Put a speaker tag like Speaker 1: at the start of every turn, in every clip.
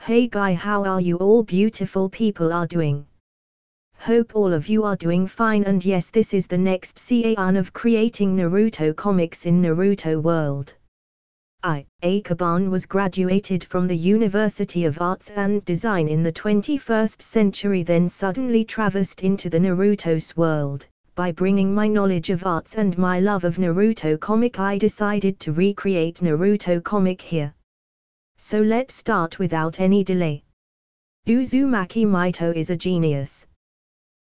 Speaker 1: Hey guy, how are you all beautiful people are doing? Hope all of you are doing fine, and yes, this is the next season of creating Naruto comics in Naruto world. Akaban was graduated from the University of Arts and Design in the 21st century, then suddenly traversed into the Naruto's world. By bringing my knowledge of arts and my love of Naruto comic, I decided to recreate Naruto comic here. So let's start without any delay. Uzumaki Mito is a genius.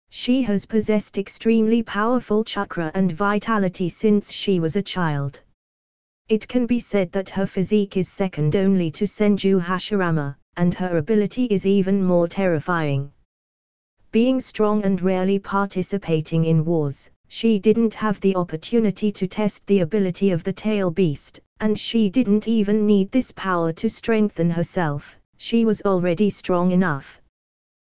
Speaker 1: She has possessed extremely powerful chakra and vitality since she was a child. It can be said that her physique is second only to Senju Hashirama, and her ability is even more terrifying. Being strong and rarely participating in wars, she didn't have the opportunity to test the ability of the tail beast, and she didn't even need this power to strengthen herself. She was already strong enough.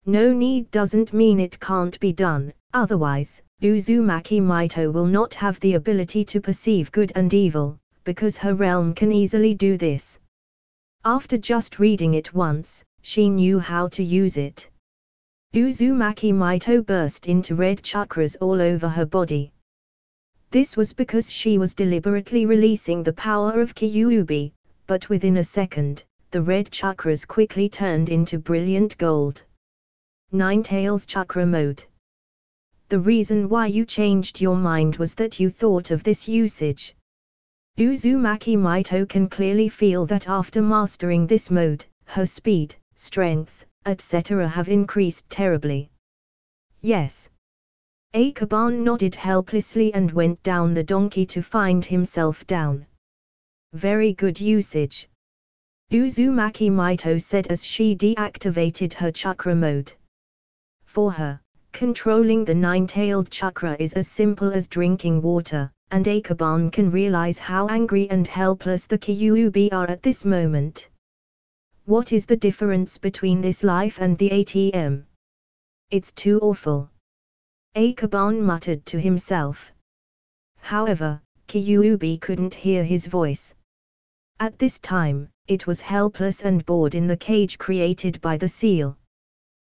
Speaker 1: No need doesn't mean it can't be done, otherwise, Uzumaki Mito will not have the ability to perceive good and evil, because her realm can easily do this. After just reading it once, she knew how to use it. Uzumaki Mito burst into red chakras all over her body. This was because she was deliberately releasing the power of Kyuubi, but within a second, the red chakras quickly turned into brilliant gold. Nine Tails Chakra Mode. The reason why you changed your mind was that you thought of this usage. Uzumaki Mito can clearly feel that after mastering this mode, her speed, strength, etc. have increased terribly. Yes. Akaban nodded helplessly and went down the donkey to find himself down. Very good usage. Uzumaki Mito said as she deactivated her chakra mode. For her, controlling the nine-tailed chakra is as simple as drinking water, and Akaban can realize how angry and helpless the Kyuubi are at this moment. What is the difference between this life and the ATM? It's too awful. Akaban muttered to himself. However, Kyuubi couldn't hear his voice. At this time, it was helpless and bored in the cage created by the seal.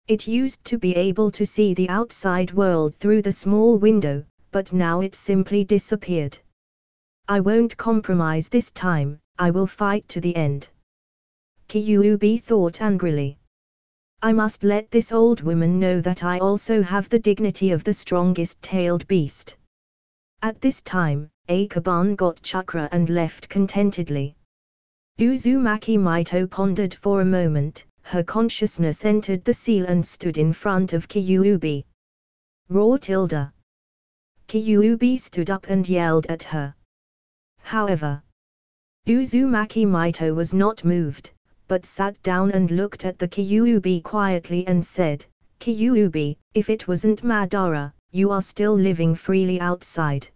Speaker 1: It used to be able to see the outside world through the small window, but now it simply disappeared. I won't compromise this time, I will fight to the end. Kyuubi thought angrily. I must let this old woman know that I also have the dignity of the strongest tailed beast. At this time, Akaban got chakra and left contentedly. Uzumaki Mito pondered for a moment, her consciousness entered the seal and stood in front of Kyuubi. Raw tilde. Kyuubi stood up and yelled at her. However, Uzumaki Mito was not moved, but sat down and looked at the Kyuubi quietly and said, Kyuubi, if it wasn't Madara, you are still living freely outside.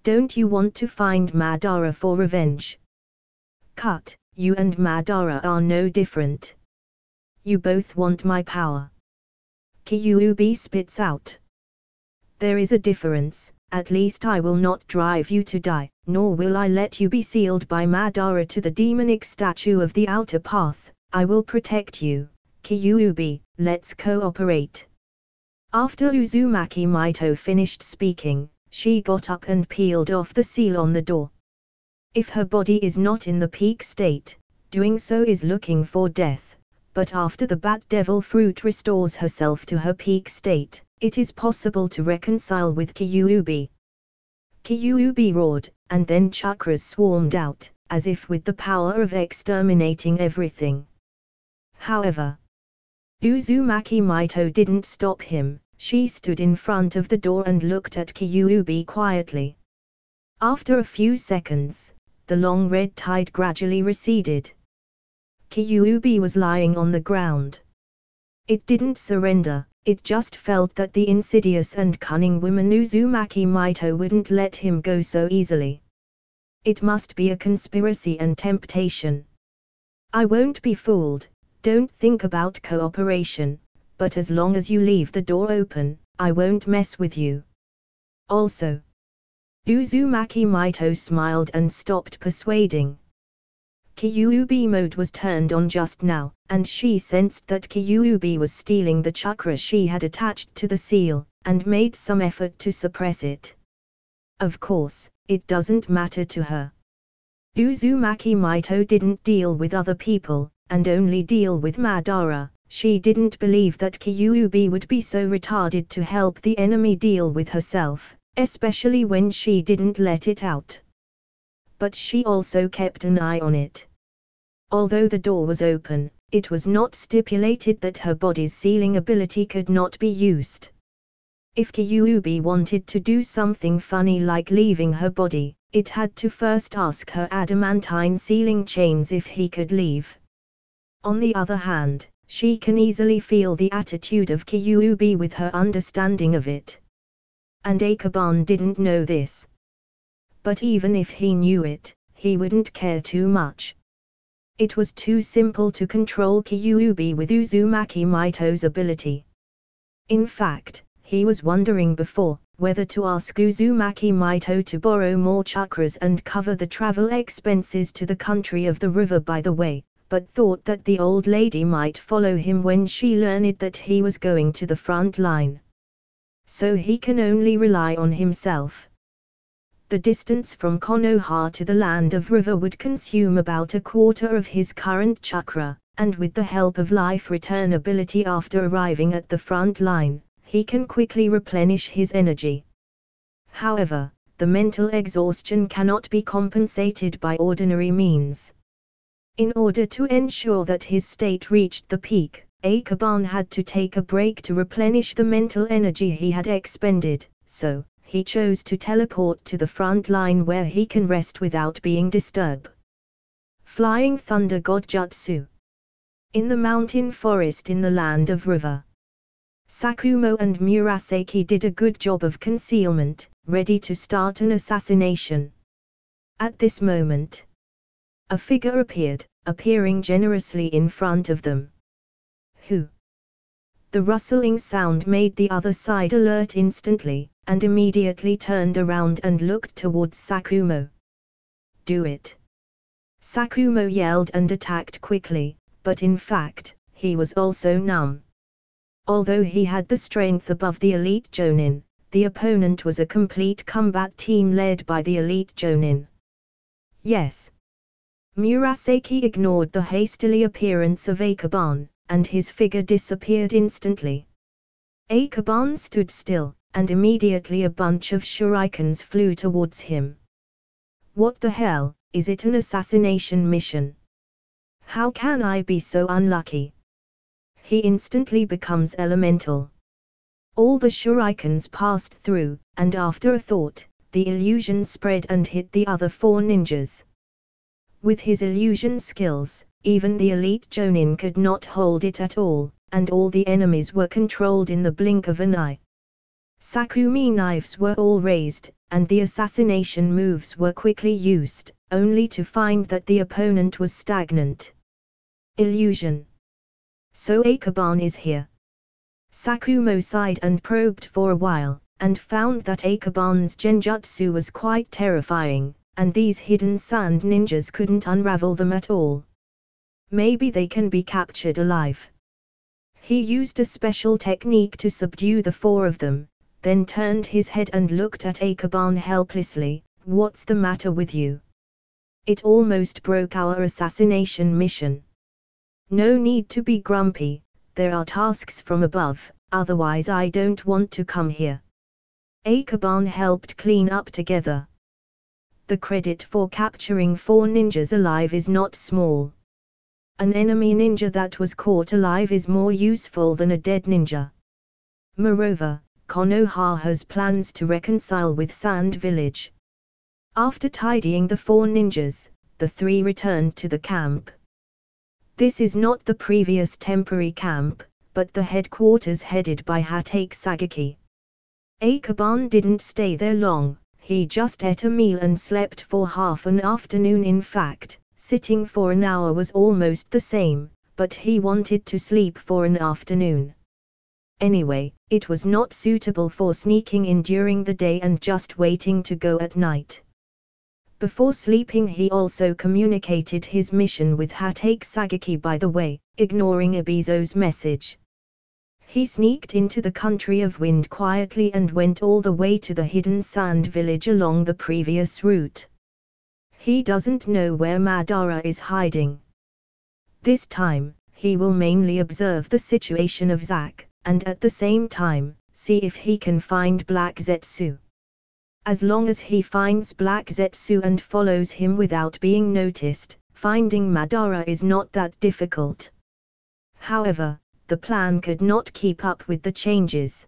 Speaker 1: Don't you want to find Madara for revenge? Cut, you and Madara are no different. You both want my power. Kyuubi spits out. There is a difference, at least I will not drive you to die, nor will I let you be sealed by Madara to the demonic statue of the outer path. I will protect you, Kyuubi, let's cooperate. After Uzumaki Mito finished speaking, she got up and peeled off the seal on the door. If her body is not in the peak state, doing so is looking for death, but after the Bat Devil fruit restores herself to her peak state, it is possible to reconcile with Kyuubi. Kyuubi roared, and then chakras swarmed out, as if with the power of exterminating everything. However, Uzumaki Mito didn't stop him. She stood in front of the door and looked at Kyuubi quietly. After a few seconds, the long red tide gradually receded. Kyuubi was lying on the ground. It didn't surrender, it just felt that the insidious and cunning woman Uzumaki Mito wouldn't let him go so easily. It must be a conspiracy and temptation. I won't be fooled, don't think about cooperation, but as long as you leave the door open, I won't mess with you. Also, Uzumaki Mito smiled and stopped persuading. Kyuubi mode was turned on just now, and she sensed that Kyuubi was stealing the chakra she had attached to the seal, and made some effort to suppress it. Of course, it doesn't matter to her. Uzumaki Mito didn't deal with other people, and only deal with Madara. She didn't believe that Kyuubi would be so retarded to help the enemy deal with herself, especially when she didn't let it out. But she also kept an eye on it. Although the door was open, it was not stipulated that her body's sealing ability could not be used. If Kyuubi wanted to do something funny like leaving her body, it had to first ask her adamantine sealing chains if he could leave. On the other hand, she can easily feel the attitude of Kyuubi with her understanding of it. And Akaban didn't know this. But even if he knew it, he wouldn't care too much. It was too simple to control Kyuubi with Uzumaki Mito's ability. In fact, he was wondering before whether to ask Uzumaki Mito to borrow more chakras and cover the travel expenses to the country of the river by the way, but thought that the old lady might follow him when she learned that he was going to the front line. So he can only rely on himself. The distance from Konoha to the land of river would consume about a quarter of his current chakra, and with the help of life return ability after arriving at the front line, he can quickly replenish his energy. However, the mental exhaustion cannot be compensated by ordinary means. In order to ensure that his state reached the peak, Akaban had to take a break to replenish the mental energy he had expended, so he chose to teleport to the front line where he can rest without being disturbed. Flying Thunder God Jutsu. In the mountain forest in the land of river, Sakumo and Murasaki did a good job of concealment, ready to start an assassination. At this moment, a figure appeared, appearing generously in front of them. Who? The rustling sound made the other side alert instantly, and immediately turned around and looked towards Sakumo. Do it! Sakumo yelled and attacked quickly, but in fact, he was also numb. Although he had the strength above the elite Jonin, the opponent was a complete combat team led by the elite Jonin. Yes. Murasaki ignored the hastily appearance of Akaban, and his figure disappeared instantly. Akaban stood still, and immediately a bunch of shurikens flew towards him. What the hell, is it an assassination mission? How can I be so unlucky? He instantly becomes elemental. All the shurikens passed through, and after a thought, the illusion spread and hit the other four ninjas. With his illusion skills, even the elite Jonin could not hold it at all, and all the enemies were controlled in the blink of an eye. Sakumi knives were all raised, and the assassination moves were quickly used, only to find that the opponent was stagnant. Illusion. So Akaban is here. Sakumo sighed and probed for a while, and found that Akaban's genjutsu was quite terrifying, and these hidden sand ninjas couldn't unravel them at all. Maybe they can be captured alive. He used a special technique to subdue the four of them, then turned his head and looked at Akaban helplessly. What's the matter with you? It almost broke our assassination mission. No need to be grumpy, there are tasks from above, otherwise I don't want to come here. Akaban helped clean up together. The credit for capturing 4 ninjas alive is not small. An enemy ninja that was caught alive is more useful than a dead ninja. Moreover, Konoha has plans to reconcile with Sand Village. After tidying the 4 ninjas, the 3 returned to the camp. This is not the previous temporary camp, but the headquarters headed by Hatake Sagaki. Akaban didn't stay there long, he just ate a meal and slept for half an afternoon. In fact, sitting for an hour was almost the same, but he wanted to sleep for an afternoon. Anyway, it was not suitable for sneaking in during the day and just waiting to go at night. Before sleeping he also communicated his mission with Hatake Sagaki by the way, ignoring Ebizo's message. He sneaked into the country of wind quietly and went all the way to the hidden sand village along the previous route. He doesn't know where Madara is hiding. This time, he will mainly observe the situation of Zack, and at the same time, see if he can find Black Zetsu. As long as he finds Black Zetsu and follows him without being noticed, finding Madara is not that difficult. However, the plan could not keep up with the changes.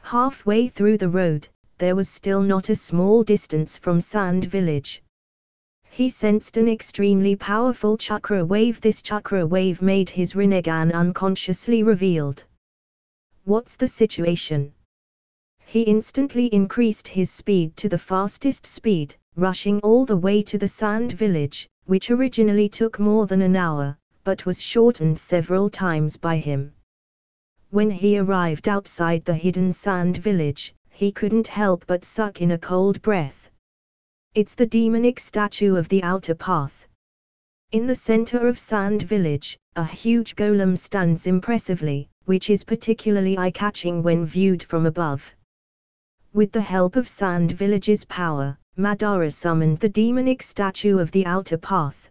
Speaker 1: Halfway through the road, there was still not a small distance from Sand Village. He sensed an extremely powerful chakra wave. This chakra wave made his Rinnegan unconsciously revealed. What's the situation? He instantly increased his speed to the fastest speed, rushing all the way to the Sand Village, which originally took more than an hour, but was shortened several times by him. When he arrived outside the hidden Sand Village, he couldn't help but suck in a cold breath. It's the demonic statue of the outer path. In the center of Sand Village, a huge golem stands impressively, which is particularly eye-catching when viewed from above. With the help of Sand Village's power, Madara summoned the demonic statue of the outer path.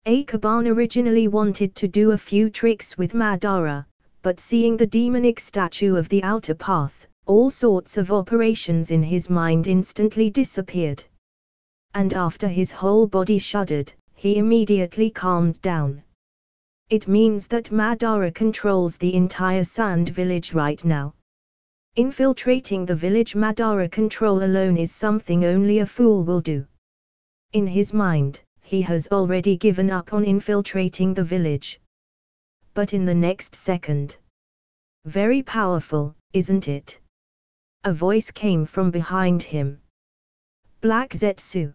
Speaker 1: Akaban originally wanted to do a few tricks with Madara, but seeing the demonic statue of the outer path, all sorts of operations in his mind instantly disappeared. And after his whole body shuddered, he immediately calmed down. It means that Madara controls the entire Sand Village right now. Infiltrating the village Madara control alone is something only a fool will do. In his mind, he has already given up on infiltrating the village. But in the next second. Very powerful, isn't it? A voice came from behind him. Black Zetsu.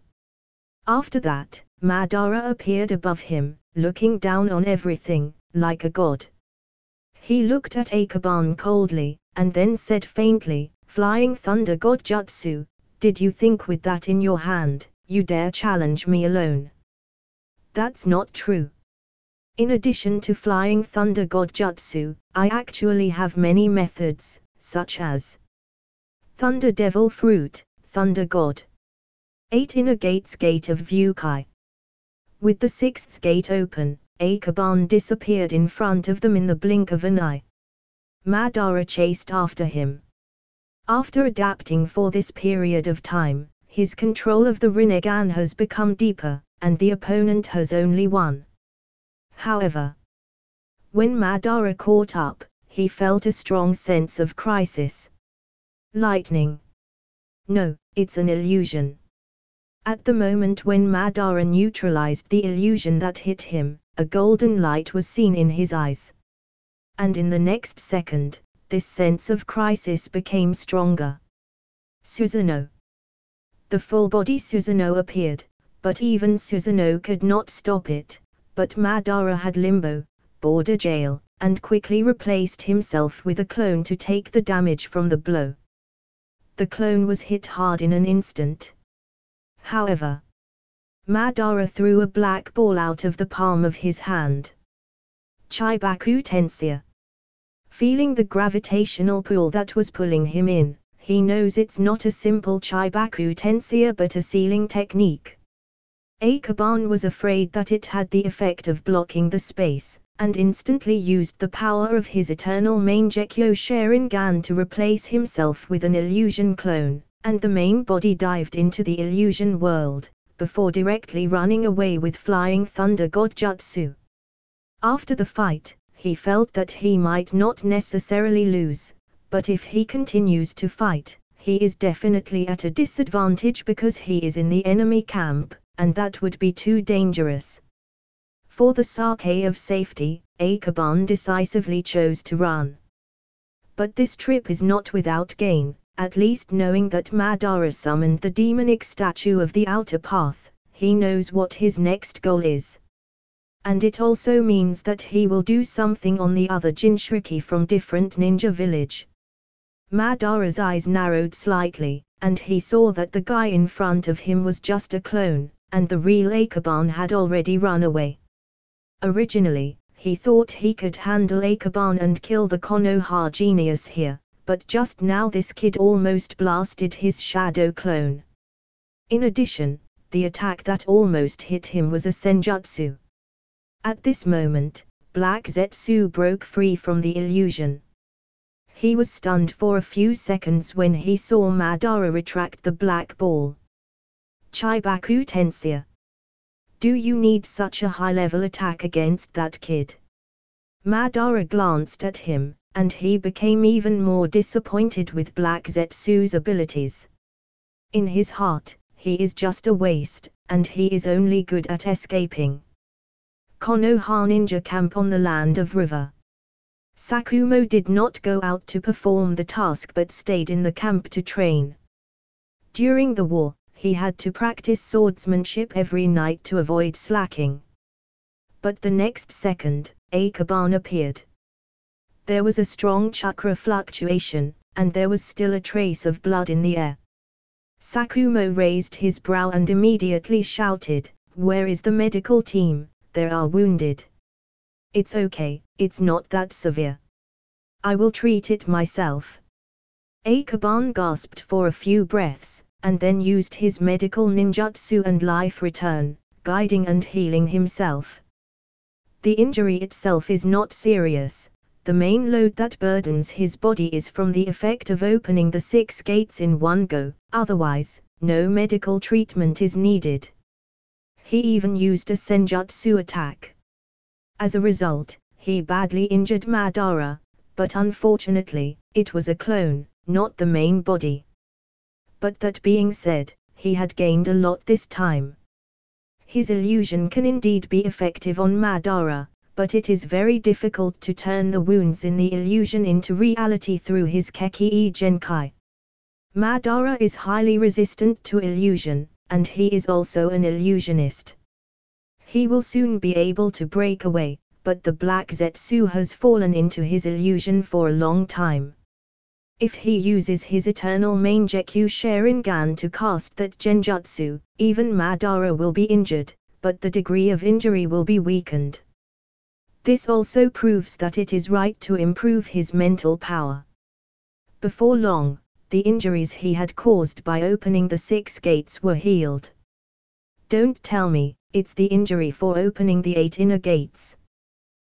Speaker 1: After that, Madara appeared above him, looking down on everything, like a god. He looked at Akaban coldly, and then said faintly, "Flying Thunder God Jutsu, did you think with that in your hand, you dare challenge me alone?" That's not true. In addition to Flying Thunder God Jutsu, I actually have many methods, such as Thunder Devil Fruit, Thunder God. 8 Inner Gates Gate of Vyukai. With the 6th gate open, Akaban disappeared in front of them in the blink of an eye. Madara chased after him. After adapting for this period of time, his control of the Rinnegan has become deeper, and the opponent has only won. However, when Madara caught up, he felt a strong sense of crisis. Lightning. No, it's an illusion. At the moment when Madara neutralized the illusion that hit him, a golden light was seen in his eyes. And in the next second, this sense of crisis became stronger. Susanoo. The full-body Susanoo appeared, but even Susanoo could not stop it, but Madara had limbo, border jail, and quickly replaced himself with a clone to take the damage from the blow. The clone was hit hard in an instant. However, Madara threw a black ball out of the palm of his hand. Chibaku Tensei. Feeling the gravitational pull that was pulling him in, he knows it's not a simple Chibaku Tensei but a sealing technique. Akaban was afraid that it had the effect of blocking the space, and instantly used the power of his eternal Mangekyo Sharingan to replace himself with an illusion clone, and the main body dived into the illusion world, before directly running away with Flying Thunder God Jutsu. After the fight, he felt that he might not necessarily lose, but if he continues to fight, he is definitely at a disadvantage because he is in the enemy camp, and that would be too dangerous. For the sake of safety, Akaban decisively chose to run. But this trip is not without gain, at least knowing that Madara summoned the demonic statue of the outer path, he knows what his next goal is. And it also means that he will do something on the other Jinchuriki from different ninja village. Madara's eyes narrowed slightly, and he saw that the guy in front of him was just a clone, and the real Akaban had already run away. Originally, he thought he could handle Akaban and kill the Konoha genius here, but just now this kid almost blasted his shadow clone. In addition, the attack that almost hit him was a senjutsu. At this moment, Black Zetsu broke free from the illusion. He was stunned for a few seconds when he saw Madara retract the black ball. Chibaku Tensei. Do you need such a high-level attack against that kid? Madara glanced at him, and he became even more disappointed with Black Zetsu's abilities. In his heart, he is just a waste, and he is only good at escaping. Konoha Ninja Camp on the land of River. Sakumo did not go out to perform the task but stayed in the camp to train. During the war, he had to practice swordsmanship every night to avoid slacking. But the next second, Akaban appeared. There was a strong chakra fluctuation, and there was still a trace of blood in the air. Sakumo raised his brow and immediately shouted, "Where is the medical team? There are wounded." "It's okay, it's not that severe. I will treat it myself." Akaban gasped for a few breaths, and then used his medical ninjutsu and life return, guiding and healing himself. The injury itself is not serious. The main load that burdens his body is from the effect of opening the 6 gates in one go, otherwise, no medical treatment is needed. He even used a senjutsu attack. As a result, he badly injured Madara, but unfortunately, it was a clone, not the main body. But that being said, he had gained a lot this time. His illusion can indeed be effective on Madara, but it is very difficult to turn the wounds in the illusion into reality through his Keki Genkai. Madara is highly resistant to illusion, and he is also an illusionist. He will soon be able to break away, but the Black Zetsu has fallen into his illusion for a long time. If he uses his eternal Mangekyou Sharingan to cast that genjutsu, even Madara will be injured, but the degree of injury will be weakened. This also proves that it is right to improve his mental power. Before long, the injuries he had caused by opening the 6 gates were healed. Don't tell me, it's the injury for opening the 8 inner gates?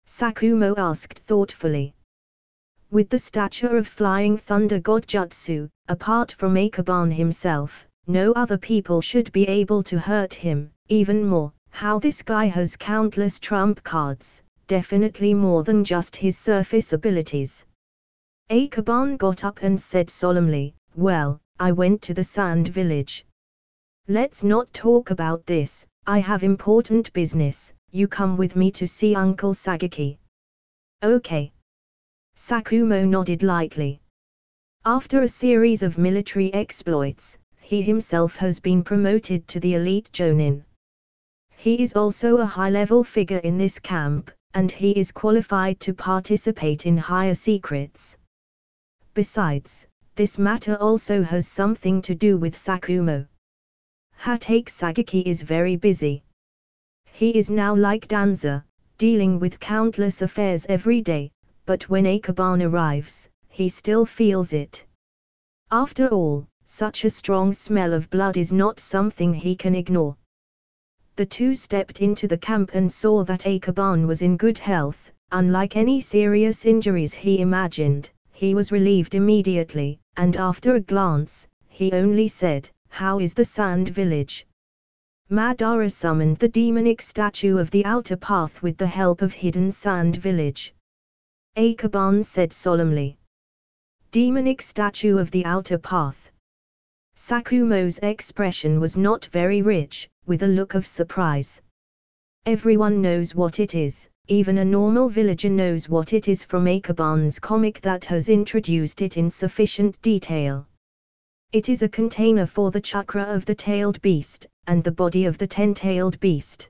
Speaker 1: Sakumo asked thoughtfully. With the stature of Flying Thunder God Jutsu, apart from Akaban himself, no other people should be able to hurt him. Even more, how this guy has countless trump cards, definitely more than just his surface abilities. Akaban got up and said solemnly, "Well, I went to the Sand Village. Let's not talk about this, I have important business. You come with me to see Uncle Sagaki." "Okay." Sakumo nodded lightly. After a series of military exploits, he himself has been promoted to the elite Chunin. He is also a high-level figure in this camp, and he is qualified to participate in higher secrets. Besides, this matter also has something to do with Sakumo. Hatake Sagaki is very busy. He is now like Danza, dealing with countless affairs every day, but when Akaban arrives, he still feels it. After all, such a strong smell of blood is not something he can ignore. The two stepped into the camp and saw that Akaban was in good health. Unlike any serious injuries he imagined, he was relieved immediately, and after a glance, he only said, "How is the Sand Village?" Madara summoned the demonic statue of the outer path with the help of Hidden Sand Village. Akaban said solemnly. Demonic statue of the outer path. Sakumo's expression was not very rich, with a look of surprise. Everyone knows what it is, even a normal villager knows what it is from Akaban's comic that has introduced it in sufficient detail. It is a container for the chakra of the tailed beast, and the body of the 10-tailed beast.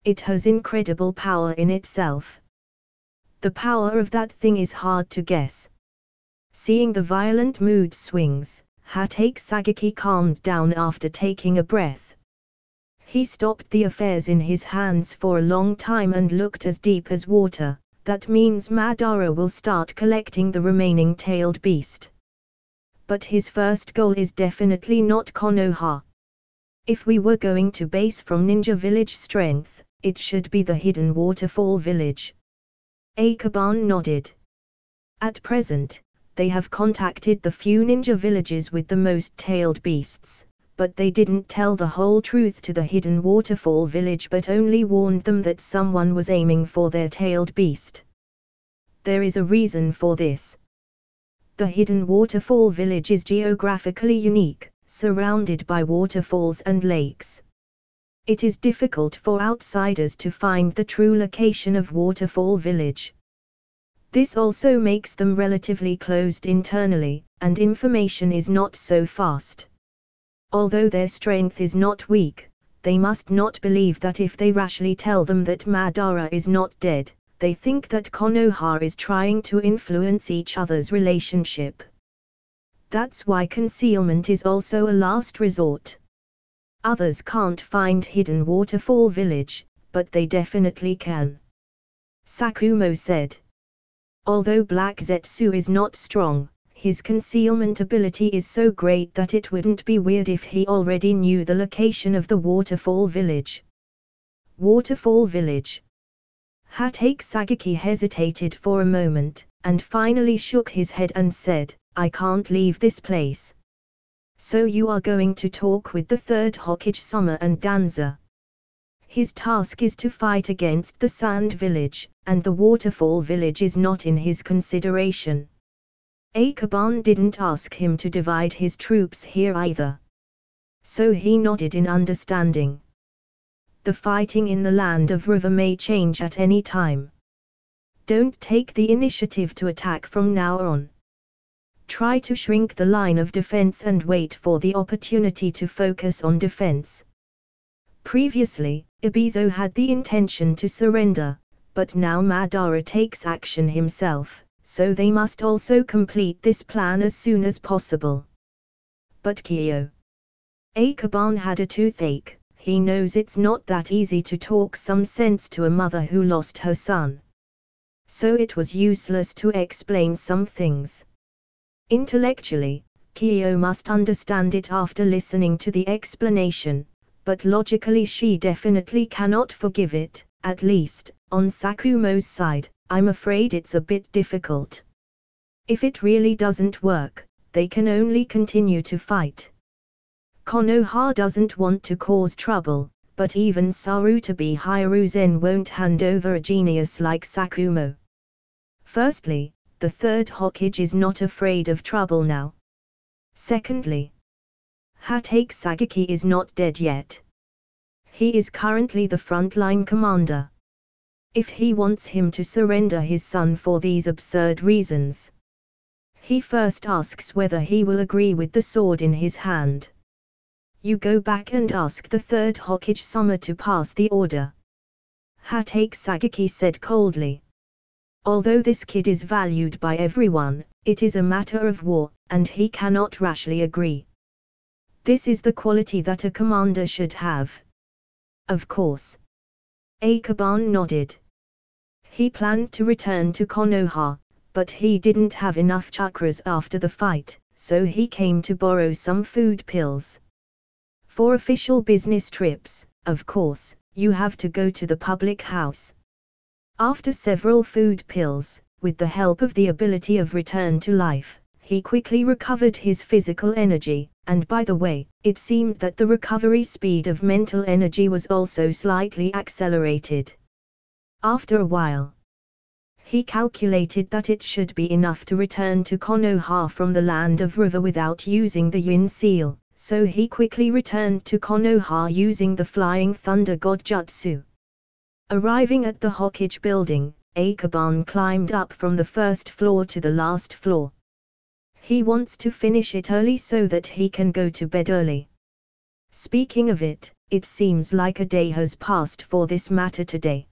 Speaker 1: It has incredible power in itself. The power of that thing is hard to guess. Seeing the violent mood swings, Hatake Sagaki calmed down after taking a breath. He stopped the affairs in his hands for a long time and looked as deep as water. That means Madara will start collecting the remaining tailed beast. But his first goal is definitely not Konoha. If we were going to base from ninja village strength, it should be the hidden waterfall village. Akaban nodded. At present, they have contacted the few ninja villages with the most tailed beasts, but they didn't tell the whole truth to the hidden waterfall village but only warned them that someone was aiming for their tailed beast. There is a reason for this. The hidden waterfall village is geographically unique, surrounded by waterfalls and lakes. It is difficult for outsiders to find the true location of waterfall village. This also makes them relatively closed internally, and information is not so fast. Although their strength is not weak, they must not believe that if they rashly tell them that Madara is not dead, they think that Konoha is trying to influence each other's relationship. That's why concealment is also a last resort. Others can't find hidden waterfall village, but they definitely can. Sakumo said. Although Black Zetsu is not strong, his concealment ability is so great that it wouldn't be weird if he already knew the location of the waterfall village. Waterfall village. Hatake Sagaki hesitated for a moment, and finally shook his head and said, I can't leave this place. So you are going to talk with the third Hokage Soma and Danza. His task is to fight against the Sand Village, and the Waterfall Village is not in his consideration. Akaban didn't ask him to divide his troops here either. So he nodded in understanding. The fighting in the land of River may change at any time. Don't take the initiative to attack from now on. Try to shrink the line of defense and wait for the opportunity to focus on defense. Previously, Ibizo had the intention to surrender, but now Madara takes action himself, so they must also complete this plan as soon as possible. But Kyo. Akaban had a toothache. He knows it's not that easy to talk some sense to a mother who lost her son. So it was useless to explain some things. Intellectually, Kyo must understand it after listening to the explanation, but logically she definitely cannot forgive it. At least, on Sakumo's side, I'm afraid it's a bit difficult. If it really doesn't work, they can only continue to fight. Konoha doesn't want to cause trouble, but even Sarutobi Hiruzen won't hand over a genius like Sakumo. Firstly, the third Hokage is not afraid of trouble now. Secondly, Hatake Sagaki is not dead yet. He is currently the frontline commander. If he wants him to surrender his son for these absurd reasons, he first asks whether he will agree with the sword in his hand. You go back and ask the third Hokage Soma to pass the order. Hatake Sagaki said coldly. Although this kid is valued by everyone, it is a matter of war, and he cannot rashly agree. This is the quality that a commander should have. Of course. Akaban nodded. He planned to return to Konoha, but he didn't have enough chakras after the fight, so he came to borrow some food pills. For official business trips, of course, you have to go to the public house. After several food pills, with the help of the ability of return to life, he quickly recovered his physical energy, and by the way, it seemed that the recovery speed of mental energy was also slightly accelerated. After a while, he calculated that it should be enough to return to Konoha from the land of River without using the Yin seal, so he quickly returned to Konoha using the Flying Thunder God Jutsu. Arriving at the Hokage building, Akaban climbed up from the first floor to the last floor. He wants to finish it early so that he can go to bed early. Speaking of it, it seems like a day has passed for this matter today.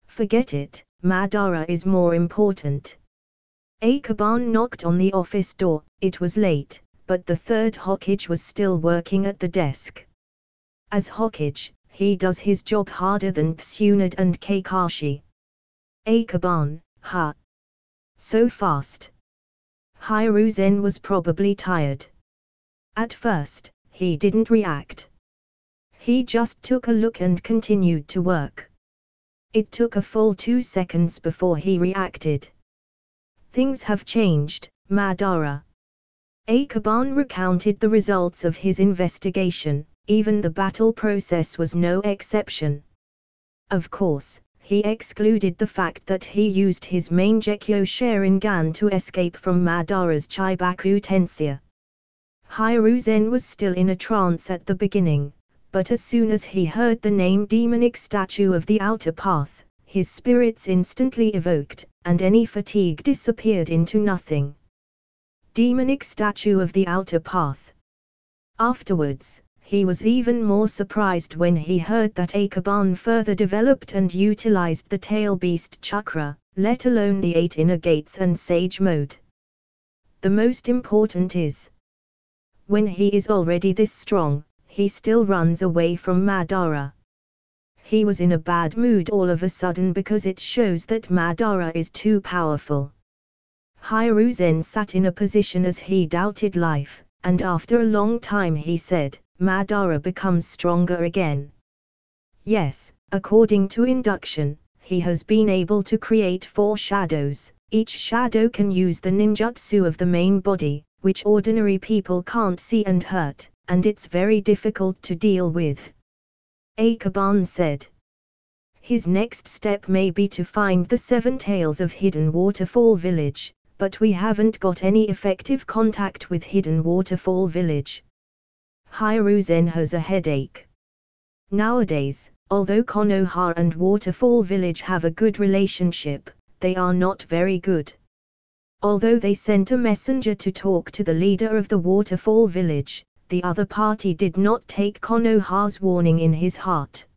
Speaker 1: Forget it, Madara is more important. Akaban knocked on the office door. It was late, but the third Hokage was still working at the desk. As Hokage, he does his job harder than Tsunade and Kakashi. Akaban, ha! So fast. Hiruzen was probably tired. At first, he didn't react. He just took a look and continued to work. It took a full 2 seconds before he reacted. Things have changed, Madara. Akaban recounted the results of his investigation. Even the battle process was no exception. Of course, he excluded the fact that he used his main Gekyo Sharingan to escape from Madara's Chibaku Tensei. Hiruzen was still in a trance at the beginning, but as soon as he heard the name Demonic Statue of the Outer Path, his spirits instantly evoked, and any fatigue disappeared into nothing. Demonic Statue of the Outer Path. Afterwards, he was even more surprised when he heard that Akaban further developed and utilized the Tail Beast Chakra, let alone the 8 inner gates and Sage Mode. The most important is, when he is already this strong, he still runs away from Madara. He was in a bad mood all of a sudden because it shows that Madara is too powerful. Hiruzen sat in a position as he doubted life, and after a long time he said, Madara becomes stronger again. Yes, according to induction, he has been able to create 4 shadows. Each shadow can use the ninjutsu of the main body, which ordinary people can't see and hurt, and it's very difficult to deal with. Akaban said. His next step may be to find the 7 tails of Hidden Waterfall Village, but we haven't got any effective contact with Hidden Waterfall Village. Hiruzen has a headache. Nowadays, although Konoha and Waterfall Village have a good relationship, they are not very good. Although they sent a messenger to talk to the leader of the Waterfall Village, the other party did not take Konoha's warning in his heart.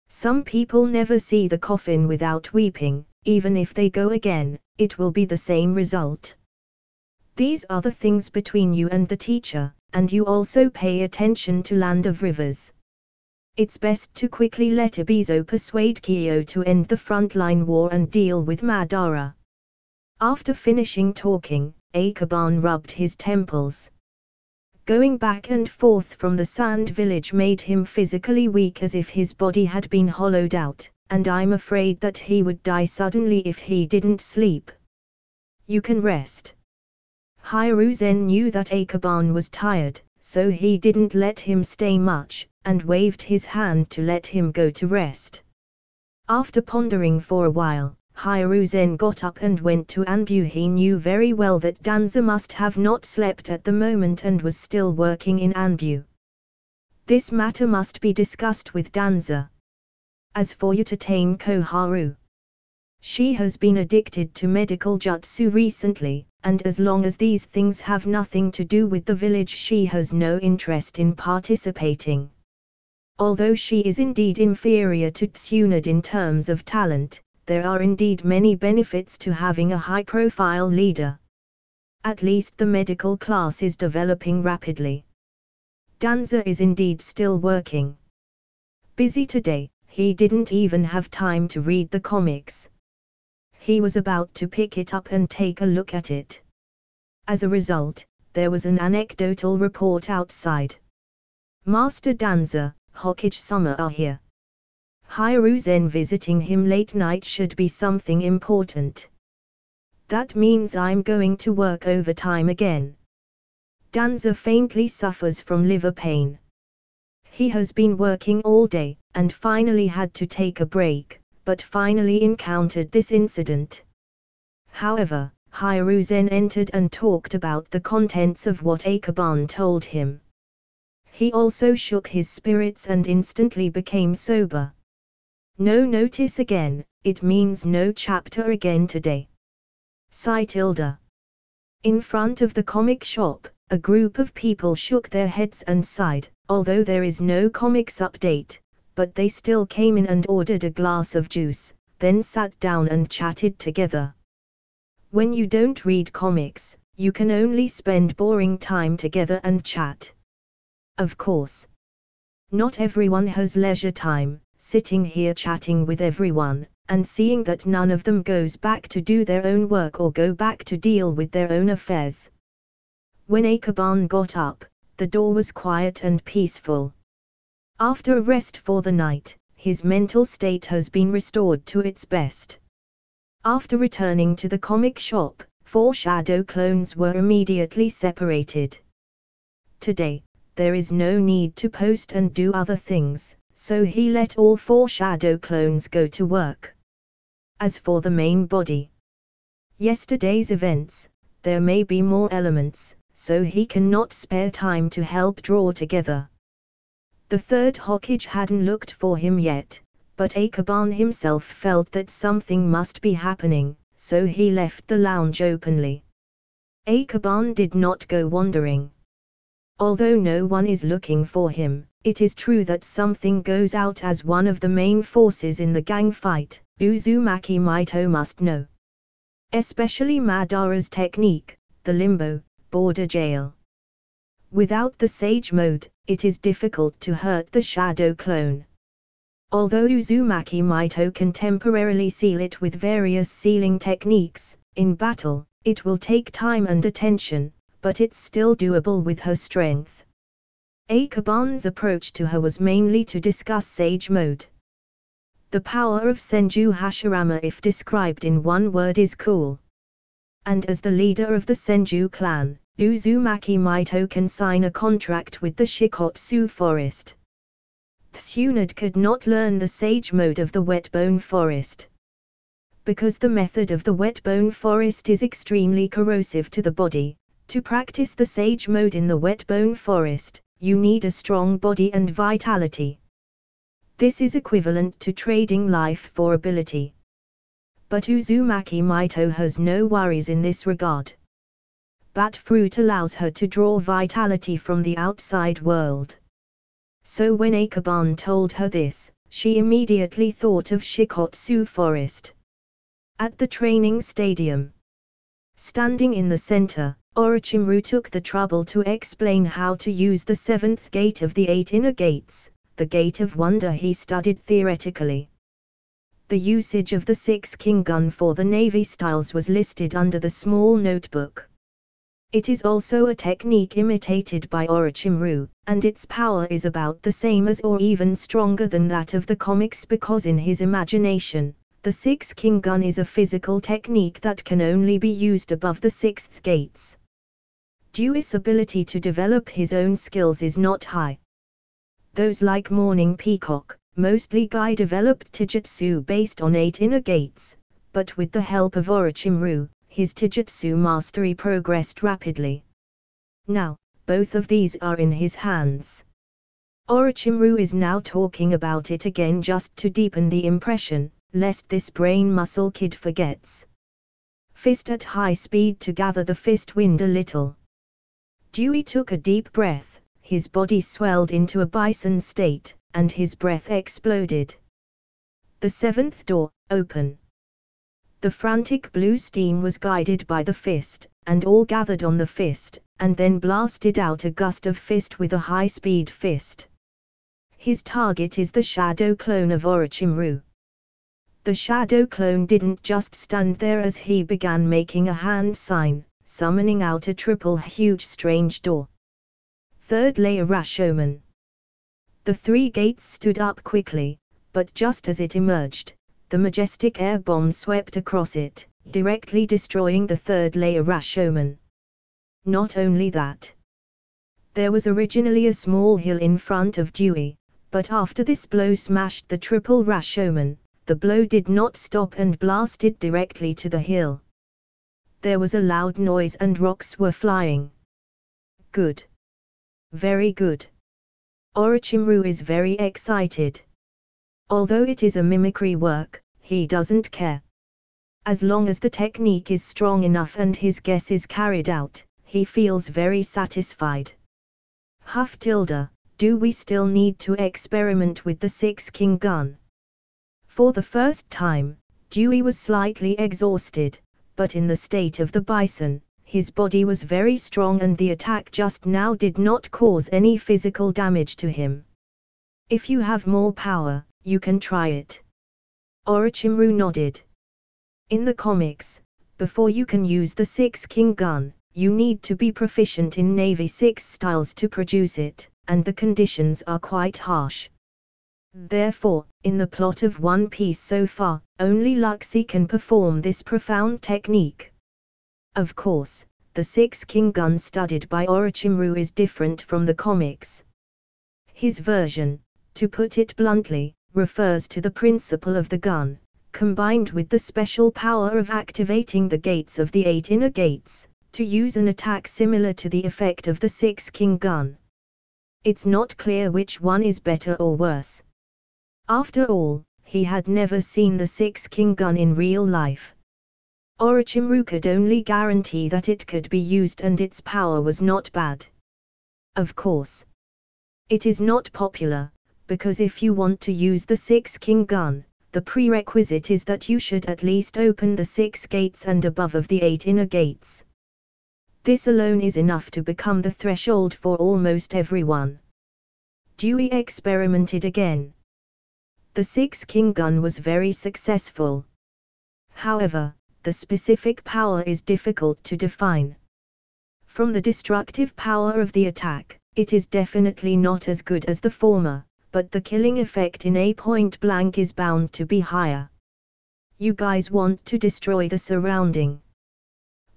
Speaker 1: Some people never see the coffin without weeping. Even if they go again, it will be the same result. These are the things between you and the teacher, and you also pay attention to Land of Rivers. It's best to quickly let Ebizo persuade Kyo to end the frontline war and deal with Madara. After finishing talking, Akaban rubbed his temples. Going back and forth from the sand village made him physically weak as if his body had been hollowed out, and I'm afraid that he would die suddenly if he didn't sleep. You can rest. Hiruzen knew that Akaban was tired, so he didn't let him stay much, and waved his hand to let him go to rest. After pondering for a while, Hiruzen got up and went to Anbu. He knew very well that Danza must have not slept at the moment and was still working in Anbu. This matter must be discussed with Danza. As for Utatane Koharu, she has been addicted to medical jutsu recently, and as long as these things have nothing to do with the village, she has no interest in participating. Although she is indeed inferior to Tsunade in terms of talent, there are indeed many benefits to having a high-profile leader. At least the medical class is developing rapidly. Danza is indeed still working. Busy today, he didn't even have time to read the comics. He was about to pick it up and take a look at it. As a result, there was an anecdotal report outside. Master Danza, Hokage-sama are here. Hiruzen visiting him late night should be something important. That means I'm going to work overtime again. Danza faintly suffers from liver pain. He has been working all day, and finally had to take a break, but finally encountered this incident. However, Hiruzen entered and talked about the contents of what Akaban told him. He also shook his spirits and instantly became sober. No notice again, it means no chapter again today. Tilda. In front of the comic shop, a group of people shook their heads and sighed, although there is no comics update, but they still came in and ordered a glass of juice, then sat down and chatted together. When you don't read comics, You can only spend boring time together and chat. Of course. Not everyone has leisure time, sitting here chatting with everyone, and seeing that none of them goes back to do their own work or go back to deal with their own affairs. When Akaban got up, the door was quiet and peaceful. After a rest for the night, his mental state has been restored to its best. After returning to the comic shop, 4 shadow clones were immediately separated. Today, there is no need to post and do other things, so he let all 4 shadow clones go to work. As for the main body, yesterday's events, there may be more elements, so he cannot spare time to help draw together. The 3rd Hokage hadn't looked for him yet, but Akaban himself felt that something must be happening, so he left the lounge openly. Akaban did not go wandering. Although no one is looking for him, it is true that something goes out as one of the main forces in the gang fight. Uzumaki Maito must know. Especially Madara's technique, the limbo, border jail. Without the sage mode, it is difficult to hurt the shadow clone. Although Uzumaki Maito can temporarily seal it with various sealing techniques, in battle, it will take time and attention, but it's still doable with her strength. Akaban's approach to her was mainly to discuss sage mode. The power of Senju Hashirama, if described in one word, is cool. And as the leader of the Senju clan, Uzumaki Maito can sign a contract with the Shikotsu forest. Tsunade could not learn the sage mode of the wet-bone forest. Because the method of the wet-bone forest is extremely corrosive to the body, to practice the sage mode in the wet-bone forest, you need a strong body and vitality. This is equivalent to trading life for ability. But Uzumaki Maito has no worries in this regard. Bat fruit allows her to draw vitality from the outside world. So when Akaban told her this, she immediately thought of Shikotsu Forest. At the training stadium, standing in the center, Orochimaru took the trouble to explain how to use the 7th gate of the 8 inner gates, the Gate of Wonder he studied theoretically. The usage of the 6 king gun for the navy styles was listed under the small notebook. It is also a technique imitated by Orochimaru, and its power is about the same as or even stronger than that of the comics because in his imagination, the 6 king gun is a physical technique that can only be used above the 6th gates. Dewey's ability to develop his own skills is not high. Those like Morning Peacock, mostly Guy, developed Taijutsu based on 8 inner gates, but with the help of Orochimaru, his Taijutsu mastery progressed rapidly. Now, both of these are in his hands. Orochimaru is now talking about it again just to deepen the impression, lest this brain muscle kid forgets. Fist at high speed to gather the fist wind a little. Dewey took a deep breath, his body swelled into a bison state, and his breath exploded. The 7th door, open. The frantic blue steam was guided by the fist, and all gathered on the fist, and then blasted out a gust of fist with a high-speed fist. His target is the shadow clone of Orochimaru. The shadow clone didn't just stand there as he began making a hand sign, summoning out a triple huge strange door. 3rd layer Rashomon. The 3 gates stood up quickly, but just as it emerged, the majestic air bomb swept across it, directly destroying the 3rd layer Rashomon. Not only that. There was originally a small hill in front of Dewey, but after this blow smashed the triple Rashomon, the blow did not stop and blasted directly to the hill. There was a loud noise and rocks were flying. Good. Very good. Orochimaru is very excited. Although it is a mimicry work, he doesn't care. As long as the technique is strong enough and his guess is carried out, he feels very satisfied. Huff tilde, do we still need to experiment with the 6 king gun? For the first time, Dewey was slightly exhausted, but in the state of the bison, his body was very strong and the attack just now did not cause any physical damage to him. If you have more power, you can try it. Orochimaru nodded. In the comics, before you can use the Six King gun, you need to be proficient in Navy 6 styles to produce it, and the conditions are quite harsh. Therefore, in the plot of One Piece so far, only Luxie can perform this profound technique. Of course, the Six King gun studied by Orochimaru is different from the comics. His version, to put it bluntly, refers to the principle of the gun, combined with the special power of activating the gates of the 8 inner gates, to use an attack similar to the effect of the Six King gun. It's not clear which one is better or worse. After all, he had never seen the Six King gun in real life. Orochimaru could only guarantee that it could be used and its power was not bad. Of course, it is not popular, because if you want to use the Six King gun, the prerequisite is that you should at least open the 6 gates and above of the 8 inner gates. This alone is enough to become the threshold for almost everyone. Dewey experimented again. The Six King gun was very successful. However, the specific power is difficult to define. From the destructive power of the attack, it is definitely not as good as the former, but the killing effect in a point blank is bound to be higher. You guys want to destroy the surrounding.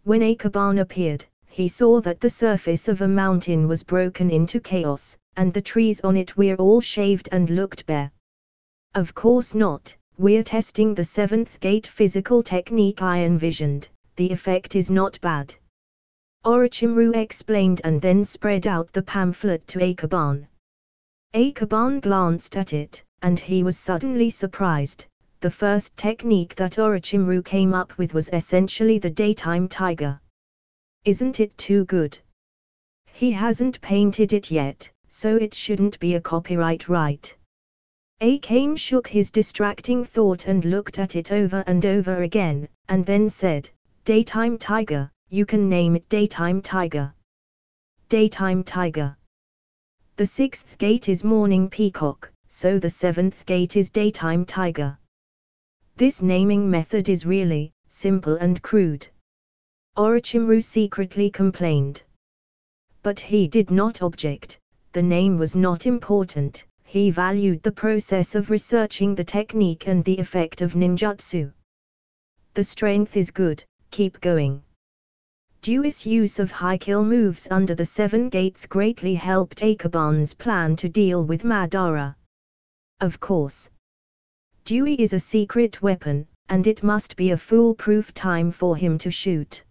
Speaker 1: When Akaban appeared, he saw that the surface of a mountain was broken into chaos, and the trees on it were all shaved and looked bare. Of course not, we're testing the 7th gate physical technique I envisioned, the effect is not bad. Orochimaru explained and then spread out the pamphlet to Akaban. Akaban glanced at it, and he was suddenly surprised. The first technique that Orochimaru came up with was essentially the daytime tiger. Isn't it too good? He hasn't painted it yet, so it shouldn't be a copyright right. Akane shook his distracting thought and looked at it over and over again, and then said, "Daytime tiger, you can name it Daytime tiger." Daytime tiger. The 6th gate is morning peacock, so the 7th gate is daytime tiger. This naming method is really simple and crude. Orochimaru secretly complained. But he did not object. The name was not important, he valued the process of researching the technique and the effect of ninjutsu. The strength is good, keep going. Dewey's use of high kill moves under the 7 gates greatly helped Akaban's plan to deal with Madara. Of course, Dewey is a secret weapon, and it must be a foolproof time for him to shoot.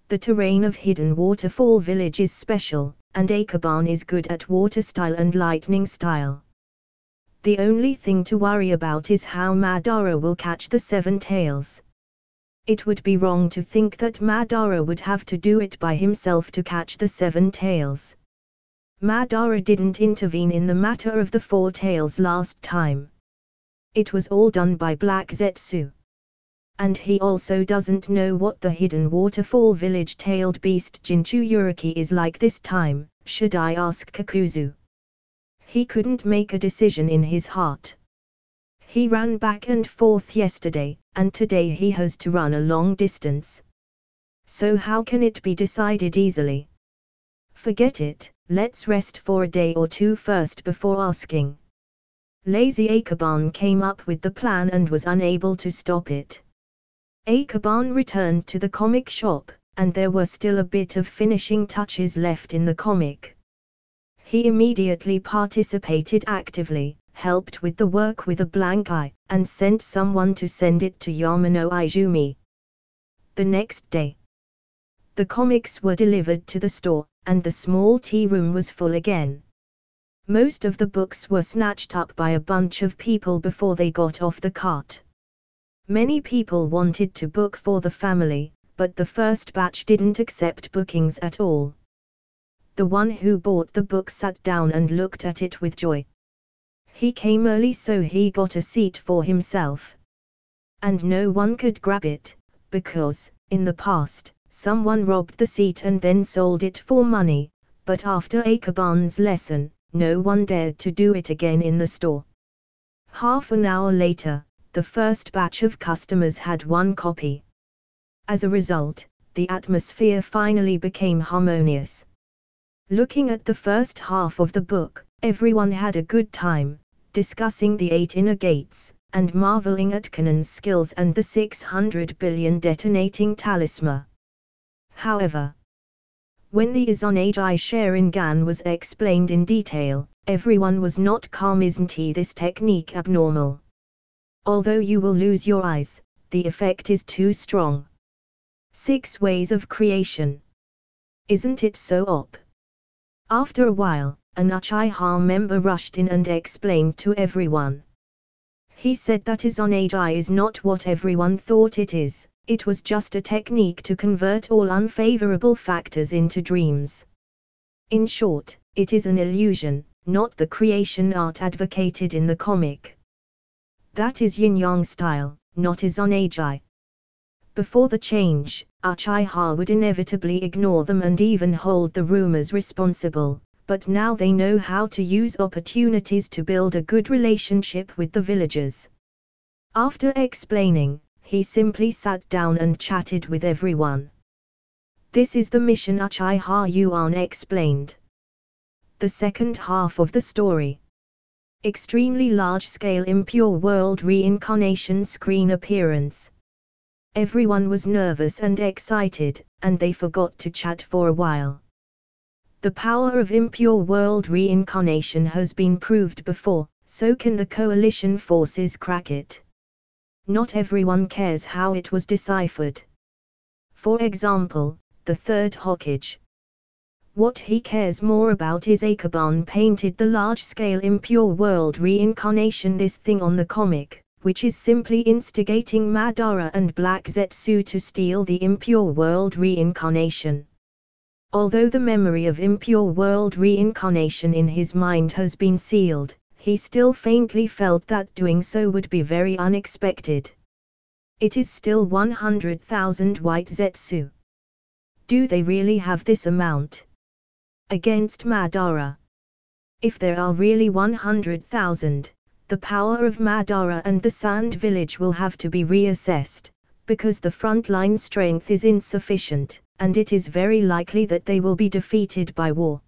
Speaker 1: The terrain of Hidden Waterfall Village is special, and Akaban is good at water style and lightning style. The only thing to worry about is how Madara will catch the 7 tails. It would be wrong to think that Madara would have to do it by himself to catch the 7 tails. Madara didn't intervene in the matter of the 4 tails last time. It was all done by Black Zetsu. And he also doesn't know what the Hidden Waterfall Village tailed beast Jinchuriki is like this time, should I ask Kakuzu? He couldn't make a decision in his heart. He ran back and forth yesterday, and today he has to run a long distance. So how can it be decided easily? Forget it, let's rest for a day or two first before asking. Lazy Akaban came up with the plan and was unable to stop it. Akaban returned to the comic shop, and there were still a bit of finishing touches left in the comic. He immediately participated actively, helped with the work with a blank eye, and sent someone to send it to Yamano Izumi. The next day, the comics were delivered to the store, and the small tea room was full again. Most of the books were snatched up by a bunch of people before they got off the cart. Many people wanted to book for the family, but the first batch didn't accept bookings at all. The one who bought the book sat down and looked at it with joy. He came early so he got a seat for himself. And no one could grab it, because, in the past, someone robbed the seat and then sold it for money, but after Akaban's lesson, no one dared to do it again in the store. Half an hour later, the first batch of customers had one copy. As a result, the atmosphere finally became harmonious. Looking at the first half of the book, everyone had a good time, discussing the 8 inner gates, and marveling at Chunин's skills and the 600 billion detonating talisman. However, when the Izonagi Sharingan was explained in detail, everyone was not calm. Isn't this technique abnormal? Although you will lose your eyes, the effect is too strong. 6 ways of creation. Isn't it so op? After a while, an Uchiha member rushed in and explained to everyone. He said that Izonagi is not what everyone thought it is. It was just a technique to convert all unfavorable factors into dreams. In short, it is an illusion, not the creation art advocated in the comic. That is yin-yang style, not Izonagi. Before the change, Uchiha would inevitably ignore them and even hold the rumors responsible, but now they know how to use opportunities to build a good relationship with the villagers. After explaining, he simply sat down and chatted with everyone. This is the mission Uchiha Yuan explained. The second half of the story. Extremely large-scale impure world reincarnation screen appearance. Everyone was nervous and excited, and they forgot to chat for a while. The power of impure world reincarnation has been proved before, so can the coalition forces crack it. Not everyone cares how it was deciphered. For example, the third Hokage. What he cares more about is Akaban painted the large-scale impure world reincarnation this thing on the comic, which is simply instigating Madara and Black Zetsu to steal the impure world reincarnation. Although the memory of impure world reincarnation in his mind has been sealed, he still faintly felt that doing so would be very unexpected. It is still 100,000 white Zetsu. Do they really have this amount? Against Madara. If there are really 100,000, the power of Madara and the Sand Village will have to be reassessed, because the frontline strength is insufficient, and it is very likely that they will be defeated by war.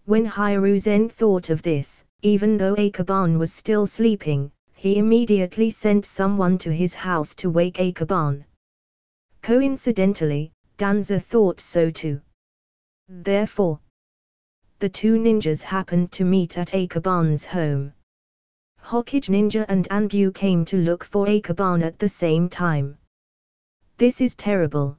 Speaker 1: When Hiruzen thought of this, even though Akaban was still sleeping, he immediately sent someone to his house to wake Akaban. Coincidentally, Danza thought so too. Therefore, the two ninjas happened to meet at Akaban's home. Hokage Ninja and Anbu came to look for Akaban at the same time. This is terrible.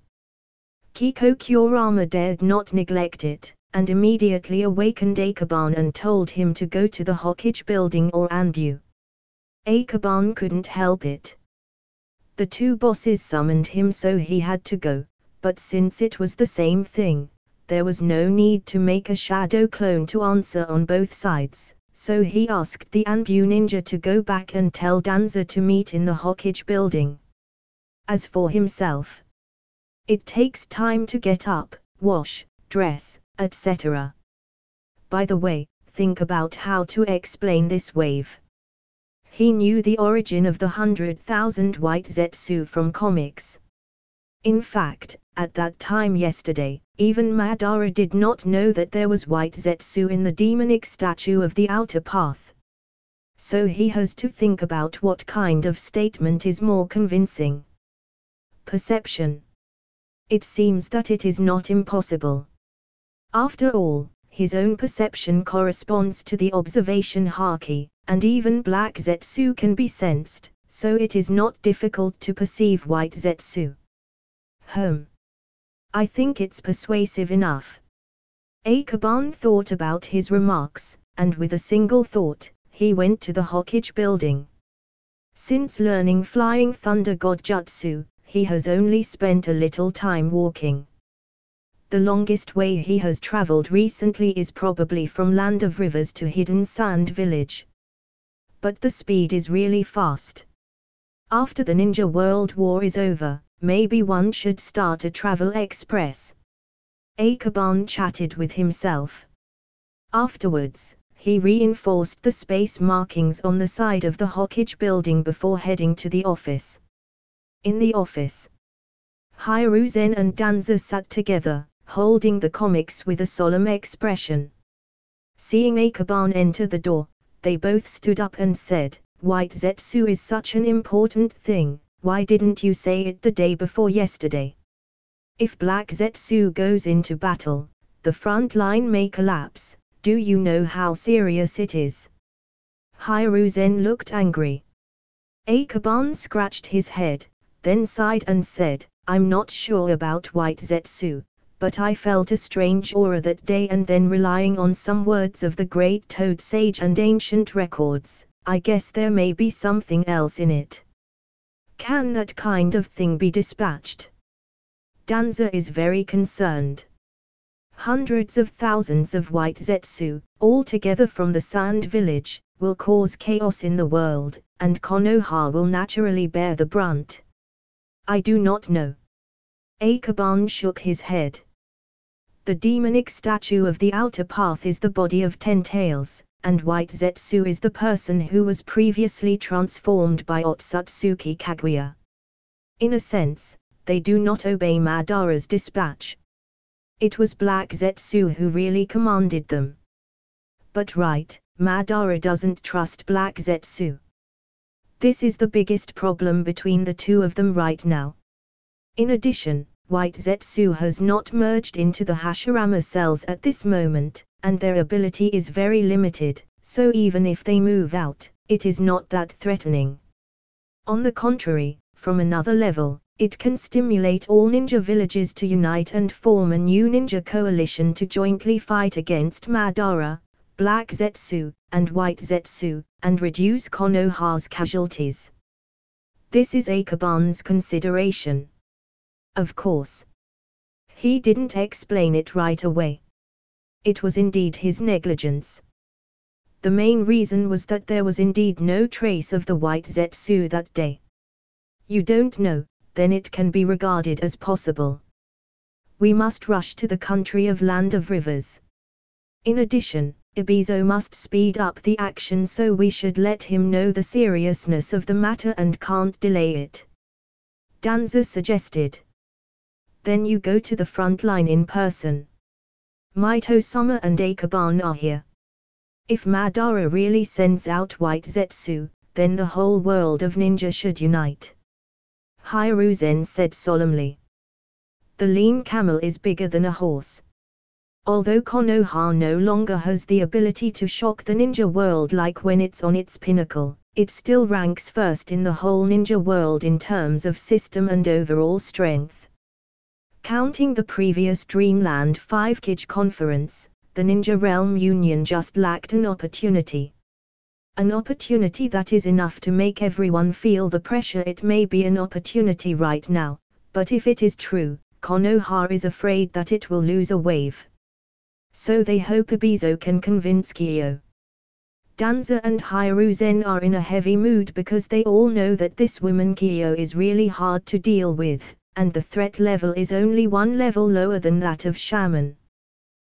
Speaker 1: Kiko Kurama dared not neglect it, and immediately awakened Akaban and told him to go to the Hokage building or Anbu. Akaban couldn't help it. The two bosses summoned him so he had to go, but since it was the same thing, there was no need to make a shadow clone to answer on both sides, so he asked the Anbu ninja to go back and tell Danza to meet in the Hokage building. As for himself, it takes time to get up, wash, dress, etc. By the way, think about how to explain this wave. He knew the origin of the 100,000 white Zetsu from comics. In fact, at that time yesterday, even Madara did not know that there was white Zetsu in the demonic statue of the outer path. So he has to think about what kind of statement is more convincing. Perception. It seems that it is not impossible. After all, his own perception corresponds to the observation haki, and even black Zetsu can be sensed, so it is not difficult to perceive white Zetsu. I think it's persuasive enough. Akaban thought about his remarks, and with a single thought, he went to the Hokage building. Since learning Flying Thunder God Jutsu, he has only spent a little time walking. The longest way he has traveled recently is probably from Land of Rivers to Hidden Sand Village. But the speed is really fast. After the Ninja World War is over, maybe one should start a travel express. Akaban chatted with himself. Afterwards, he reinforced the space markings on the side of the Hokage building before heading to the office. In the office, Hiruzen and Danza sat together, holding the comics with a solemn expression. Seeing Akaban enter the door, they both stood up and said, "White Zetsu is such an important thing, why didn't you say it the day before yesterday? If Black Zetsu goes into battle, the front line may collapse, do you know how serious it is?" Hiruzen looked angry. Akaban scratched his head, then sighed and said, "I'm not sure about White Zetsu, but I felt a strange aura that day, and then relying on some words of the great Toad Sage and ancient records, I guess there may be something else in it. Can that kind of thing be dispatched?" Danza is very concerned. Hundreds of thousands of White Zetsu, all together from the Sand Village, will cause chaos in the world, and Konoha will naturally bear the brunt. I do not know. Akaban shook his head. The demonic statue of the outer path is the body of Ten Tails, and White Zetsu is the person who was previously transformed by Otsutsuki Kaguya. In a sense, they do not obey Madara's dispatch. It was Black Zetsu who really commanded them. But right, Madara doesn't trust Black Zetsu. This is the biggest problem between the two of them right now. In addition, White Zetsu has not merged into the Hashirama cells at this moment, and their ability is very limited, so even if they move out, it is not that threatening. On the contrary, from another level, it can stimulate all ninja villages to unite and form a new ninja coalition to jointly fight against Madara, Black Zetsu, and White Zetsu, and reduce Konoha's casualties. This is Akaban's consideration. Of course, he didn't explain it right away. It was indeed his negligence. The main reason was that there was indeed no trace of the White Zetsu that day. You don't know, then it can be regarded as possible. We must rush to the country of Land of Rivers. In addition, Ibizo must speed up the action, so we should let him know the seriousness of the matter and can't delay it. Danza suggested. Then you go to the front line in person. Maito-sama and Akaban are here. If Madara really sends out White Zetsu, then the whole world of ninja should unite. Hiruzen said solemnly. The lean camel is bigger than a horse. Although Konoha no longer has the ability to shock the ninja world like when it's on its pinnacle, it still ranks first in the whole ninja world in terms of system and overall strength. Counting the previous Dreamland 5-Kage conference, the Ninja Realm Union just lacked an opportunity. An opportunity that is enough to make everyone feel the pressure. It may be an opportunity right now, but if it is true, Konoha is afraid that it will lose a wave. So they hope Ibizo can convince Kyo. Danza and Hiruzen are in a heavy mood because they all know that this woman Kyo is really hard to deal with, and the threat level is only one level lower than that of Shaman.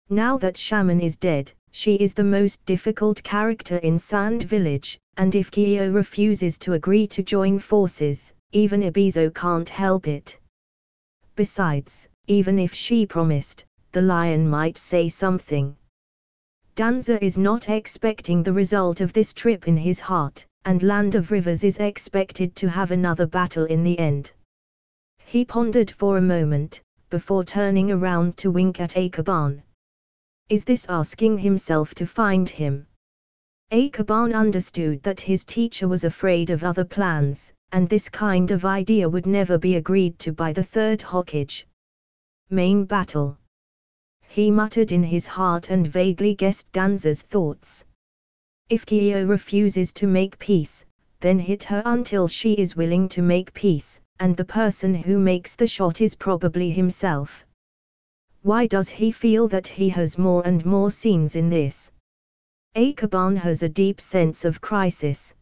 Speaker 1: Now that Shaman is dead, she is the most difficult character in Sand Village, and if Kyo refuses to agree to join forces, even Ibizo can't help it. Besides, even if she promised, the lion might say something. Danza is not expecting the result of this trip in his heart, and Land of Rivers is expected to have another battle in the end. He pondered for a moment, before turning around to wink at Akaban. Is this asking himself to find him? Akaban understood that his teacher was afraid of other plans, and this kind of idea would never be agreed to by the third Hokage. Main battle. He muttered in his heart and vaguely guessed Danza's thoughts. If Kyo refuses to make peace, then hit her until she is willing to make peace, and the person who makes the shot is probably himself. Why does he feel that he has more and more scenes in this? Akaban has a deep sense of crisis.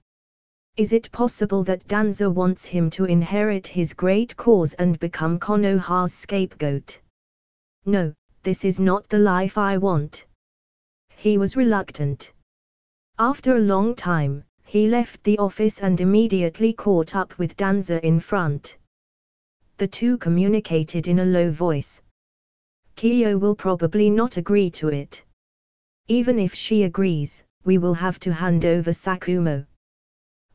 Speaker 1: Is it possible that Danza wants him to inherit his great cause and become Konoha's scapegoat? No, this is not the life I want. He was reluctant. After a long time, he left the office and immediately caught up with Danza in front. The two communicated in a low voice. Kyo will probably not agree to it. Even if she agrees, we will have to hand over Sakumo.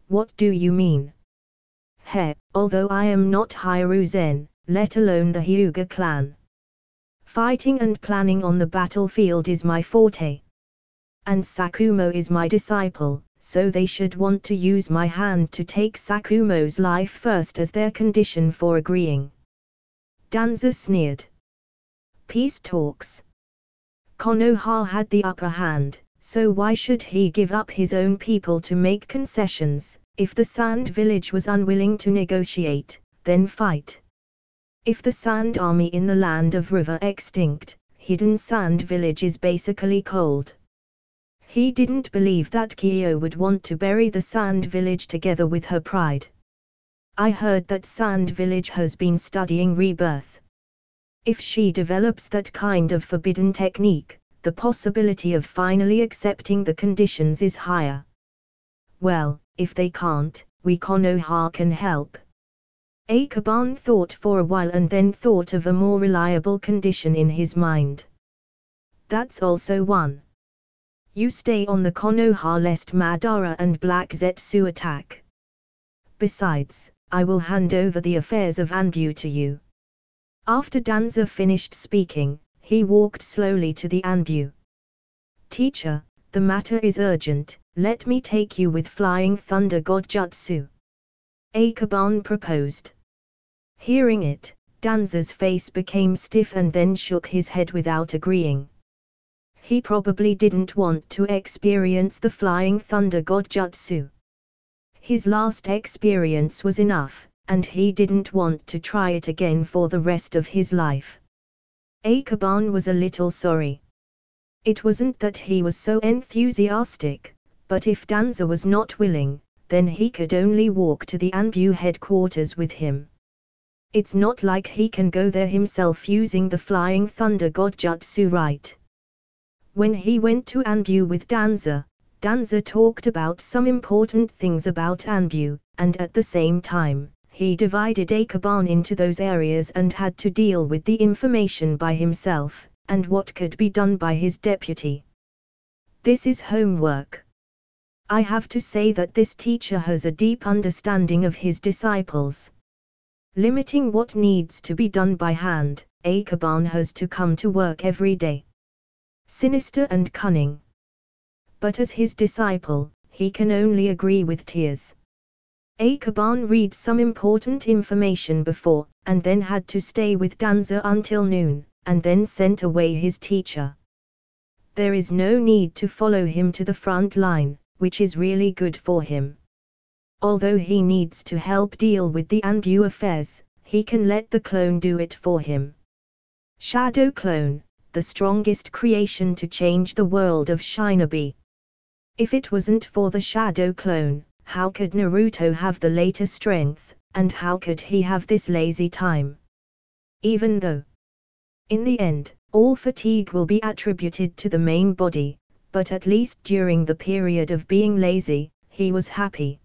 Speaker 1: What do you mean? Although I am not Hiruzen, let alone the Hyuga clan. Fighting and planning on the battlefield is my forte. And Sakumo is my disciple, so they should want to use my hand to take Sakumo's life first as their condition for agreeing. Danza sneered. Peace talks. Konoha had the upper hand, so why should he give up his own people to make concessions? If the Sand Village was unwilling to negotiate, then fight. If the Sand Army in the land of River extinct, Hidden Sand Village is basically cold. He didn't believe that Kyo would want to bury the Sand Village together with her pride. I heard that Sand Village has been studying rebirth. If she develops that kind of forbidden technique, the possibility of finally accepting the conditions is higher. Well, if they can't, we Konoha can help. Akaban thought for a while and then thought of a more reliable condition in his mind. That's also one. You stay on the Konoha lest Madara and Black Zetsu attack. Besides, I will hand over the affairs of Anbu to you. After Danza finished speaking, he walked slowly to the Anbu. Teacher, the matter is urgent, let me take you with Flying Thunder God Jutsu. Akaban proposed. Hearing it, Danza's face became stiff and then shook his head without agreeing. He probably didn't want to experience the Flying Thunder God Jutsu. His last experience was enough, and he didn't want to try it again for the rest of his life. Akaban was a little sorry. It wasn't that he was so enthusiastic, but if Danza was not willing, then he could only walk to the Anbu headquarters with him. It's not like he can go there himself using the Flying Thunder God Jutsu, right? When he went to Anbu with Danza, Danza talked about some important things about Anbu, and at the same time, he divided Akaban into those areas and had to deal with the information by himself, and what could be done by his deputy. This is homework. I have to say that this teacher has a deep understanding of his disciples. Limiting what needs to be done by hand, Akaban has to come to work every day. Sinister and cunning. But as his disciple, he can only agree with tears. Akaban read some important information before, and then had to stay with Danza until noon, and then sent away his teacher. There is no need to follow him to the front line, which is really good for him. Although he needs to help deal with the Anbu affairs, he can let the clone do it for him. Shadow Clone, the strongest creation to change the world of Shinobi. If it wasn't for the Shadow Clone, how could Naruto have the later strength, and how could he have this lazy time? Even though, in the end, all fatigue will be attributed to the main body, but at least during the period of being lazy, he was happy.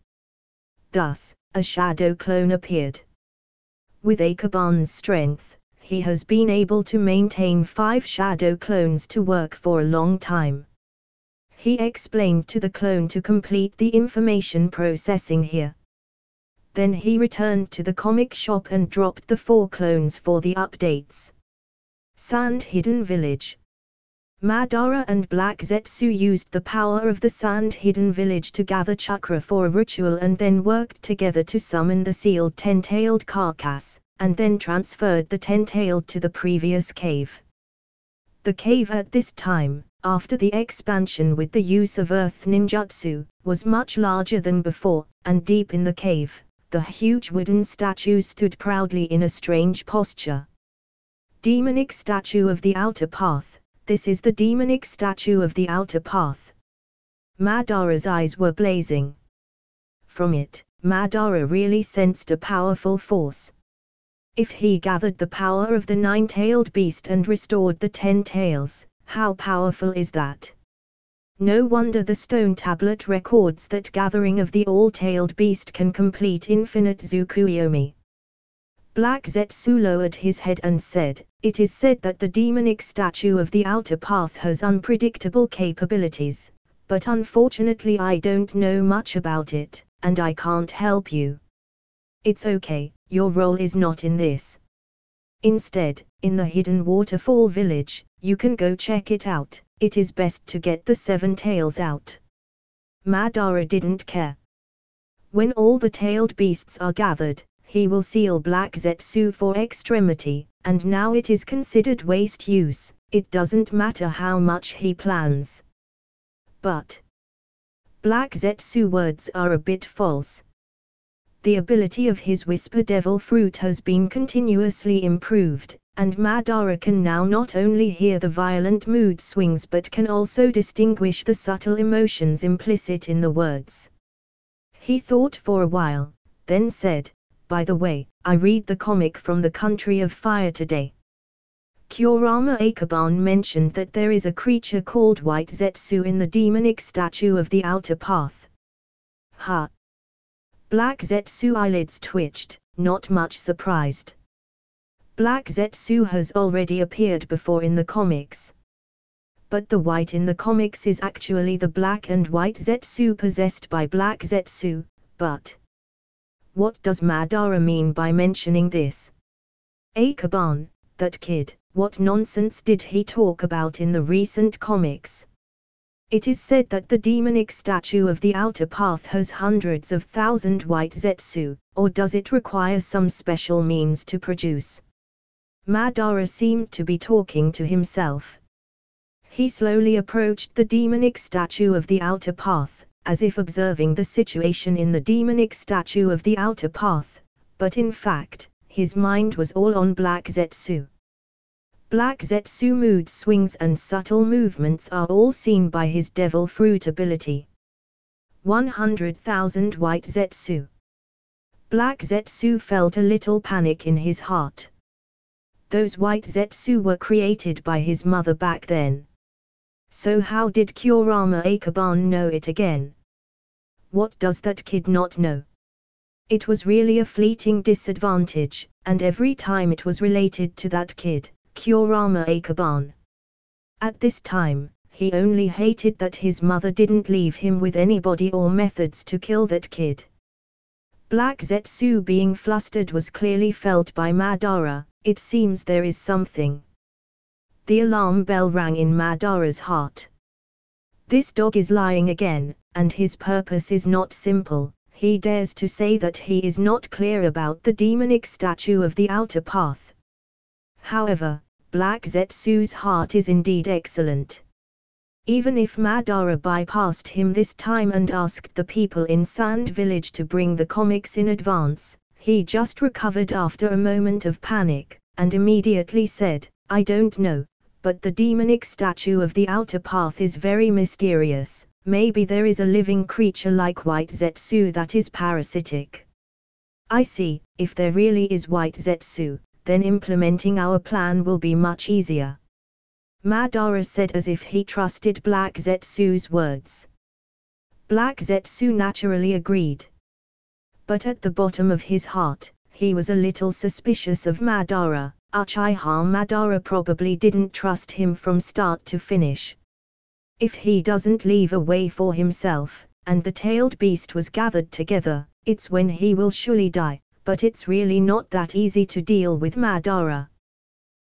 Speaker 1: Thus, a Shadow Clone appeared. With Akaban's strength, he has been able to maintain 5 Shadow Clones to work for a long time. He explained to the clone to complete the information processing here. Then he returned to the comic shop and dropped the 4 clones for the updates. Sand Hidden Village. Madara and Black Zetsu used the power of the Sand Hidden Village to gather chakra for a ritual and then worked together to summon the sealed 10-tailed carcass, and then transferred the 10-tailed to the previous cave. The cave at this time, after the expansion with the use of Earth Ninjutsu, was much larger than before, and deep in the cave, the huge wooden statue stood proudly in a strange posture. Demonic statue of the outer path. This is the demonic statue of the outer path. Madara's eyes were blazing. from it, Madara really sensed a powerful force. If he gathered the power of the nine-tailed beast and restored the 10 tails, how powerful is that? No wonder the stone tablet records that gathering of the all-tailed beast can complete infinite Tsukuyomi. Black Zetsu lowered his head and said, "It is said that the demonic statue of the outer path has unpredictable capabilities, but unfortunately I don't know much about it, and I can't help you. It's okay, your role is not in this. Instead, in the hidden waterfall village, you can go check it out. It is best to get the 7 tails out." Madara didn't care. When all the tailed beasts are gathered, he will seal Black Zetsu for extremity, and now it is considered waste use, it doesn't matter how much he plans. But Black Zetsu words are a bit false. The ability of his Whisper Devil Fruit has been continuously improved, and Madara can now not only hear the violent mood swings but can also distinguish the subtle emotions implicit in the words. He thought for a while, then said, "By the way, I read the comic from the Country of Fire today. Kurama Akaban mentioned that there is a creature called White Zetsu in the demonic statue of the outer path." Ha! Black Zetsu eyelids twitched, not much surprised. Black Zetsu has already appeared before in the comics. But the white in the comics is actually the black and white Zetsu possessed by Black Zetsu, but what does Madara mean by mentioning this? Akaban, that kid, what nonsense did he talk about in the recent comics? It is said that the demonic statue of the outer path has hundreds of thousand white Zetsu, or does it require some special means to produce? Madara seemed to be talking to himself. He slowly approached the demonic statue of the outer path, as if observing the situation in the demonic statue of the outer path, but in fact, his mind was all on Black Zetsu. Black Zetsu mood swings and subtle movements are all seen by his Devil Fruit ability. 100,000 white Zetsu. Black Zetsu felt a little panic in his heart. Those white Zetsu were created by his mother back then. So how did Kurama Akaban know it again? What does that kid not know? It was really a fleeting disadvantage, and every time it was related to that kid, Kurama Akaban. At this time, he only hated that his mother didn't leave him with anybody or methods to kill that kid. Black Zetsu being flustered was clearly felt by Madara. It seems there is something. The alarm bell rang in Madara's heart. This dog is lying again, and his purpose is not simple. He dares to say that he is not clear about the demonic statue of the outer path. However, Black Zetsu's heart is indeed excellent. Even if Madara bypassed him this time and asked the people in Sand Village to bring the comics in advance, he just recovered after a moment of panic, and immediately said, "I don't know, but the demonic statue of the outer path is very mysterious. Maybe there is a living creature like White Zetsu that is parasitic." "I see, if there really is White Zetsu, then implementing our plan will be much easier," Madara said as if he trusted Black Zetsu's words. Black Zetsu naturally agreed. But at the bottom of his heart, he was a little suspicious of Madara. Uchiha Madara probably didn't trust him from start to finish. If he doesn't leave a way for himself, and the tailed beast was gathered together, it's when he will surely die, but it's really not that easy to deal with Madara.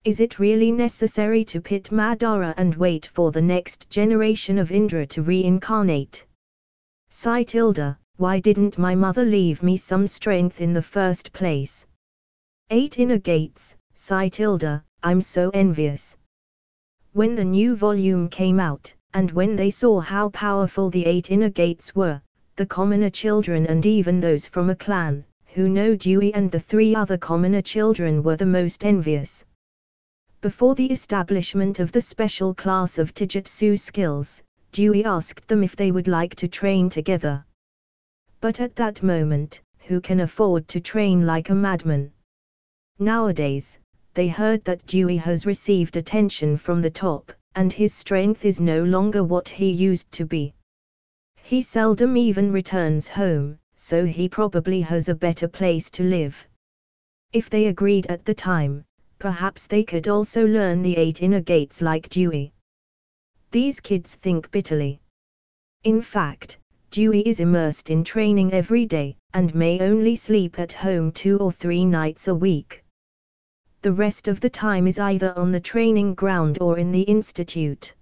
Speaker 1: Is it really necessary to pit Madara and wait for the next generation of Indra to reincarnate? Sigh tilde, why didn't my mother leave me some strength in the first place? 8 inner gates, sigh tilde, I'm so envious. When the new volume came out, and when they saw how powerful the 8 inner gates were, the commoner children and even those from a clan, who know Dewey and the 3 other commoner children were the most envious. Before the establishment of the special class of Taijutsu skills, Dewey asked them if they would like to train together. But at that moment, who can afford to train like a madman? Nowadays, they heard that Dewey has received attention from the top, and his strength is no longer what he used to be. He seldom even returns home, so he probably has a better place to live. If they agreed at the time, perhaps they could also learn the 8 inner gates like Dewey. These kids think bitterly. In fact, Dewey is immersed in training every day, and may only sleep at home 2 or 3 nights a week. The rest of the time is either on the training ground or in the institute.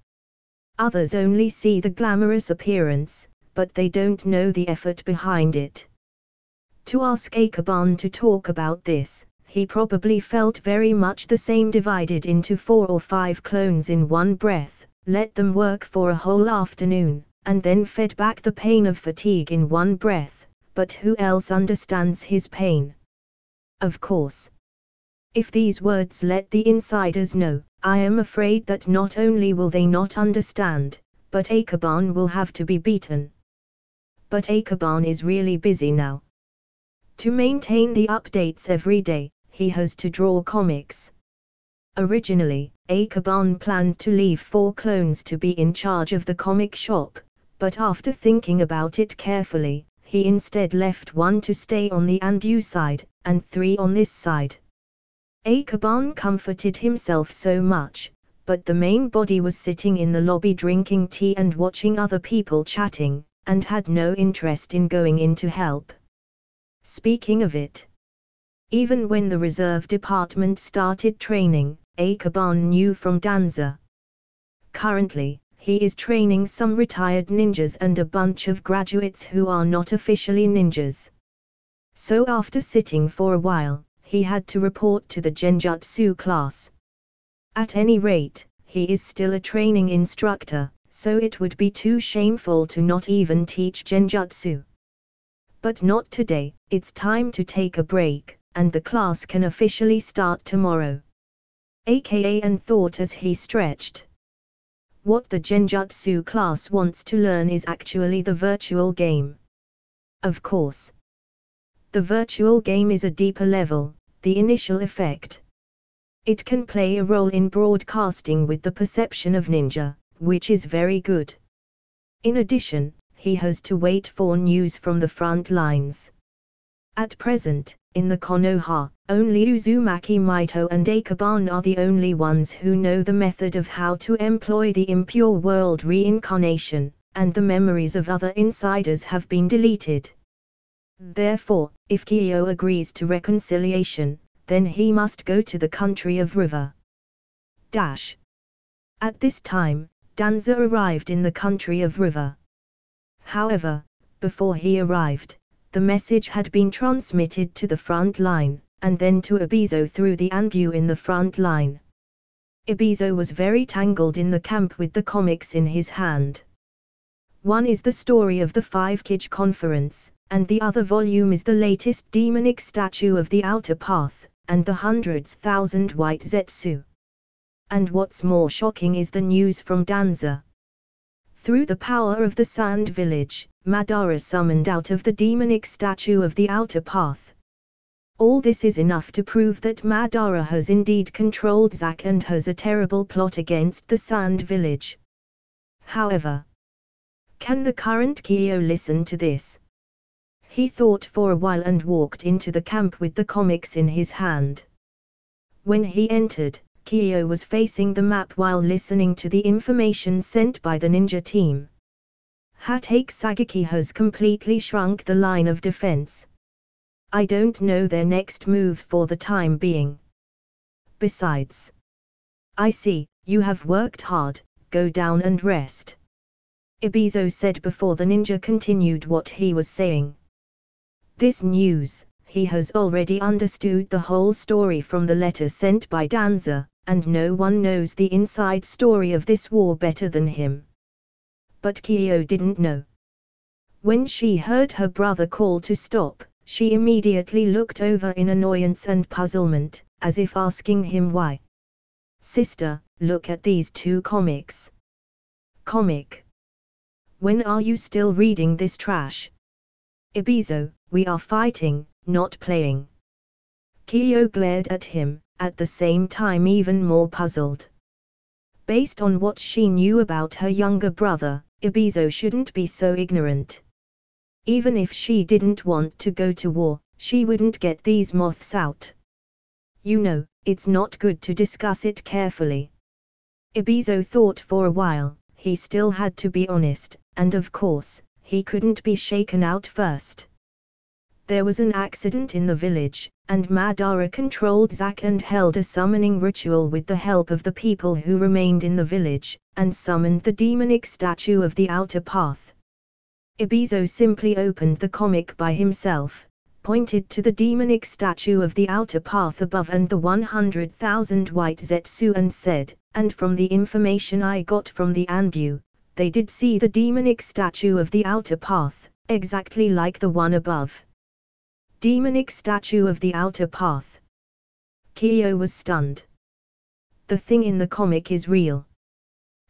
Speaker 1: Others only see the glamorous appearance, but they don't know the effort behind it. To ask Akaban to talk about this, he probably felt very much the same, divided into 4 or 5 clones in one breath, let them work for a whole afternoon, and then fed back the pain of fatigue in one breath, but who else understands his pain? Of course. If these words let the insiders know, I am afraid that not only will they not understand, but Akaban will have to be beaten. But Akaban is really busy now. To maintain the updates every day, he has to draw comics. Originally, Akaban planned to leave 4 clones to be in charge of the comic shop, but after thinking about it carefully, he instead left 1 to stay on the Anbu side, and 3 on this side. Akaban comforted himself so much, but the main body was sitting in the lobby drinking tea and watching other people chatting, and had no interest in going in to help. Speaking of it, even when the reserve department started training, Akaban knew from Danza. Currently, he is training some retired ninjas and a bunch of graduates who are not officially ninjas. So after sitting for a while, he had to report to the Genjutsu class. At any rate, he is still a training instructor, so it would be too shameful to not even teach Genjutsu. But not today, it's time to take a break, and the class can officially start tomorrow. AKA and thought as he stretched. What the Genjutsu class wants to learn is actually the virtual game. Of course. The virtual game is a deeper level, the initial effect. It can play a role in broadcasting with the perception of ninja, which is very good. In addition, he has to wait for news from the front lines. At present, in the Konoha, only Uzumaki Maito and Akaban are the only ones who know the method of how to employ the impure world reincarnation, and the memories of other insiders have been deleted. Therefore, if Kyo agrees to reconciliation, then he must go to the country of River. At this time, Danza arrived in the country of River. However, before he arrived, the message had been transmitted to the front line, and then to Ebizo through the Anbu in the front line. Ebizo was very tangled in the camp with the comics in his hand. One is the story of the 5-Kij conference, and the other volume is the latest demonic statue of the outer path, and the 100,000 white Zetsu. And what's more shocking is the news from Danza. Through the power of the Sand Village, Madara summoned out of the demonic statue of the outer path. All this is enough to prove that Madara has indeed controlled Zack and has a terrible plot against the Sand Village. However, can the current Kyo listen to this? He thought for a while and walked into the camp with the comics in his hand. When he entered, Kyo was facing the map while listening to the information sent by the ninja team. Hatake Sagaki has completely shrunk the line of defense. I don't know their next move for the time being. Besides, I see, you have worked hard, go down and rest. Ebizo said before the ninja continued what he was saying. This news, he has already understood the whole story from the letter sent by Danza, and no one knows the inside story of this war better than him. But Kyo didn't know. When she heard her brother call to stop, she immediately looked over in annoyance and puzzlement, as if asking him why. Sister, look at these 2 comics. Comic. When are you still reading this trash? Ibizo, we are fighting, not playing. Kiyo glared at him, at the same time even more puzzled. Based on what she knew about her younger brother, Ibizo shouldn't be so ignorant. Even if she didn't want to go to war, she wouldn't get these moths out. You know, it's not good to discuss it carefully. Ibizo thought for a while. He still had to be honest, and of course, he couldn't be shaken out first. There was an accident in the village, and Madara controlled Zack and held a summoning ritual with the help of the people who remained in the village, and summoned the demonic statue of the outer path. Ibizo simply opened the comic by himself, pointed to the demonic statue of the outer path above and the 100,000 white Zetsu and said, and from the information I got from the Anbu, they did see the demonic statue of the outer path, exactly like the one above. Demonic statue of the outer path. Kiyo was stunned. The thing in the comic is real.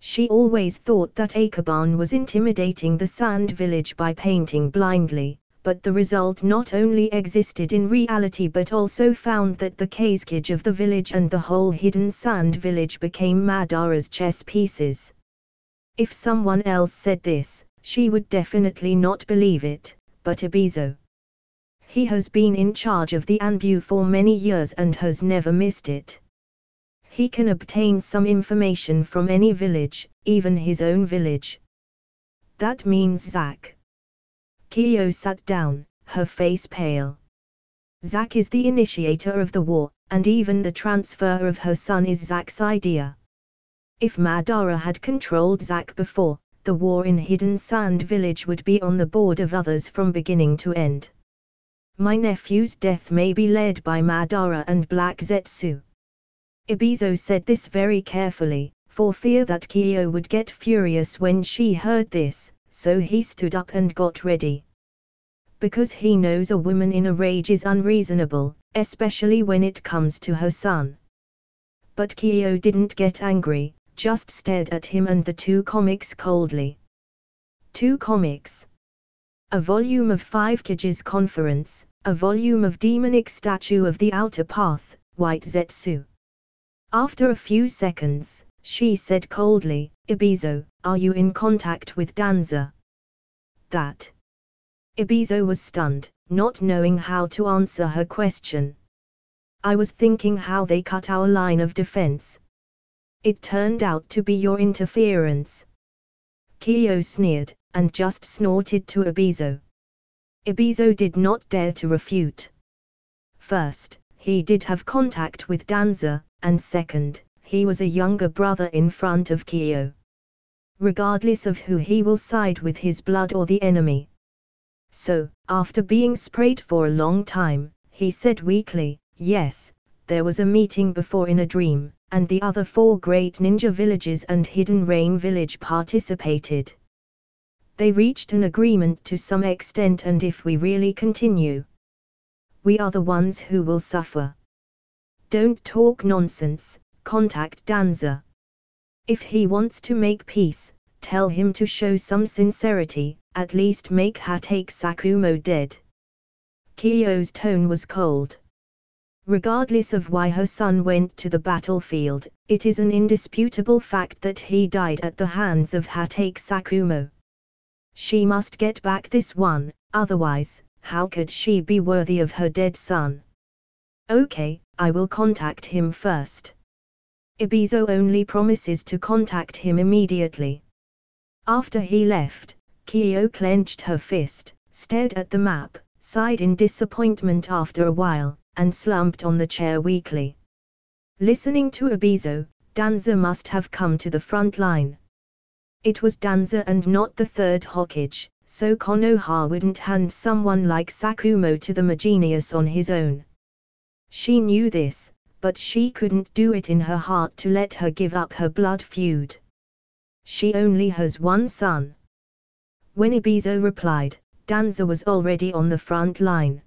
Speaker 1: She always thought that Akaban was intimidating the Sand Village by painting blindly, but the result not only existed in reality but also found that the Kazekage of the village and the whole hidden Sand Village became Madara's chess pieces. If someone else said this, she would definitely not believe it, but Ibizo. He has been in charge of the Anbu for many years and has never missed it. He can obtain some information from any village, even his own village. That means Zack. Kiyo sat down, her face pale. Zack is the initiator of the war, and even the transfer of her son is Zack's idea. If Madara had controlled Zack before, the war in Hidden Sand Village would be on the board of others from beginning to end. My nephew's death may be led by Madara and Black Zetsu. Ibizo said this very carefully, for fear that Kiyo would get furious when she heard this, so he stood up and got ready. Because he knows a woman in a rage is unreasonable, especially when it comes to her son. But Kiyo didn't get angry, just stared at him and the two comics coldly. 2 comics. A volume of 5 Kage's Conference, a volume of Demonic Statue of the Outer Path, White Zetsu. After a few seconds, she said coldly, Ibizo, are you in contact with Danza? That. Ibizo was stunned, not knowing how to answer her question. I was thinking how they cut our line of defense. It turned out to be your interference. Kiyo sneered, and just snorted to Ibizo. Ibizo did not dare to refute. First, he did have contact with Danza, and second, he was a younger brother in front of Kiyo. Regardless of who he will side with, his blood or the enemy. So, after being sprayed for a long time, he said weakly, yes, there was a meeting before in a dream, and the other 4 great ninja villages and Hidden Rain Village participated. They reached an agreement to some extent, and if we really continue, we are the ones who will suffer. Don't talk nonsense, contact Danza. If he wants to make peace, tell him to show some sincerity, at least make Hatake Sakumo dead. Kiyo's tone was cold. Regardless of why her son went to the battlefield, it is an indisputable fact that he died at the hands of Hatake Sakumo. She must get back this one, otherwise, how could she be worthy of her dead son? Okay, I will contact him first. Ibizo only promises to contact him immediately. After he left, Kiyo clenched her fist, stared at the map, sighed in disappointment after a while, and slumped on the chair weakly. Listening to Ibizo, Danza must have come to the front line. It was Danza and not the 3rd Hokage, so Konoha wouldn't hand someone like Sakumo to the Megenius on his own. She knew this, but she couldn't do it in her heart to let her give up her blood feud. She only has one son. When Ibizo replied, Danza was already on the front line.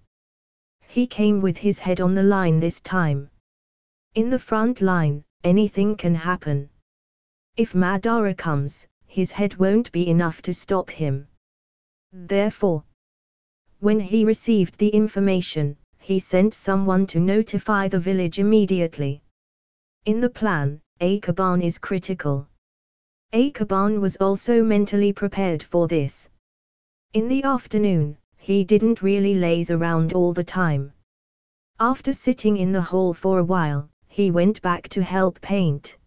Speaker 1: He came with his head on the line this time. In the front line, anything can happen. If Madara comes, his head won't be enough to stop him. Therefore, When he received the information, he sent someone to notify the village immediately. In the plan, Akaban is critical. Akaban was also mentally prepared for this. In the afternoon, he didn't really laze around all the time. After sitting in the hall for a while, he went back to help paint.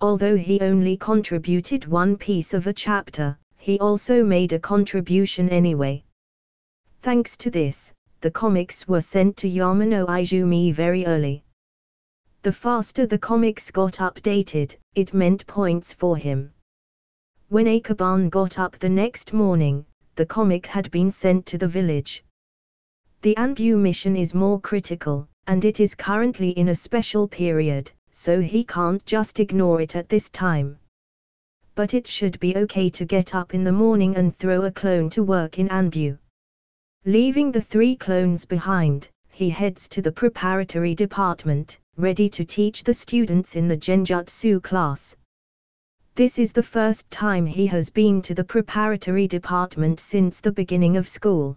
Speaker 1: Although he only contributed one piece of a chapter, he also made a contribution anyway. Thanks to this, the comics were sent to Yamano Izumi very early. The faster the comics got updated, it meant points for him. When Akaban got up the next morning, the comic had been sent to the village. The Anbu mission is more critical, and it is currently in a special period, so he can't just ignore it at this time. But it should be okay to get up in the morning and throw a clone to work in Anbu. Leaving the 3 clones behind, he heads to the preparatory department, ready to teach the students in the Genjutsu class. This is the first time he has been to the preparatory department since the beginning of school.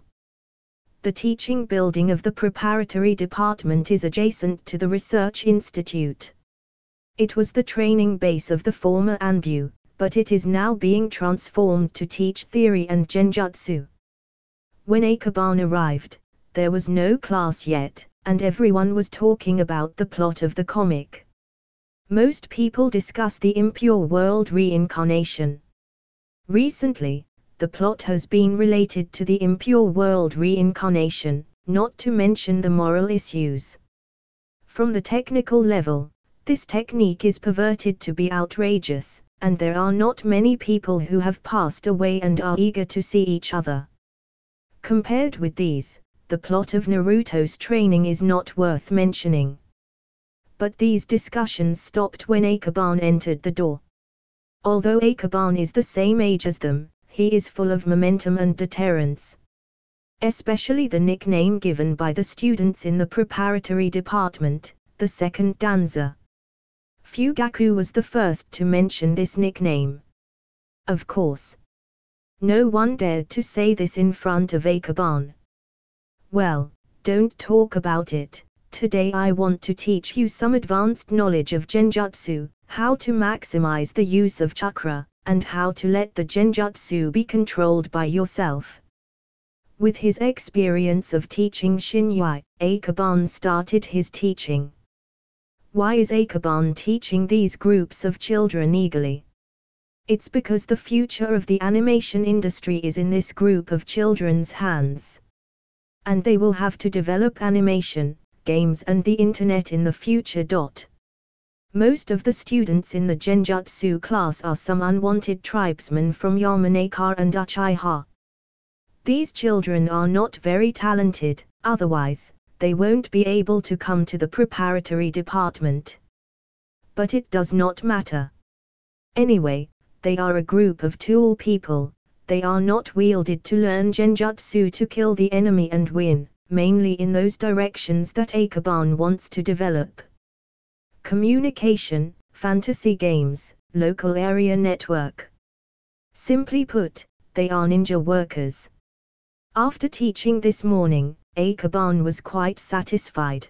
Speaker 1: The teaching building of the preparatory department is adjacent to the research institute. It was the training base of the former Anbu, but it is now being transformed to teach theory and Genjutsu. When Akaban arrived, there was no class yet, and everyone was talking about the plot of the comic. Most people discuss the impure world reincarnation. Recently, the plot has been related to the impure world reincarnation, not to mention the moral issues. From the technical level, this technique is perverted to be outrageous, and there are not many people who have passed away and are eager to see each other. Compared with these, the plot of Naruto's training is not worth mentioning. But these discussions stopped when Akaban entered the door. Although Akaban is the same age as them, he is full of momentum and deterrence. Especially the nickname given by the students in the preparatory department, the second dancer. Fugaku was the first to mention this nickname. Of course, no one dared to say this in front of Akaban. Well, don't talk about it. Today I want to teach you some advanced knowledge of Genjutsu, how to maximize the use of chakra, and how to let the Genjutsu be controlled by yourself. With his experience of teaching Shinyai, Akaban started his teaching. Why is Akaban teaching these groups of children eagerly? It's because the future of the animation industry is in this group of children's hands. And they will have to develop animation, games and the internet in the future. Most of the students in the Genjutsu class are some unwanted tribesmen from Yamanaka and Uchiha. These children are not very talented, otherwise, they won't be able to come to the preparatory department. But it does not matter. Anyway, they are a group of tool people. They are not wielded to learn Genjutsu to kill the enemy and win, mainly in those directions that Akaban wants to develop. Communication, fantasy games, local area network. Simply put, they are ninja workers. After teaching this morning, Akaban was quite satisfied.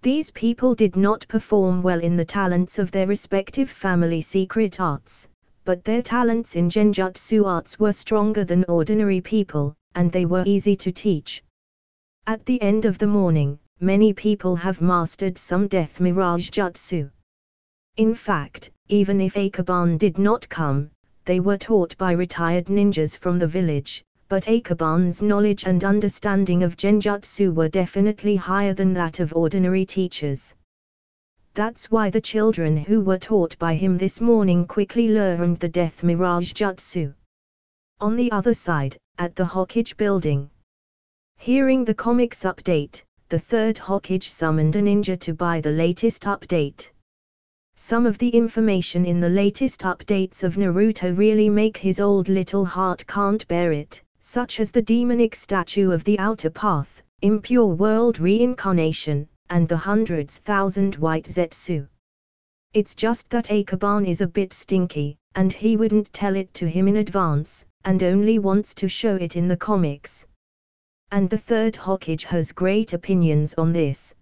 Speaker 1: These people did not perform well in the talents of their respective family secret arts, but their talents in Genjutsu arts were stronger than ordinary people, and they were easy to teach. At the end of the morning, many people have mastered some Death Mirage Jutsu. In fact, even if Akaban did not come, they were taught by retired ninjas from the village, but Akaban's knowledge and understanding of Genjutsu were definitely higher than that of ordinary teachers. That's why the children who were taught by him this morning quickly learned the Death Mirage Jutsu. On the other side, at the Hokage building. Hearing the comics update, the third Hokage summoned a ninja to buy the latest update. Some of the information in the latest updates of Naruto really make his old little heart can't bear it, such as the demonic statue of the outer path, impure world reincarnation, and the hundreds thousand white Zetsu. It's just that Akaban is a bit stinky, and he wouldn't tell it to him in advance, and only wants to show it in the comics. and the third Hokage has great opinions on this.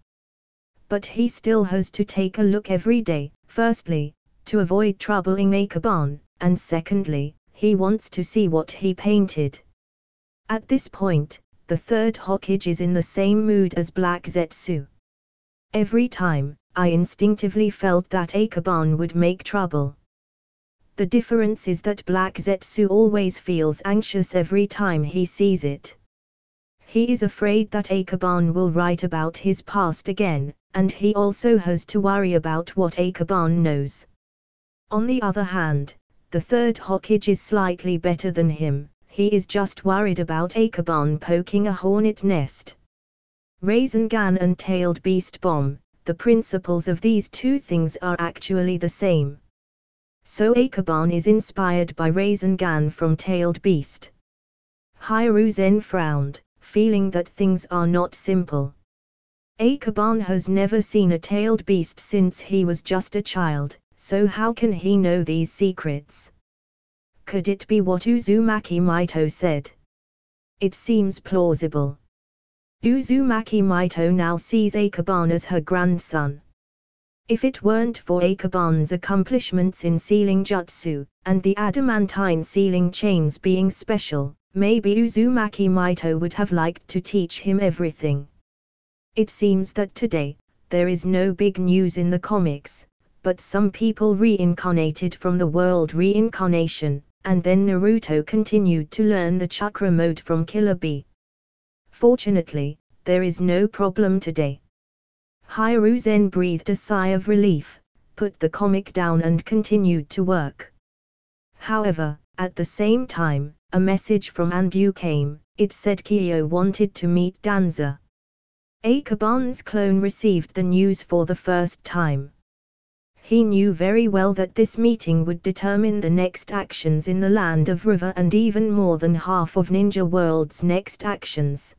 Speaker 1: But he still has to take a look every day, firstly, to avoid troubling Akaban, and secondly, he wants to see what he painted. At this point, the third Hokage is in the same mood as Black Zetsu. Every time, I instinctively felt that Akaban would make trouble. The difference is that Black Zetsu always feels anxious every time he sees it. He is afraid that Akaban will write about his past again, and he also has to worry about what Akaban knows. On the other hand, the third Hokage is slightly better than him, he is just worried about Akaban poking a hornet nest. Rasengan and Tailed Beast Bomb, the principles of these two things are actually the same. So Akaban is inspired by Rasengan from Tailed Beast. Hiruzen frowned, feeling that things are not simple. Akaban has never seen a tailed beast since he was just a child, so how can he know these secrets? Could it be what Uzumaki Maito said? It seems plausible. Uzumaki Maito now sees Akaban as her grandson. If it weren't for Akaban's accomplishments in sealing jutsu, and the adamantine sealing chains being special, maybe Uzumaki Maito would have liked to teach him everything. It seems that today, there is no big news in the comics, but some people reincarnated from the world reincarnation, and then Naruto continued to learn the chakra mode from Killer Bee. Fortunately, there is no problem today. Hiruzen breathed a sigh of relief, put the comic down and continued to work. However, at the same time, a message from Anbu came. It said Kyo wanted to meet Danza. Akaban's clone received the news for the first time. He knew very well that this meeting would determine the next actions in the Land of River and even more than half of Ninja World's next actions.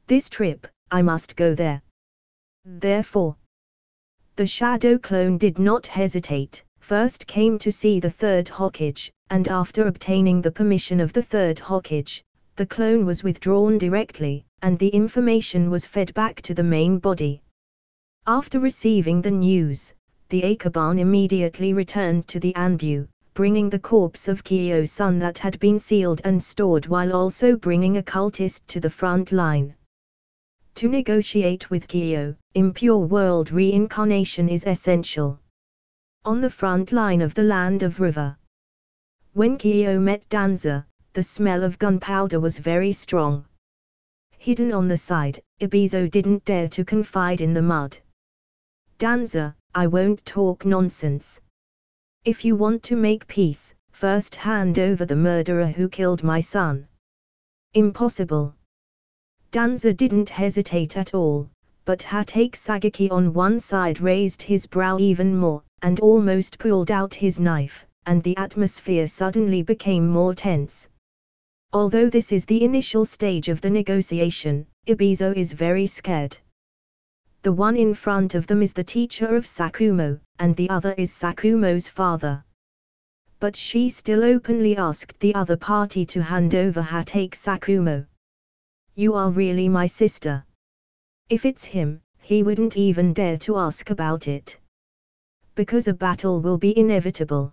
Speaker 1: This trip, I must go there. Therefore, the Shadow Clone did not hesitate, first came to see the third Hokage, and after obtaining the permission of the third Hokage, the clone was withdrawn directly, and the information was fed back to the main body. After receiving the news, the Akaban immediately returned to the Anbu, bringing the corpse of Kyo-san that had been sealed and stored while also bringing a cultist to the front line. To negotiate with Kyo, impure world reincarnation is essential. On the front line of the Land of River. When Kyo met Danza, the smell of gunpowder was very strong. Hidden on the side, Ibizo didn't dare to confide in the mud. Danza, I won't talk nonsense. If you want to make peace, first hand over the murderer who killed my son. Impossible. Danza didn't hesitate at all, but Hatake Sagaki on one side raised his brow even more, and almost pulled out his knife, and the atmosphere suddenly became more tense. Although this is the initial stage of the negotiation, Ibizo is very scared. The one in front of them is the teacher of Sakumo, and the other is Sakumo's father. But she still openly asked the other party to hand over Hatake Sakumo. You are really my sister. If it's him, he wouldn't even dare to ask about it. Because a battle will be inevitable.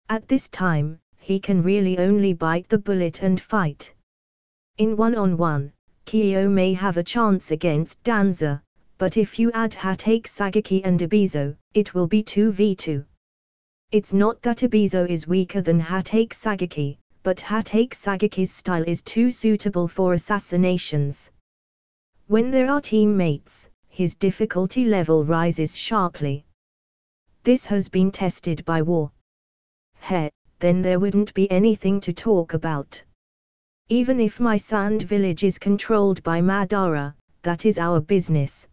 Speaker 1: At this time, he can really only bite the bullet and fight. In one-on-one, Kyo may have a chance against Danza, but if you add Hatake Sagaki and Ibizo, it will be 2v2. It's not that Ibizo is weaker than Hatake Sagaki, but Hatake Sagaki's style is too suitable for assassinations. When there are teammates, his difficulty level rises sharply. This has been tested by war. Then there wouldn't be anything to talk about. Even if my sand village is controlled by Madara, that is our business.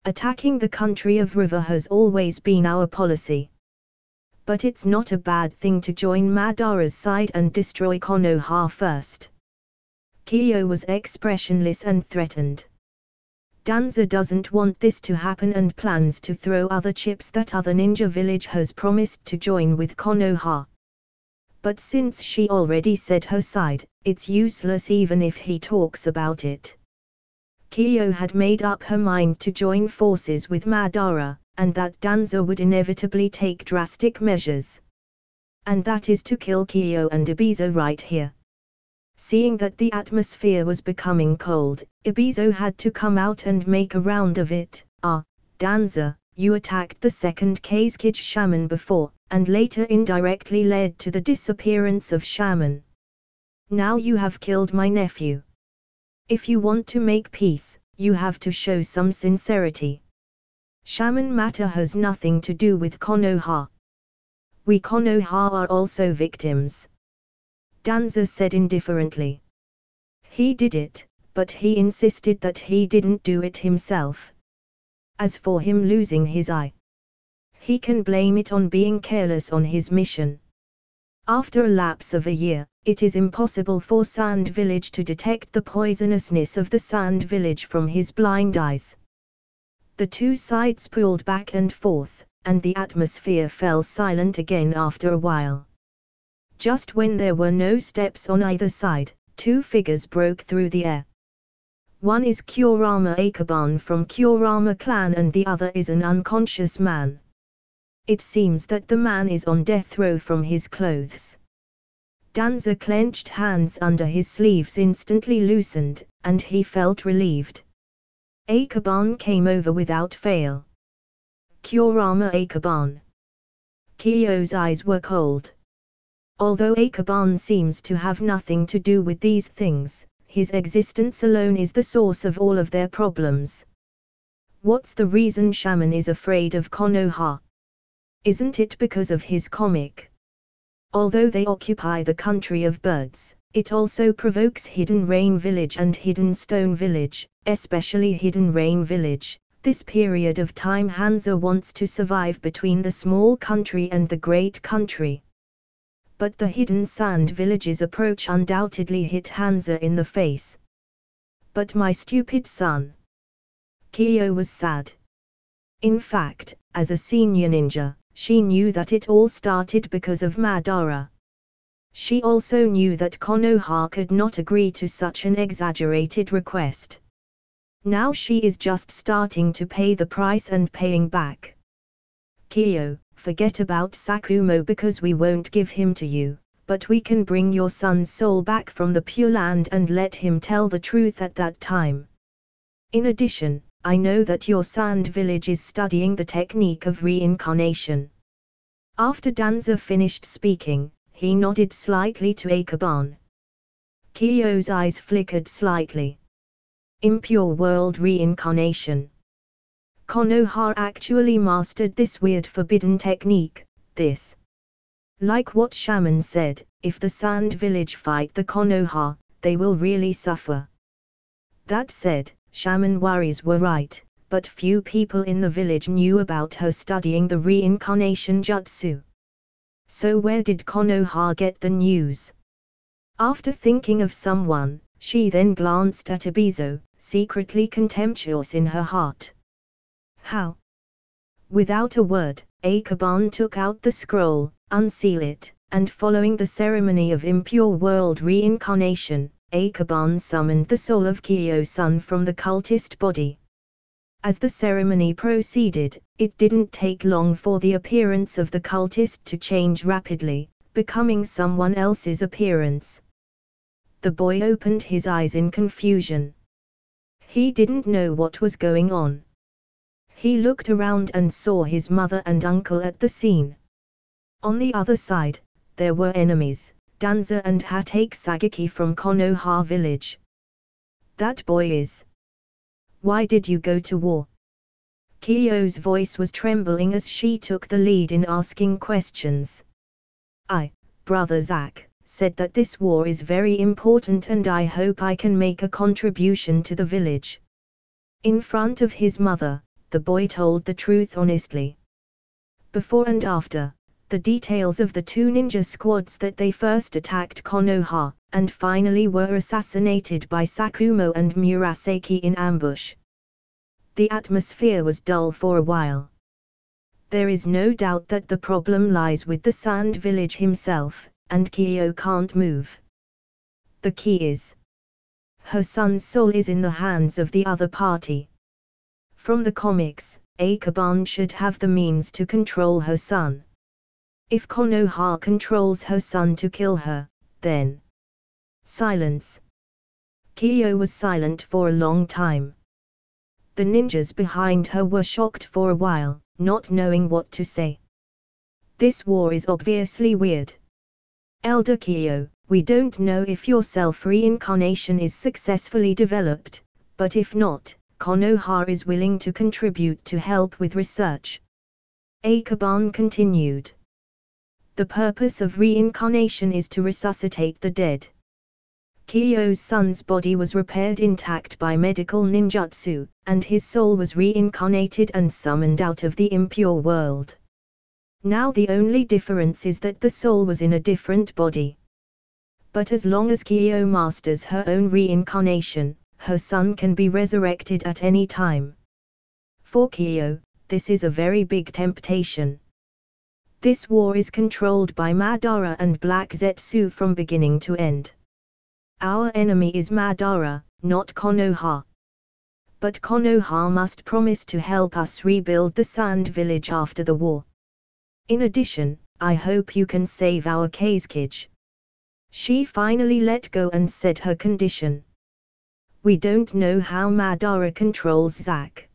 Speaker 1: Attacking the country of River has always been our policy. But it's not a bad thing to join Madara's side and destroy Konoha first. Kyo was expressionless and threatened. Danza doesn't want this to happen and plans to throw other chips that other ninja village has promised to join with Konoha. But since she already said her side, it's useless even if he talks about it. Kiyo had made up her mind to join forces with Madara, and that Danza would inevitably take drastic measures. And that is to kill Kiyo and Ibizo right here. Seeing that the atmosphere was becoming cold, Ibizo had to come out and make a round of it. Danza, you attacked the second Kazekage shaman before, and later indirectly led to the disappearance of shaman. Now you have killed my nephew. If you want to make peace, you have to show some sincerity. Shaman matter has nothing to do with Konoha. We Konoha are also victims. Danza said indifferently. He did it, but he insisted that he didn't do it himself. As for him losing his eye, he can blame it on being careless on his mission. After a lapse of a year, it is impossible for Sand Village to detect the poisonousness of the Sand Village from his blind eyes. The two sides pulled back and forth, and the atmosphere fell silent again after a while. Just when there were no steps on either side, two figures broke through the air. One is Kurama Akaban from Kurama clan and the other is an unconscious man. It seems that the man is on death row from his clothes. Danza clenched hands under his sleeves instantly loosened, and he felt relieved. Akaban came over without fail. Kurama Akaban. Kiyo's eyes were cold. Although Akaban seems to have nothing to do with these things, his existence alone is the source of all of their problems. What's the reason Shaman is afraid of Konoha? Isn't it because of his comic? Although they occupy the country of birds, it also provokes Hidden Rain Village and Hidden Stone Village, especially Hidden Rain Village. This period of time Hanzo wants to survive between the small country and the great country. But the Hidden Sand Village's approach undoubtedly hit Hanzo in the face. But my stupid son. Kiyo was sad. In fact, as a senior ninja, she knew that it all started because of Madara. She also knew that Konoha could not agree to such an exaggerated request. Now she is just starting to pay the price and paying back. Kiyo, forget about Sakumo because we won't give him to you, but we can bring your son's soul back from the Pure Land and let him tell the truth at that time. In addition, I know that your Sand Village is studying the technique of reincarnation. After Danza finished speaking, he nodded slightly to Akaban. Kiyo's eyes flickered slightly. Impure world reincarnation. Konoha actually mastered this weird forbidden technique, this. Like what Shaman said, if the Sand Village fight the Konoha, they will really suffer. That said, Shaman worries were right, but few people in the village knew about her studying the reincarnation jutsu. So where did Konoha get the news? After thinking of someone, she then glanced at Ibizo, secretly contemptuous in her heart. How? Without a word, Akaban took out the scroll, unsealed it, and following the ceremony of impure world reincarnation, Akaban summoned the soul of Kiyo-san from the cultist body. As the ceremony proceeded, it didn't take long for the appearance of the cultist to change rapidly, becoming someone else's appearance. The boy opened his eyes in confusion. He didn't know what was going on. He looked around and saw his mother and uncle at the scene. On the other side, there were enemies, Danza and Hatake Sagaki from Konoha village. That boy is. Why did you go to war? Kiyo's voice was trembling as she took the lead in asking questions. I, Brother Zack, said that this war is very important and I hope I can make a contribution to the village. In front of his mother, the boy told the truth honestly. Before and after, the details of the two ninja squads that they first attacked Konoha, and finally were assassinated by Sakumo and Murasaki in ambush. The atmosphere was dull for a while. There is no doubt that the problem lies with the Sand Village himself, and Kyo can't move. The key is her son's soul is in the hands of the other party. From the comics, Akaban should have the means to control her son. If Konoha controls her son to kill her, then... Silence. Kyo was silent for a long time. The ninjas behind her were shocked for a while, not knowing what to say. This war is obviously weird. Elder Kyo, we don't know if your self-reincarnation is successfully developed, but if not, Konoha is willing to contribute to help with research. Akaban continued. The purpose of reincarnation is to resuscitate the dead. Kyo's son's body was repaired intact by medical ninjutsu, and his soul was reincarnated and summoned out of the impure world. Now the only difference is that the soul was in a different body. But as long as Kyo masters her own reincarnation, her son can be resurrected at any time. For Kyo, this is a very big temptation. This war is controlled by Madara and Black Zetsu from beginning to end. Our enemy is Madara, not Konoha. But Konoha must promise to help us rebuild the Sand Village after the war. In addition, I hope you can save our Kazekage. She finally let go and said her condition. We don't know how Madara controls Zack.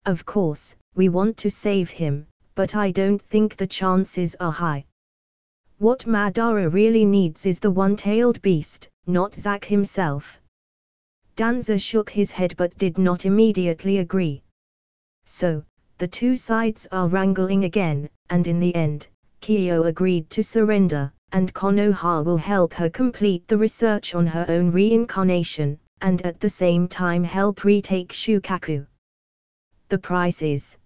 Speaker 1: Of course, we want to save him, but I don't think the chances are high. What Madara really needs is the one-tailed beast, not Zack himself. Danza shook his head but did not immediately agree. So, the two sides are wrangling again, and in the end, Kyo agreed to surrender, and Konoha will help her complete the research on her own reincarnation, and at the same time help retake Shukaku. The price is: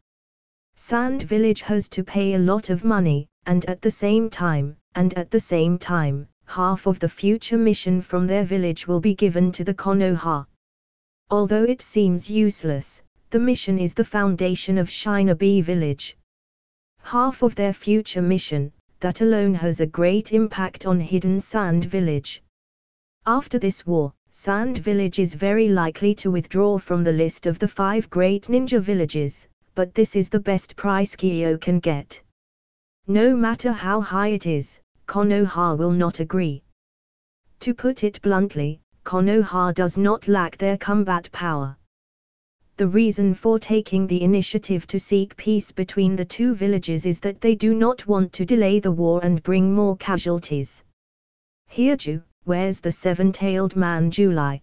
Speaker 1: Sand Village has to pay a lot of money, and at the same time, half of the future mission from their village will be given to the Konoha. Although it seems useless, the mission is the foundation of Shinobi Village. Half of their future mission, that alone has a great impact on Hidden Sand Village. After this war, Sand Village is very likely to withdraw from the list of the 5 great ninja villages, but this is the best price Kyo can get. No matter how high it is, Konoha will not agree. To put it bluntly, Konoha does not lack their combat power. The reason for taking the initiative to seek peace between the two villages is that they do not want to delay the war and bring more casualties. Hyeju, where's the 7-tailed man July?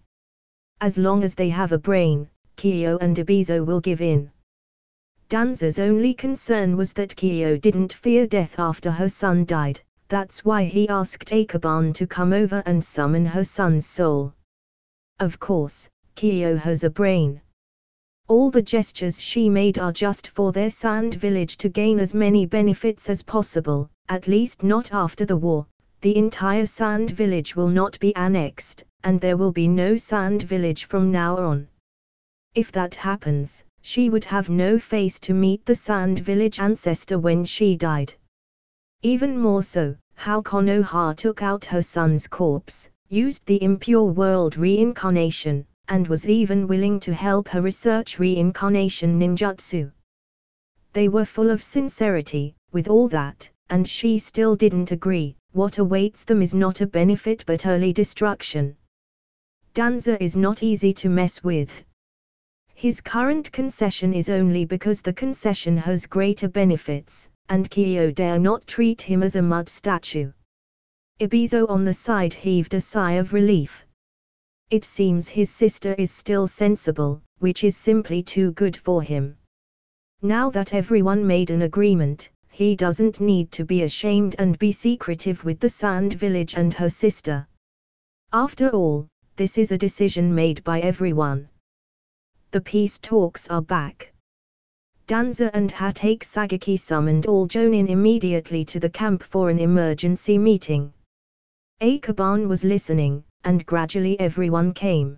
Speaker 1: As long as they have a brain, Kyo and Ibizo will give in. Danza's only concern was that Kyo didn't fear death after her son died, that's why he asked Akaban to come over and summon her son's soul. Of course, Kyo has a brain. All the gestures she made are just for their Sand Village to gain as many benefits as possible, at least not after the war. The entire Sand Village will not be annexed, and there will be no Sand Village from now on. If that happens, she would have no face to meet the Sand Village ancestor when she died. Even more so, how Konoha took out her son's corpse, used the impure world reincarnation, and was even willing to help her research reincarnation ninjutsu. They were full of sincerity, with all that, and she still didn't agree. What awaits them is not a benefit but early destruction. Danza is not easy to mess with. His current concession is only because the concession has greater benefits, and Kyo dare not treat him as a mud statue. Ibizo on the side heaved a sigh of relief. It seems his sister is still sensible, which is simply too good for him. Now that everyone made an agreement, he doesn't need to be ashamed and be secretive with the Sand Village and her sister. After all, this is a decision made by everyone. The peace talks are back. Danza and Hatake Sagaki summoned all Jonin immediately to the camp for an emergency meeting. Akaban was listening, and gradually everyone came.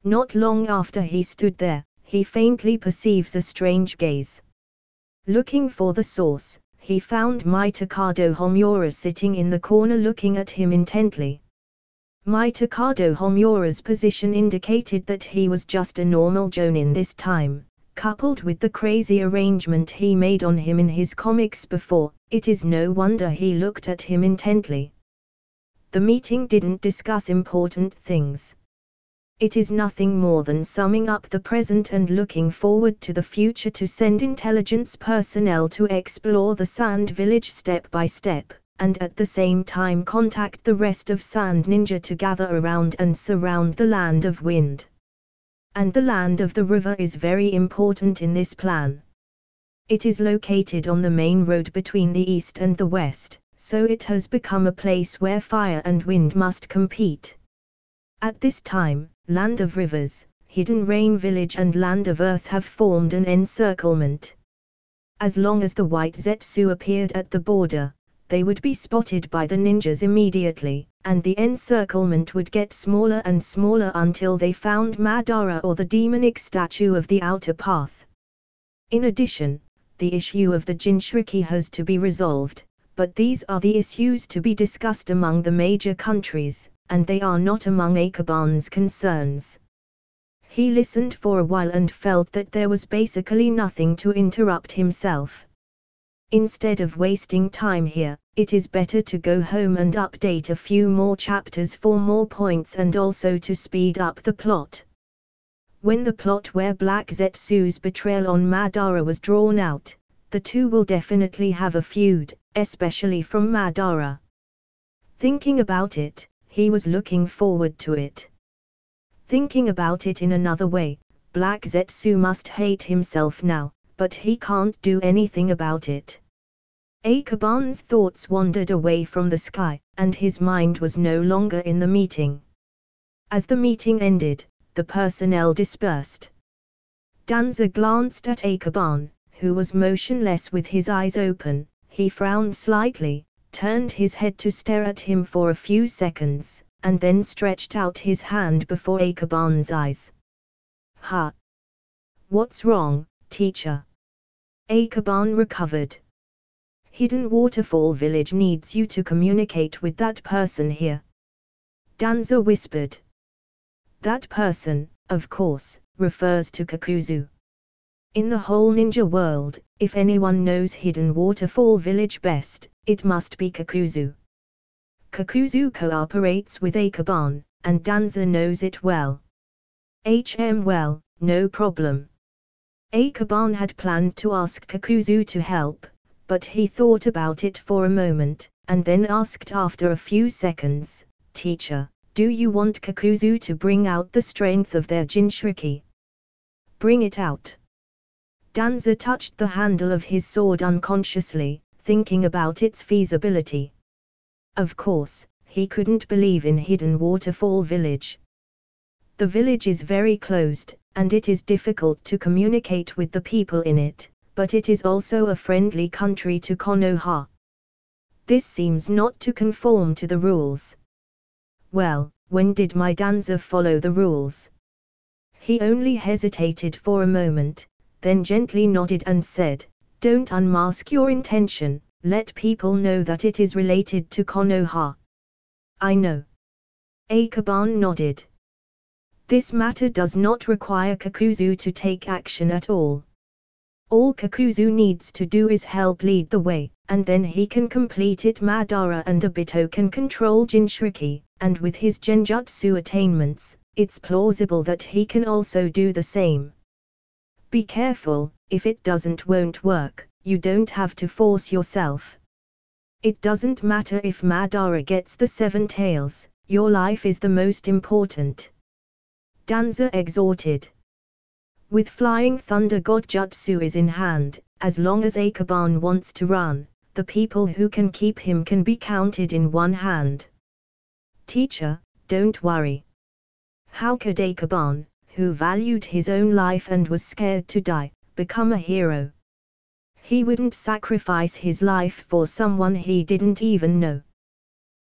Speaker 1: Not long after he stood there, he faintly perceives a strange gaze. Looking for the source, he found Mitokado Homura sitting in the corner looking at him intently. Mitokado Homura's position indicated that he was just a normal Jonin this time, coupled with the crazy arrangement he made on him in his comics before. It is no wonder he looked at him intently. The meeting didn't discuss important things. It is nothing more than summing up the present and looking forward to the future, to send intelligence personnel to explore the Sand Village step by step, and at the same time contact the rest of Sand Ninja to gather around and surround the Land of Wind. And the Land of the River is very important in this plan. It is located on the main road between the east and the west, so it has become a place where fire and wind must compete. At this time, Land of Rivers, Hidden Rain Village and Land of Earth have formed an encirclement. As long as the white Zetsu appeared at the border, they would be spotted by the ninjas immediately, and the encirclement would get smaller and smaller until they found Madara or the demonic statue of the outer path. In addition, the issue of the Jinchuriki has to be resolved, but these are the issues to be discussed among the major countries, and they are not among Ikeban's concerns. He listened for a while and felt that there was basically nothing to interrupt himself. Instead of wasting time here, it is better to go home and update a few more chapters for more points and also to speed up the plot. When the plot where Black Zetsu's betrayal on Madara was drawn out, the two will definitely have a feud, especially from Madara. Thinking about it, he was looking forward to it. Thinking about it in another way, Black Zetsu must hate himself now, but he can't do anything about it. Ikeban's thoughts wandered away from the sky, and his mind was no longer in the meeting. As the meeting ended, the personnel dispersed. Danza glanced at Ikeban, who was motionless with his eyes open. He frowned slightly, turned his head to stare at him for a few seconds, and then stretched out his hand before Ikeban's eyes. "Ha! What's wrong, teacher?" Ikeban recovered. "Hidden Waterfall Village needs you to communicate with that person here," Danza whispered. That person, of course, refers to Kakuzu. In the whole ninja world, if anyone knows Hidden Waterfall Village best, it must be Kakuzu. Kakuzu cooperates with Ikeban, and Danza knows it well. Well, no problem. Ikeban had planned to ask Kakuzu to help, but he thought about it for a moment, and then asked after a few seconds, "Teacher, do you want Kakuzu to bring out the strength of their Jinchuriki?" "Bring it out." Danza touched the handle of his sword unconsciously, thinking about its feasibility. Of course, he couldn't believe in Hidden Waterfall Village. The village is very closed, and it is difficult to communicate with the people in it, but it is also a friendly country to Konoha. This seems not to conform to the rules. Well, when did my Danza follow the rules? He only hesitated for a moment, then gently nodded and said, "Don't unmask your intention, let people know that it is related to Konoha." "I know." Ikeban nodded. This matter does not require Kakuzu to take action at all. All Kakuzu needs to do is help lead the way, and then he can complete it. Madara and Obito can control Jinchuriki, and with his Genjutsu attainments, it's plausible that he can also do the same. Be careful, if it won't work, you don't have to force yourself. It doesn't matter if Madara gets the 7 tails, your life is the most important. Danza exhorted. With Flying Thunder God Jutsu is in hand, as long as Ikeban wants to run, the people who can keep him can be counted in one hand. "Teacher, don't worry." How could Ikeban, who valued his own life and was scared to die, become a hero? He wouldn't sacrifice his life for someone he didn't even know.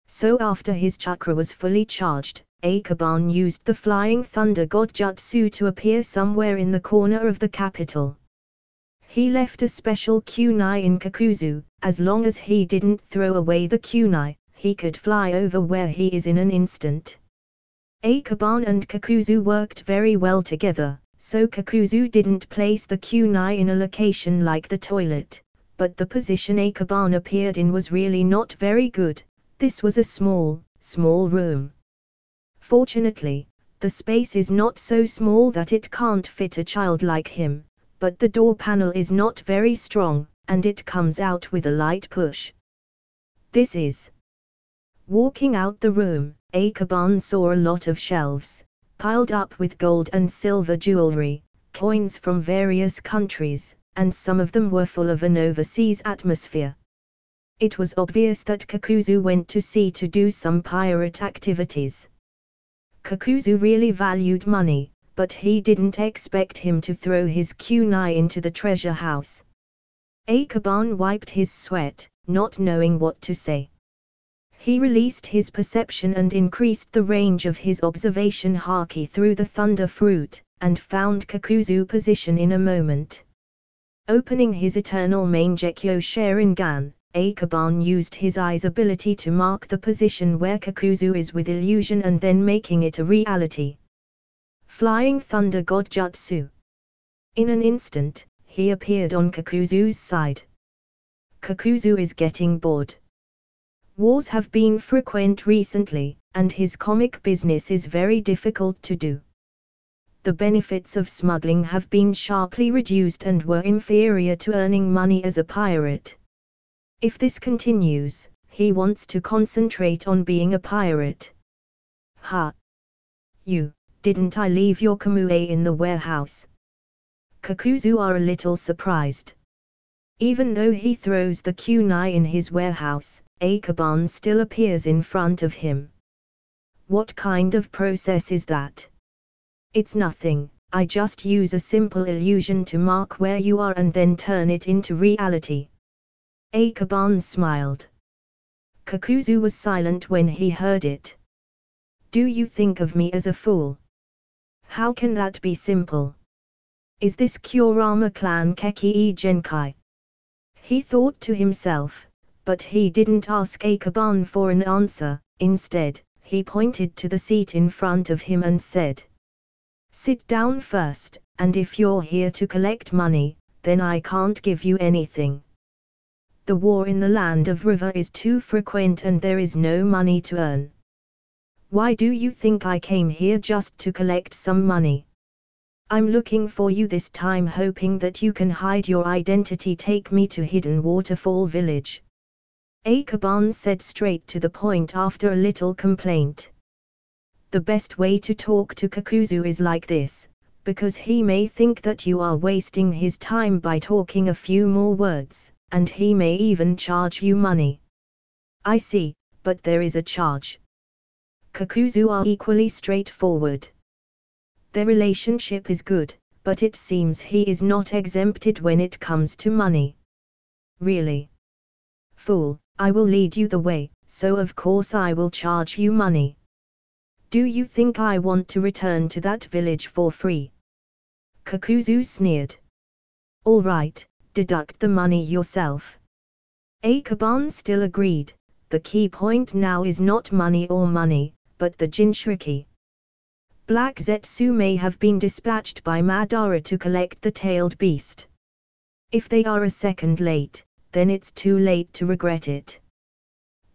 Speaker 1: So after his chakra was fully charged, Ikeban used the Flying Thunder God Jutsu to appear somewhere in the corner of the capital. He left a special kunai in Kakuzu. As long as he didn't throw away the kunai, he could fly over where he is in an instant. Akaban and Kakuzu worked very well together, so Kakuzu didn't place the kunai in a location like the toilet, but the position Akaban appeared in was really not very good. This was a small room. Fortunately, the space is not so small that it can't fit a child like him, but the door panel is not very strong, and it comes out with a light push. This is. Walking out the room, Akaban saw a lot of shelves, piled up with gold and silver jewelry, coins from various countries, and some of them were full of an overseas atmosphere. It was obvious that Kakuzu went to sea to do some pirate activities. Kakuzu really valued money, but he didn't expect him to throw his kunai into the treasure house. Akaban wiped his sweat, not knowing what to say. He released his perception and increased the range of his observation haki through the thunder fruit, and found Kakuzu's position in a moment. Opening his eternal Mangekyo Sharingan, Akaban used his eye's ability to mark the position where Kakuzu is with illusion and then making it a reality. Flying Thunder God Jutsu. In an instant, he appeared on Kakuzu's side. Kakuzu is getting bored. Wars have been frequent recently, and his comic business is very difficult to do. The benefits of smuggling have been sharply reduced and were inferior to earning money as a pirate. If this continues, he wants to concentrate on being a pirate. Ha! Didn't I leave your kamue in the warehouse? Kakuzu are a little surprised. Even though he throws the kunai in his warehouse, Akaban still appears in front of him. What kind of process is that? It's nothing, I just use a simple illusion to mark where you are and then turn it into reality. Akaban smiled. Kakuzu was silent when he heard it. Do you think of me as a fool? How can that be simple? Is this Kurama clan Kekii Genkai? He thought to himself, but he didn't ask Akaban for an answer. Instead, he pointed to the seat in front of him and said, "Sit down first, and if you're here to collect money, then I can't give you anything. The war in the land of river is too frequent and there is no money to earn. Why do you think I came here just to collect some money? I'm looking for you this time, hoping that you can hide your identity. Take me to Hidden Waterfall Village." Akaban said straight to the point after a little complaint. The best way to talk to Kakuzu is like this, because he may think that you are wasting his time by talking a few more words, and he may even charge you money. I see, but there is a charge. Kakuzu are equally straightforward. Their relationship is good, but it seems he is not exempted when it comes to money. Really? Fool, I will lead you the way, so of course I will charge you money. Do you think I want to return to that village for free? Kakuzu sneered. All right, deduct the money yourself. Akaban still agreed. The key point now is not money, but the Jinchuriki. Black Zetsu may have been dispatched by Madara to collect the tailed beast. If they are a second late, then it's too late to regret it.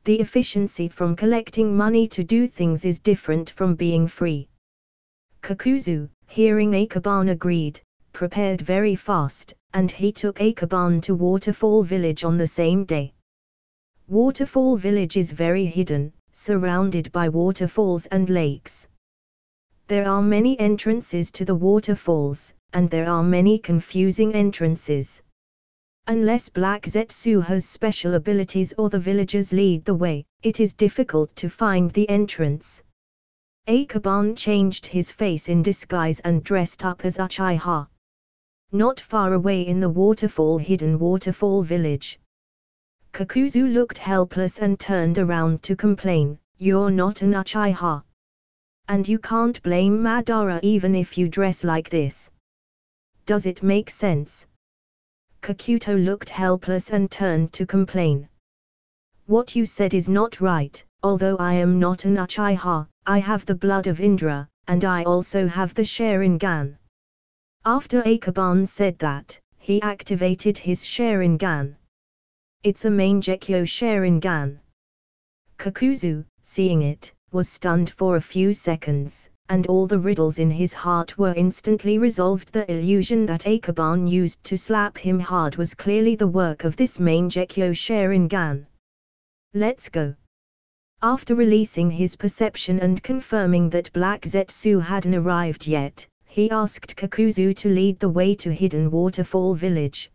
Speaker 1: The efficiency from collecting money to do things is different from being free. Kakuzu, hearing Akaban agreed, prepared very fast, and he took Akaban to Waterfall Village on the same day. Waterfall Village is very hidden, surrounded by waterfalls and lakes. There are many entrances to the waterfalls, and there are many confusing entrances. Unless Black Zetsu has special abilities or the villagers lead the way, it is difficult to find the entrance. Akaban changed his face in disguise and dressed up as Uchiha. Not far away in the hidden waterfall village. Kakuzu looked helpless and turned around to complain, "You're not an Uchiha. And you can't blame Madara even if you dress like this. Does it make sense?" Kakuto looked helpless and turned to complain. What you said is not right. Although I am not an Uchiha, I have the blood of Indra, and I also have the Sharingan. After Akaban said that, he activated his Sharingan. It's a Mangekyo Sharingan. Kakuzu, seeing it, was stunned for a few seconds, and all the riddles in his heart were instantly resolved. The illusion that Akaban used to slap him hard was clearly the work of this Mangekyo Sharingan. Let's go. After releasing his perception and confirming that Black Zetsu hadn't arrived yet, he asked Kakuzu to lead the way to Hidden Waterfall Village.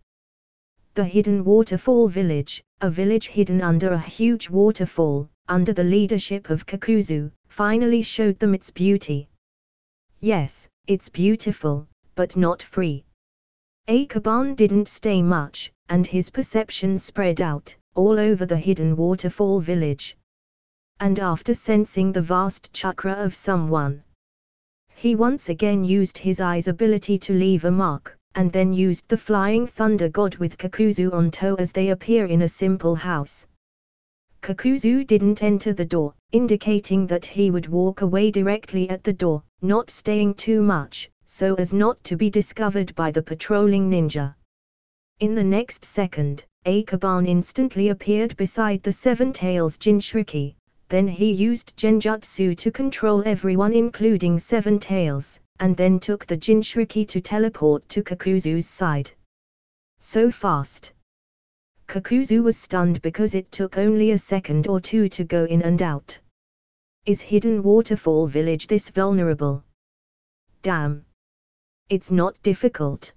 Speaker 1: The Hidden Waterfall Village, a village hidden under a huge waterfall, under the leadership of Kakuzu, finally showed them its beauty. Yes, it's beautiful, but not free. Akaban didn't stay much, and his perception spread out, all over the Hidden Waterfall Village. And after sensing the vast chakra of someone, he once again used his eye's ability to leave a mark, and then used the Flying Thunder God with Kakuzu on tow as they appear in a simple house. Kakuzu didn't enter the door, indicating that he would walk away directly at the door, not staying too much, so as not to be discovered by the patrolling ninja. In the next second, Akaban instantly appeared beside the Seven Tails Jinchuriki. Then he used Genjutsu to control everyone including Seven Tails, and then took the Jinchuriki to teleport to Kakuzu's side. So fast. Kakuzu was stunned because it took only a second or two to go in and out. Is Hidden Waterfall Village this vulnerable? Damn. It's not difficult.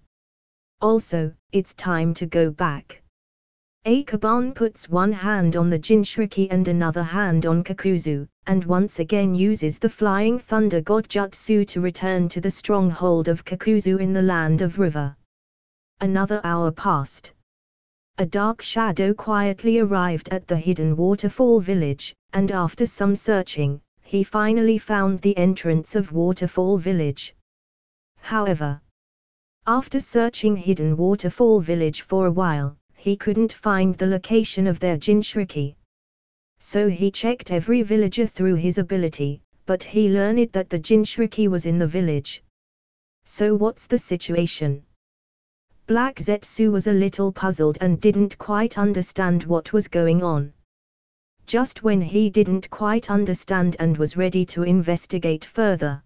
Speaker 1: Also, it's time to go back. Akaban puts one hand on the Jinchuriki and another hand on Kakuzu, and once again uses the Flying Thunder God Jutsu to return to the stronghold of Kakuzu in the land of River. Another hour passed. A dark shadow quietly arrived at the Hidden Waterfall Village, and after some searching, he finally found the entrance of Waterfall Village. However, after searching Hidden Waterfall Village for a while, he couldn't find the location of their Jinchuriki. So he checked every villager through his ability, but he learned that the Jinchuriki was in the village. So what's the situation? Black Zetsu was a little puzzled and didn't quite understand what was going on. Just when he didn't quite understand and was ready to investigate further.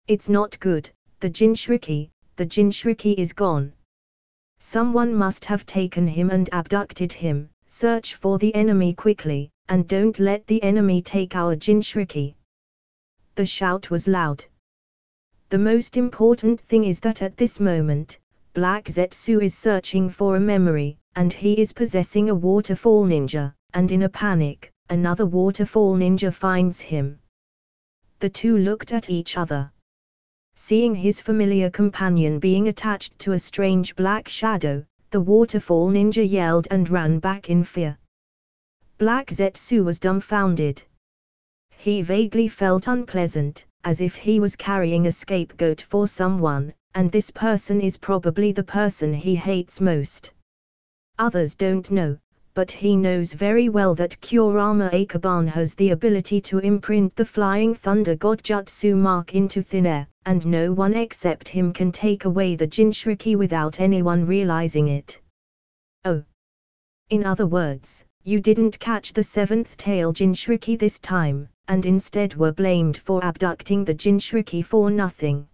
Speaker 1: It's not good, the Jinchuriki is gone. Someone must have taken him and abducted him. Search for the enemy quickly, and don't let the enemy take our Jinchuriki. The shout was loud. The most important thing is that at this moment, Black Zetsu is searching for a memory, and he is possessing a waterfall ninja, and in a panic, another waterfall ninja finds him. The two looked at each other. Seeing his familiar companion being attached to a strange black shadow, the waterfall ninja yelled and ran back in fear. Black Zetsu was dumbfounded. He vaguely felt unpleasant, as if he was carrying a scapegoat for someone, and this person is probably the person he hates most. Others don't know, but he knows very well that Kurama Akaban has the ability to imprint the Flying Thunder God Jutsu mark into thin air, and no one except him can take away the Jinchuriki without anyone realizing it. Oh. In other words, you didn't catch the seventh tail Jinchuriki this time, and instead were blamed for abducting the Jinchuriki for nothing.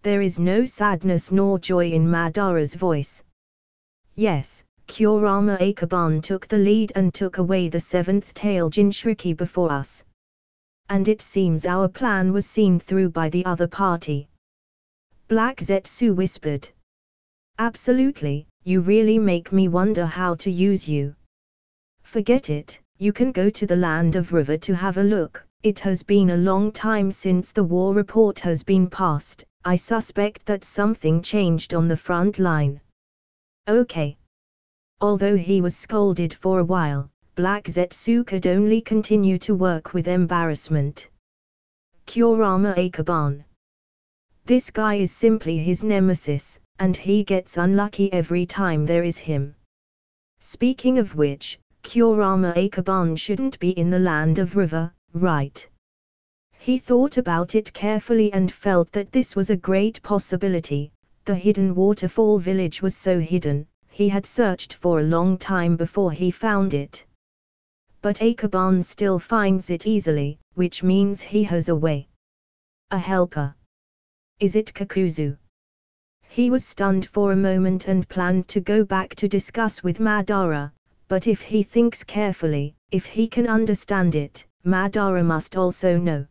Speaker 1: There is no sadness nor joy in Madara's voice. Yes, Kurama Akaban took the lead and took away the seventh tail Jinchuriki before us. And it seems our plan was seen through by the other party. Black Zetsu whispered. Absolutely, you really make me wonder how to use you. Forget it, you can go to the land of River to have a look. It has been a long time since the war report has been passed. I suspect that something changed on the front line. Okay. Although he was scolded for a while, Black Zetsu could only continue to work with embarrassment. Kurama Akaban. This guy is simply his nemesis, and he gets unlucky every time there is him. Speaking of which, Kurama Akaban shouldn't be in the land of river, right? He thought about it carefully and felt that this was a great possibility. The hidden waterfall village was so hidden, he had searched for a long time before he found it. But Akaban still finds it easily, which means he has a way. A helper. Is it Kakuzu? He was stunned for a moment and planned to go back to discuss with Madara, but if he thinks carefully, if he can understand it, Madara must also know.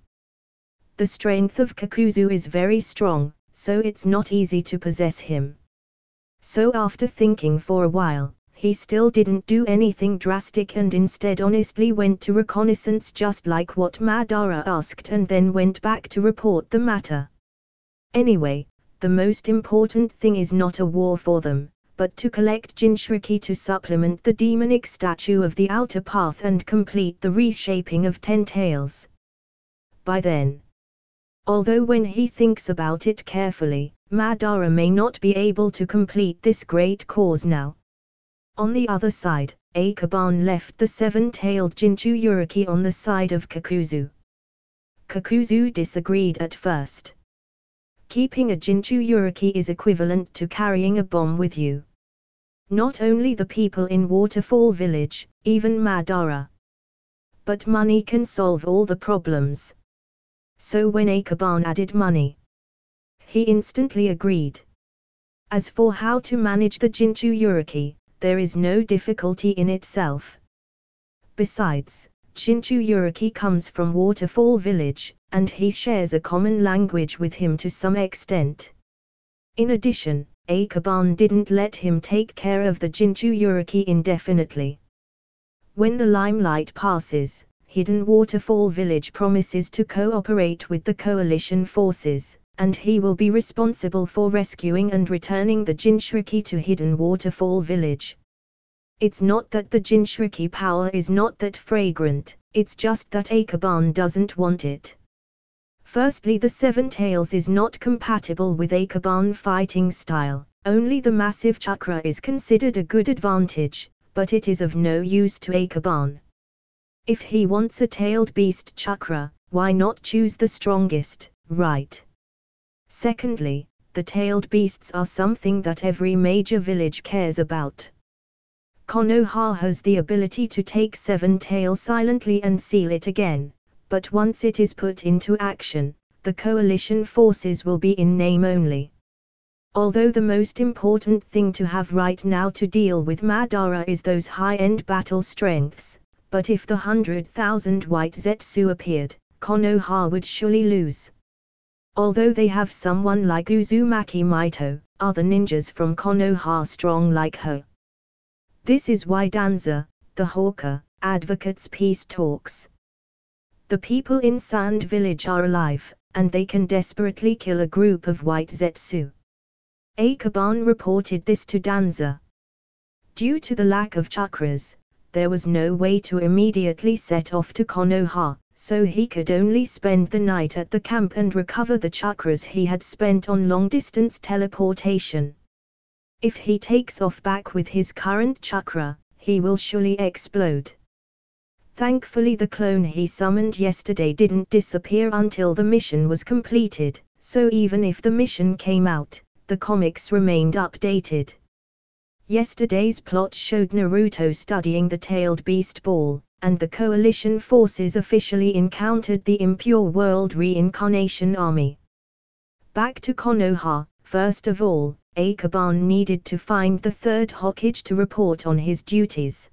Speaker 1: The strength of Kakuzu is very strong, so it's not easy to possess him. So after thinking for a while, he still didn't do anything drastic and instead honestly went to reconnaissance just like what Madara asked and then went back to report the matter. Anyway, the most important thing is not a war for them, but to collect Jinchuriki to supplement the demonic statue of the outer path and complete the reshaping of Ten Tails. By then, although when he thinks about it carefully, Madara may not be able to complete this great cause now. On the other side, Akaban left the seven-tailed Jinchuriki on the side of Kakuzu. Kakuzu disagreed at first. Keeping a Jinchuriki is equivalent to carrying a bomb with you. Not only the people in Waterfall Village, even Madara. But money can solve all the problems. So when Akaban added money, he instantly agreed. As for how to manage the Jinchuriki, there is no difficulty in itself. Besides, Jinchuriki comes from Waterfall Village, and he shares a common language with him to some extent. In addition, Akaban didn't let him take care of the Jinchuriki indefinitely. When the limelight passes, Hidden Waterfall Village promises to cooperate with the coalition forces, and he will be responsible for rescuing and returning the Jinchuriki to Hidden Waterfall Village. It's not that the Jinchuriki power is not that fragrant, it's just that Akaban doesn't want it. Firstly, the Seven Tails is not compatible with Akaban fighting style, only the massive chakra is considered a good advantage, but it is of no use to Akaban. If he wants a tailed beast chakra, why not choose the strongest, right? Secondly, the tailed beasts are something that every major village cares about. Konoha has the ability to take Seven Tail silently and seal it again, but once it is put into action, the coalition forces will be in name only. Although the most important thing to have right now to deal with Madara is those high-end battle strengths, but if the 100,000 white Zetsu appeared, Konoha would surely lose. Although they have someone like Uzumaki Mito, are the ninjas from Konoha strong like her? This is why Danza, the hawker, advocates peace talks. The people in Sand Village are alive, and they can desperately kill a group of white Zetsu. Akaban reported this to Danza. Due to the lack of chakras, there was no way to immediately set off to Konoha, so he could only spend the night at the camp and recover the chakras he had spent on long-distance teleportation. If he takes off back with his current chakra, he will surely explode. Thankfully the clone he summoned yesterday didn't disappear until the mission was completed, so even if the mission came out, the comics remained updated. Yesterday's plot showed Naruto studying the tailed beast ball, and the coalition forces officially encountered the impure world reincarnation army. Back to Konoha, first of all, Akaban needed to find the third Hokage to report on his duties.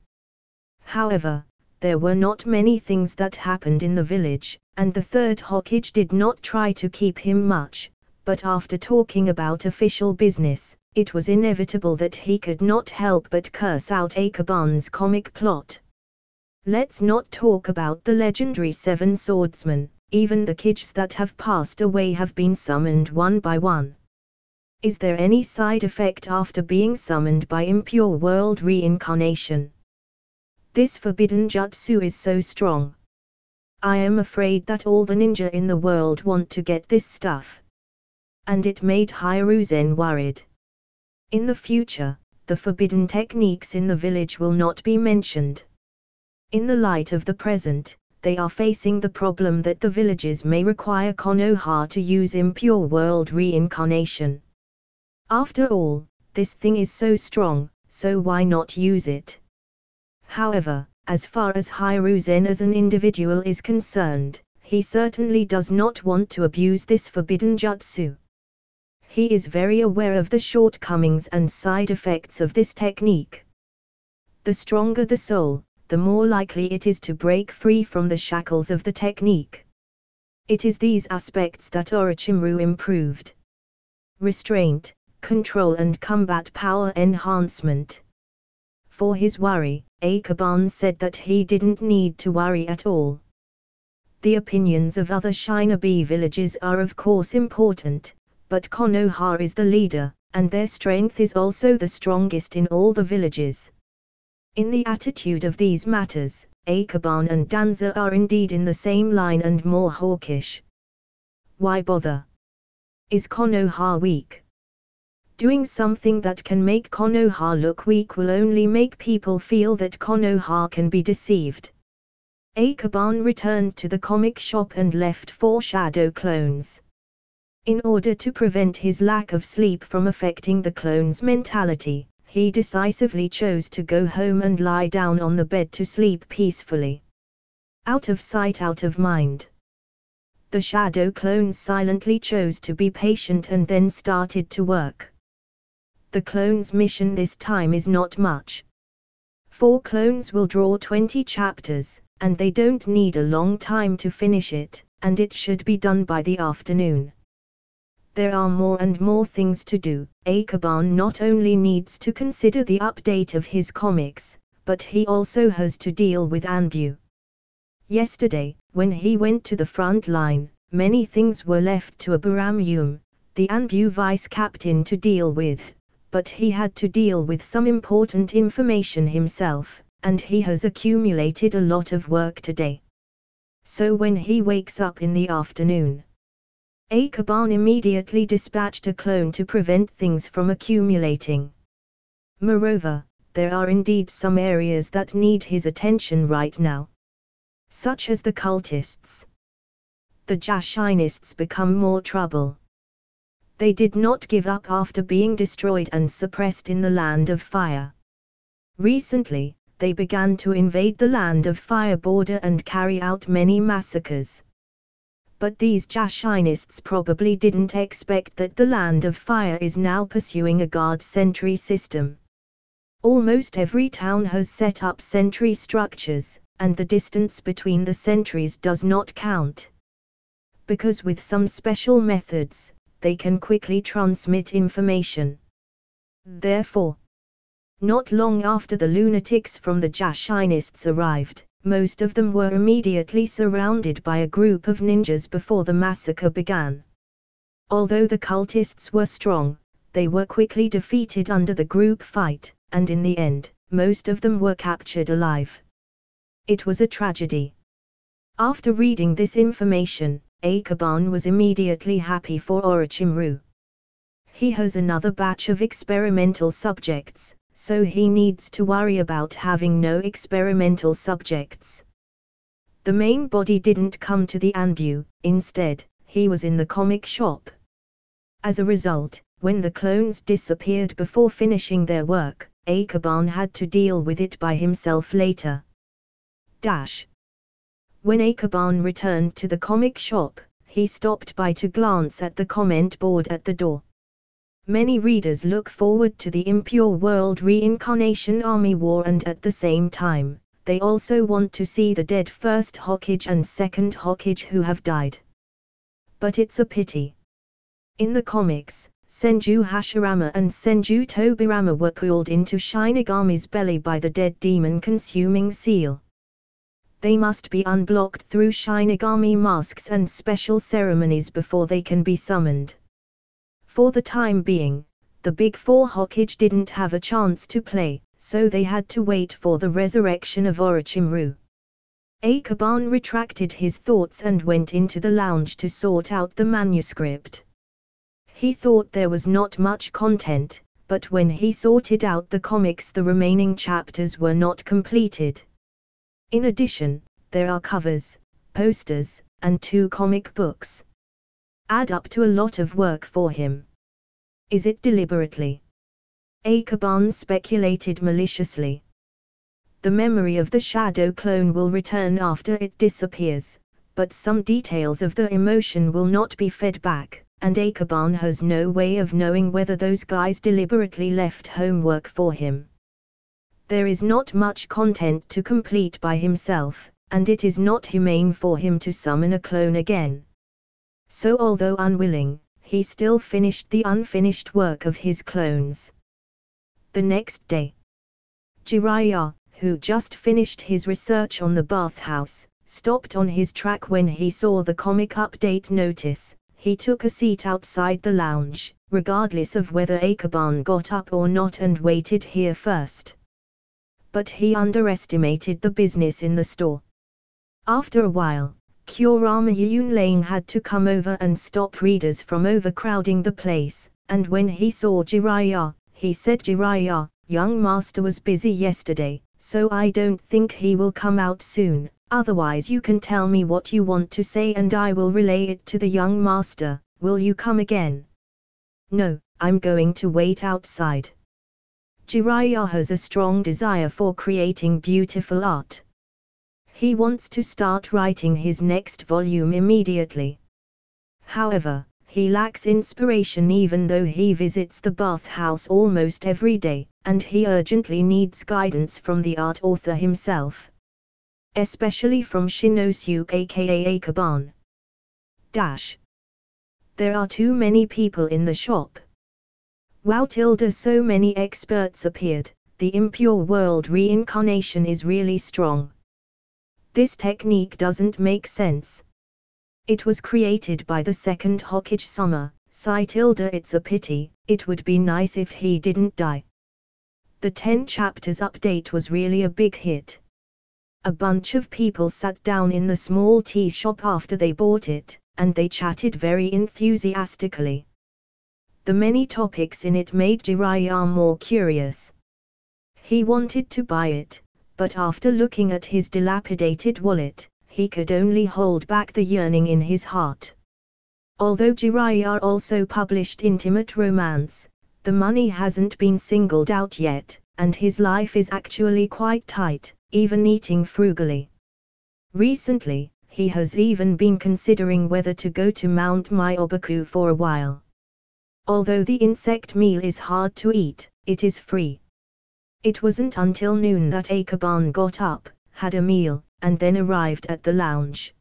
Speaker 1: However, there were not many things that happened in the village, and the third Hokage did not try to keep him much, but after talking about official business, it was inevitable that he could not help but curse out Akaban's comic plot. Let's not talk about the legendary Seven Swordsmen, even the Kids that have passed away have been summoned one by one. Is there any side effect after being summoned by impure world reincarnation? This forbidden jutsu is so strong. I am afraid that all the ninja in the world want to get this stuff. And it made Hiruzen worried. In the future, the forbidden techniques in the village will not be mentioned. In the light of the present, they are facing the problem that the villages may require Konoha to use impure world reincarnation. After all, this thing is so strong, so why not use it? However, as far as Hiruzen as an individual is concerned, he certainly does not want to abuse this forbidden jutsu. He is very aware of the shortcomings and side effects of this technique. The stronger the soul, the more likely it is to break free from the shackles of the technique. It is these aspects that Orochimaru improved: restraint, control and combat power enhancement. For his worry, Akaban said that he didn't need to worry at all. The opinions of other shinobi villages are of course important, but Konoha is the leader, and their strength is also the strongest in all the villages. In the attitude of these matters, Akaban and Danza are indeed in the same line and more hawkish. Why bother? Is Konoha weak? Doing something that can make Konoha look weak will only make people feel that Konoha can be deceived. Akaban returned to the comic shop and left 4 shadow clones. In order to prevent his lack of sleep from affecting the clone's mentality, he decisively chose to go home and lie down on the bed to sleep peacefully. Out of sight, out of mind. The shadow clones silently chose to be patient and then started to work. The clone's mission this time is not much. 4 clones will draw 20 chapters, and they don't need a long time to finish it, and it should be done by the afternoon. There are more and more things to do. Akaban not only needs to consider the update of his comics, but he also has to deal with Anbu. Yesterday, when he went to the front line, many things were left to Aburam, the Anbu vice captain, to deal with, but he had to deal with some important information himself, and he has accumulated a lot of work today. So when he wakes up in the afternoon, Akaban immediately dispatched a clone to prevent things from accumulating. Moreover, there are indeed some areas that need his attention right now. Such as the cultists. The Jashinists become more trouble. They did not give up after being destroyed and suppressed in the Land of Fire. Recently, they began to invade the Land of Fire border and carry out many massacres. But these Jashinists probably didn't expect that the Land of Fire is now pursuing a guard sentry system. Almost every town has set up sentry structures, and the distance between the sentries does not count. Because with some special methods, they can quickly transmit information. Therefore, not long after the lunatics from the Jashinists arrived, most of them were immediately surrounded by a group of ninjas before the massacre began. Although the cultists were strong, they were quickly defeated under the group fight, and in the end, most of them were captured alive. It was a tragedy. After reading this information, Akaban was immediately happy for Orochimaru. He has another batch of experimental subjects, so he needs to worry about having no experimental subjects. The main body didn't come to the Anbu, instead, he was in the comic shop. As a result, when the clones disappeared before finishing their work, Akaban had to deal with it by himself later. When Akaban returned to the comic shop, he stopped by to glance at the comment board at the door. Many readers look forward to the Impure World Reincarnation Army War, and at the same time, they also want to see the dead first Hokage and second Hokage who have died. But it's a pity. In the comics, Senju Hashirama and Senju Tobirama were pulled into Shinigami's belly by the dead demon-consuming seal. They must be unblocked through Shinigami masks and special ceremonies before they can be summoned. For the time being, the Big Four Hokage didn't have a chance to play, so they had to wait for the resurrection of Orochimaru. Akaban retracted his thoughts and went into the lounge to sort out the manuscript. He thought there was not much content, but when he sorted out the comics the remaining chapters were not completed. In addition, there are covers, posters, and 2 comic books. Add up to a lot of work for him. Is it deliberately? Akaban speculated maliciously. The memory of the shadow clone will return after it disappears, but some details of the emotion will not be fed back, and Akaban has no way of knowing whether those guys deliberately left homework for him. There is not much content to complete by himself, and it is not humane for him to summon a clone again. So although unwilling, he still finished the unfinished work of his clones. The next day, Jiraiya, who just finished his research on the bathhouse, stopped on his track when he saw the comic update notice. He took a seat outside the lounge, regardless of whether Akaban got up or not, and waited here first. But he underestimated the business in the store. After a while, Kurama Yunlane had to come over and stop readers from overcrowding the place, and when he saw Jiraiya, he said, "Jiraiya, young master was busy yesterday, so I don't think he will come out soon. Otherwise you can tell me what you want to say and I will relay it to the young master. Will you come again?" "No, I'm going to wait outside." Jiraiya has a strong desire for creating beautiful art. He wants to start writing his next volume immediately. However, he lacks inspiration even though he visits the bathhouse almost every day, and he urgently needs guidance from the art author himself. Especially from Shinosuke aka Akaban. There are too many people in the shop. Wow! So many experts appeared. The impure world reincarnation is really strong. This technique doesn't make sense. It was created by the second Hokage-sama. It's a pity. It would be nice if he didn't die. The 10 chapters update was really a big hit. A bunch of people sat down in the small tea shop after they bought it, and they chatted very enthusiastically. The many topics in it made Jiraiya more curious. He wanted to buy it, but after looking at his dilapidated wallet, he could only hold back the yearning in his heart. Although Jiraiya also published intimate romance, the money hasn't been singled out yet, and his life is actually quite tight, even eating frugally. Recently, he has even been considering whether to go to Mount Myoboku for a while. Although the insect meal is hard to eat, it is free. It wasn't until noon that Akaban got up, had a meal, and then arrived at the lounge.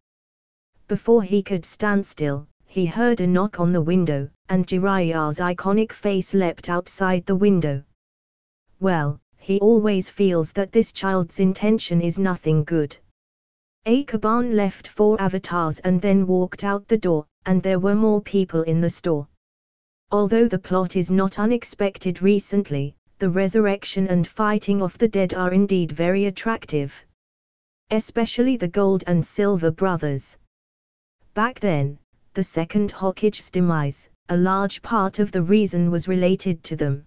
Speaker 1: Before he could stand still, he heard a knock on the window, and Jiraiya's iconic face leapt outside the window. Well, he always feels that this child's intention is nothing good. Akaban left 4 avatars and then walked out the door, and there were more people in the store. Although the plot is not unexpected recently, the resurrection and fighting of the dead are indeed very attractive. Especially the Gold and Silver brothers. Back then, the second Hokage's demise, a large part of the reason was related to them.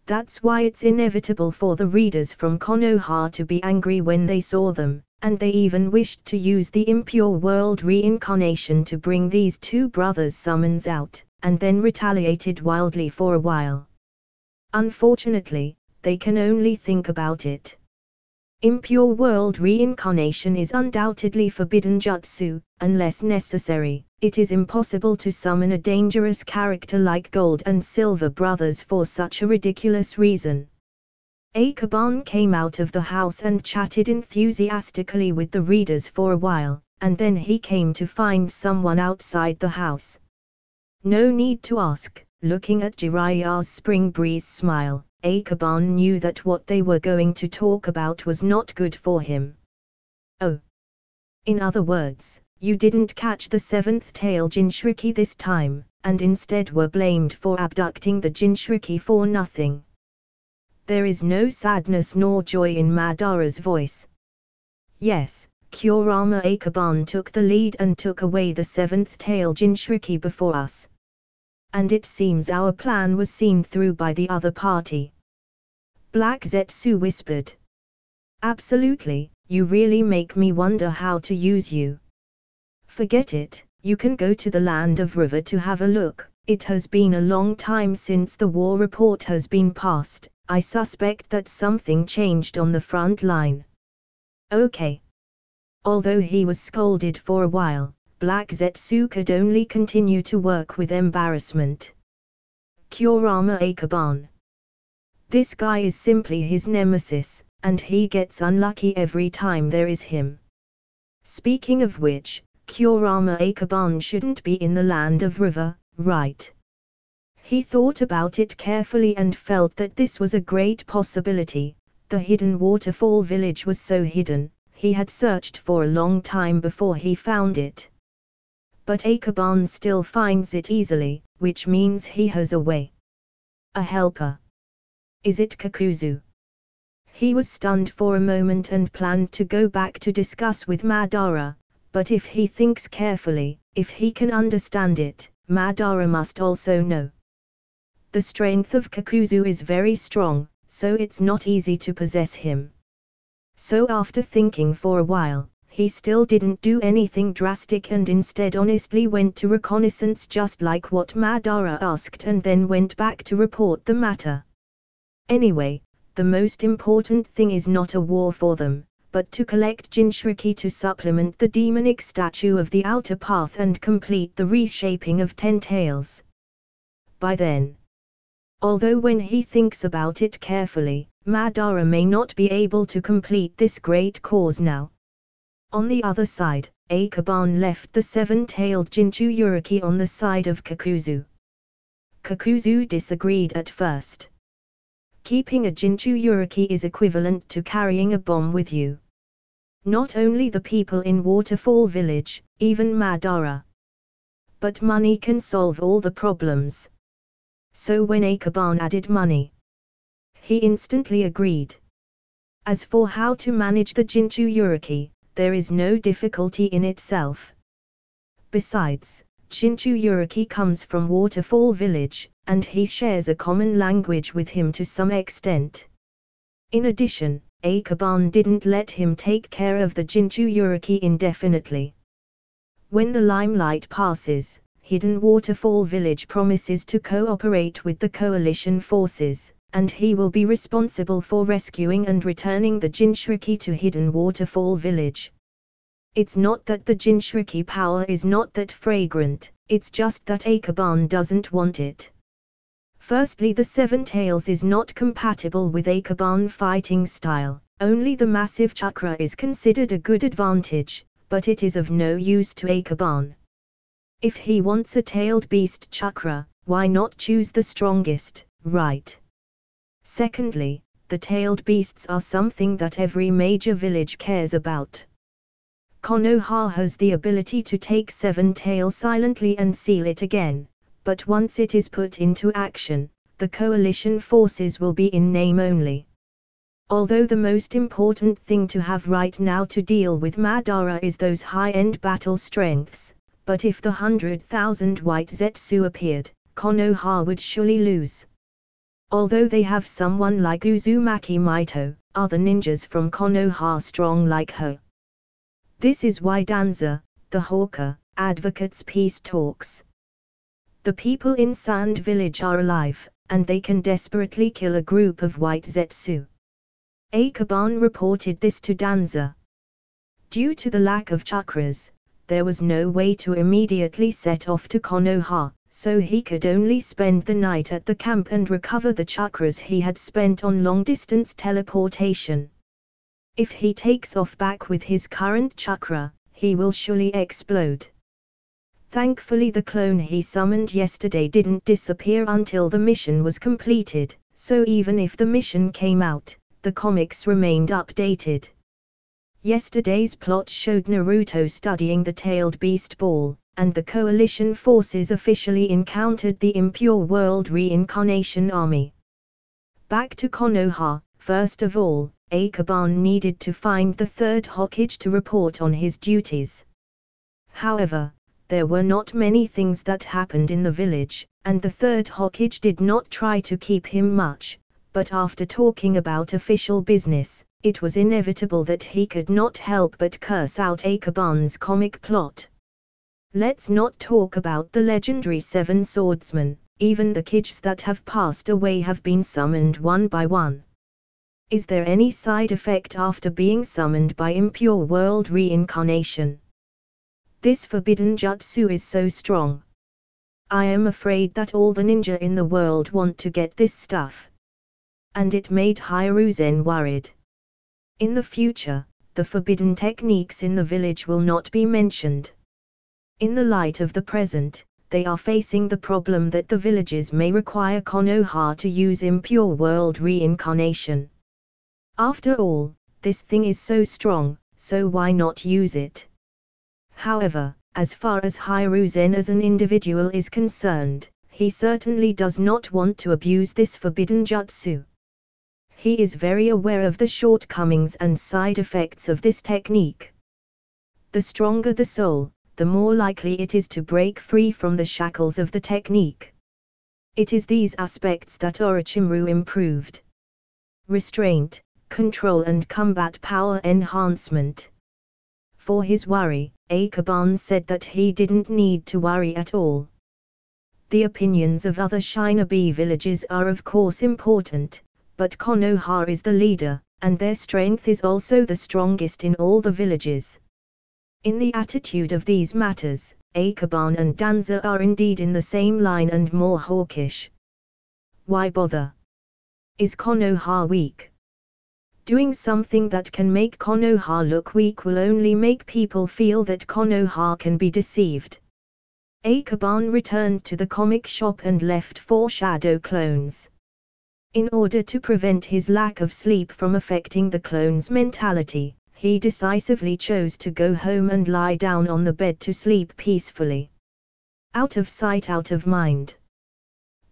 Speaker 1: That's why it's inevitable for the readers from Konoha to be angry when they saw them, and they even wished to use the impure world reincarnation to bring these 2 brothers' summons out, and then retaliated wildly for a while. Unfortunately, they can only think about it. Impure world reincarnation is undoubtedly forbidden jutsu. Unless necessary, it is impossible to summon a dangerous character like Gold and Silver brothers for such a ridiculous reason. Akaban came out of the house and chatted enthusiastically with the readers for a while, and then he came to find someone outside the house. No need to ask, looking at Jiraiya's spring breeze smile, Akaban knew that what they were going to talk about was not good for him. Oh. In other words, you didn't catch the 7th tail Jinchuriki this time, and instead were blamed for abducting the Jinchuriki for nothing. There is no sadness nor joy in Madara's voice. Yes, Kurama Akaban took the lead and took away the 7th tail Jinchuriki before us. and it seems our plan was seen through by the other party. Black Zetsu whispered. Absolutely, you really make me wonder how to use you. Forget it, you can go to the land of River to have a look. It has been a long time since the war report has been passed. I suspect that something changed on the front line. Okay. Although he was scolded for a while, Black Zetsu could only continue to work with embarrassment. Kurama Akaban. This guy is simply his nemesis, and he gets unlucky every time there is him. Speaking of which, Kurama Akaban shouldn't be in the land of River, right? He thought about it carefully and felt that this was a great possibility. The hidden waterfall village was so hidden, he had searched for a long time before he found it. But Akaban still finds it easily, which means he has a way. A helper. Is it Kakuzu? He was stunned for a moment and planned to go back to discuss with Madara, but if he thinks carefully, if he can understand it, Madara must also know. The strength of Kakuzu is very strong, so it's not easy to possess him. So after thinking for a while, he still didn't do anything drastic and instead honestly went to reconnaissance just like what Madara asked and then went back to report the matter. Anyway, the most important thing is not a war for them, but to collect Jinchuriki to supplement the demonic statue of the outer path and complete the reshaping of Ten Tails. By then. Although when he thinks about it carefully, Madara may not be able to complete this great cause now. On the other side, Akaban left the seven-tailed Jinchuriki on the side of Kakuzu. Kakuzu disagreed at first. Keeping a Jinchuriki is equivalent to carrying a bomb with you. Not only the people in Waterfall Village, even Madara. But money can solve all the problems. So when Akaban added money, he instantly agreed. As for how to manage the Jinchuriki, there is no difficulty in itself. Besides, Jinchuriki comes from Waterfall Village, and he shares a common language with him to some extent. In addition, Akaban didn't let him take care of the Jinchuriki indefinitely. When the limelight passes, Hidden Waterfall Village promises to cooperate with the coalition forces, and he will be responsible for rescuing and returning the Jinchuriki to Hidden Waterfall Village. It's not that the Jinchuriki power is not that fragrant, it's just that Akaban doesn't want it. Firstly, the Seven Tails is not compatible with Akaban fighting style, only the massive chakra is considered a good advantage, but it is of no use to Akaban. If he wants a tailed beast chakra, why not choose the strongest, right? Secondly, the tailed beasts are something that every major village cares about. Konoha has the ability to take Seven Tail silently and seal it again, but once it is put into action, the coalition forces will be in name only. Although the most important thing to have right now to deal with Madara is those high-end battle strengths, but if the 100,000 White Zetsu appeared, Konoha would surely lose. Although they have someone like Uzumaki Mito, are the ninjas from Konoha strong like her? This is why Danza, the hawker, advocates peace talks. The people in Sand Village are alive, and they can desperately kill a group of White Zetsu. Akaban reported this to Danza. Due to the lack of chakras, there was no way to immediately set off to Konoha, so he could only spend the night at the camp and recover the chakras he had spent on long-distance teleportation. If he takes off back with his current chakra, he will surely explode. Thankfully the clone he summoned yesterday didn't disappear until the mission was completed, so even if the mission came out, the comics remained updated. Yesterday's plot showed Naruto studying the tailed beast ball, and the coalition forces officially encountered the impure world reincarnation army. Back to Konoha, first of all, Akaban needed to find the third Hokage to report on his duties. However, there were not many things that happened in the village, and the third Hokage did not try to keep him much, but after talking about official business, it was inevitable that he could not help but curse out Akaban's comic plot. Let's not talk about the legendary Seven Swordsmen, even the Kids that have passed away have been summoned one by one. Is there any side effect after being summoned by impure world reincarnation? This forbidden jutsu is so strong. I am afraid that all the ninja in the world want to get this stuff. And it made Hiruzen worried. In the future, the forbidden techniques in the village will not be mentioned. In the light of the present, they are facing the problem that the villages may require Konoha to use impure world reincarnation. After all, this thing is so strong, so why not use it? However, as far as Hiruzen as an individual is concerned, he certainly does not want to abuse this forbidden jutsu. He is very aware of the shortcomings and side effects of this technique. The stronger the soul, the more likely it is to break free from the shackles of the technique. It is these aspects that Orochimaru improved. Restraint, control and combat power enhancement. For his worry, Akaban said that he didn't need to worry at all. The opinions of other shinobi villages are of course important, but Konoha is the leader, and their strength is also the strongest in all the villages. In the attitude of these matters, Akaban and Danza are indeed in the same line and more hawkish. Why bother? Is Konoha weak? Doing something that can make Konoha look weak will only make people feel that Konoha can be deceived. Akaban returned to the comic shop and left 4 shadow clones. In order to prevent his lack of sleep from affecting the clones' mentality, he decisively chose to go home and lie down on the bed to sleep peacefully. Out of sight, out of mind.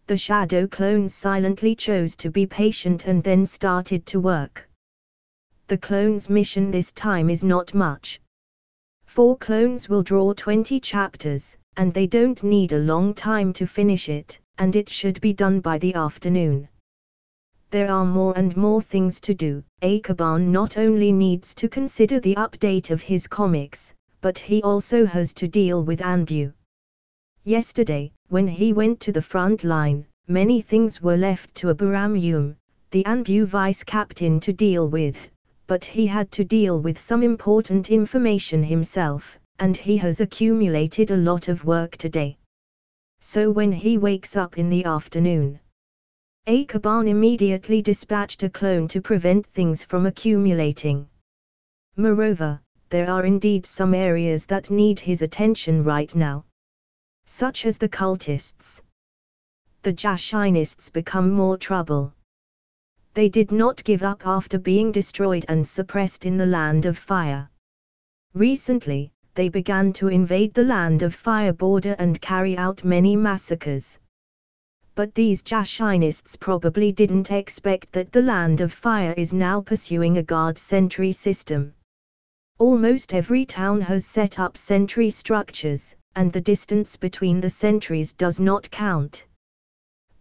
Speaker 1: The shadow clones silently chose to be patient and then started to work. The clones' mission this time is not much. 4 clones will draw 20 chapters, and they don't need a long time to finish it, and it should be done by the afternoon. There are more and more things to do. Akaban not only needs to consider the update of his comics, but he also has to deal with Anbu. Yesterday, when he went to the front line, many things were left to Aburam, the Anbu vice captain, to deal with, but he had to deal with some important information himself, and he has accumulated a lot of work today. So when he wakes up in the afternoon, Akaban immediately dispatched a clone to prevent things from accumulating. Moreover, there are indeed some areas that need his attention right now. Such as the cultists. The Jashinists become more trouble. They did not give up after being destroyed and suppressed in the Land of Fire. Recently, they began to invade the Land of Fire border and carry out many massacres. But these Jashinists probably didn't expect that the Land of Fire is now pursuing a guard sentry system. Almost every town has set up sentry structures, and the distance between the sentries does not count.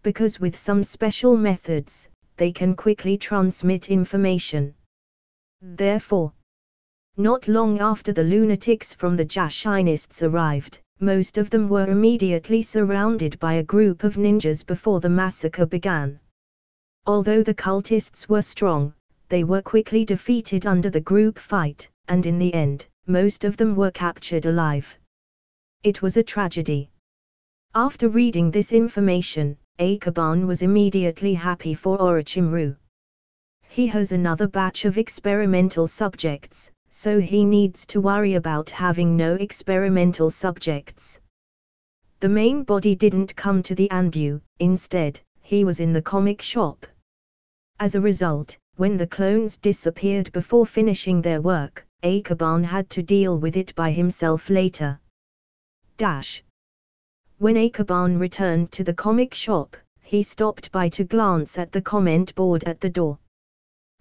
Speaker 1: Because with some special methods, they can quickly transmit information. Therefore, not long after the lunatics from the Jashinists arrived, most of them were immediately surrounded by a group of ninjas before the massacre began. Although the cultists were strong, they were quickly defeated under the group fight, and in the end, most of them were captured alive. It was a tragedy. After reading this information, Akaban was immediately happy for Orochimaru. He has another batch of experimental subjects, so he needs to worry about having no experimental subjects. The main body didn't come to the Anbu, instead, he was in the comic shop. As a result, when the clones disappeared before finishing their work, Akaban had to deal with it by himself later. When Akaban returned to the comic shop, he stopped by to glance at the comment board at the door.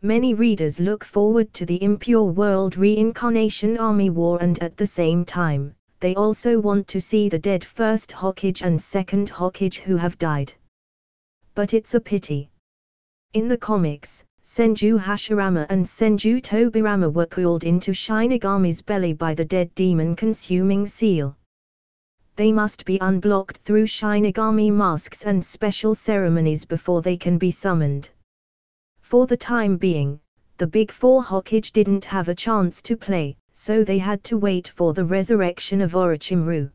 Speaker 1: Many readers look forward to the Impure World Reincarnation Army War, and at the same time, they also want to see the dead first Hokage and second Hokage who have died. But it's a pity. In the comics, Senju Hashirama and Senju Tobirama were pulled into Shinigami's belly by the dead demon-consuming seal. They must be unblocked through Shinigami masks and special ceremonies before they can be summoned. For the time being, the Big Four Hokage didn't have a chance to play, so they had to wait for the resurrection of Orochimaru.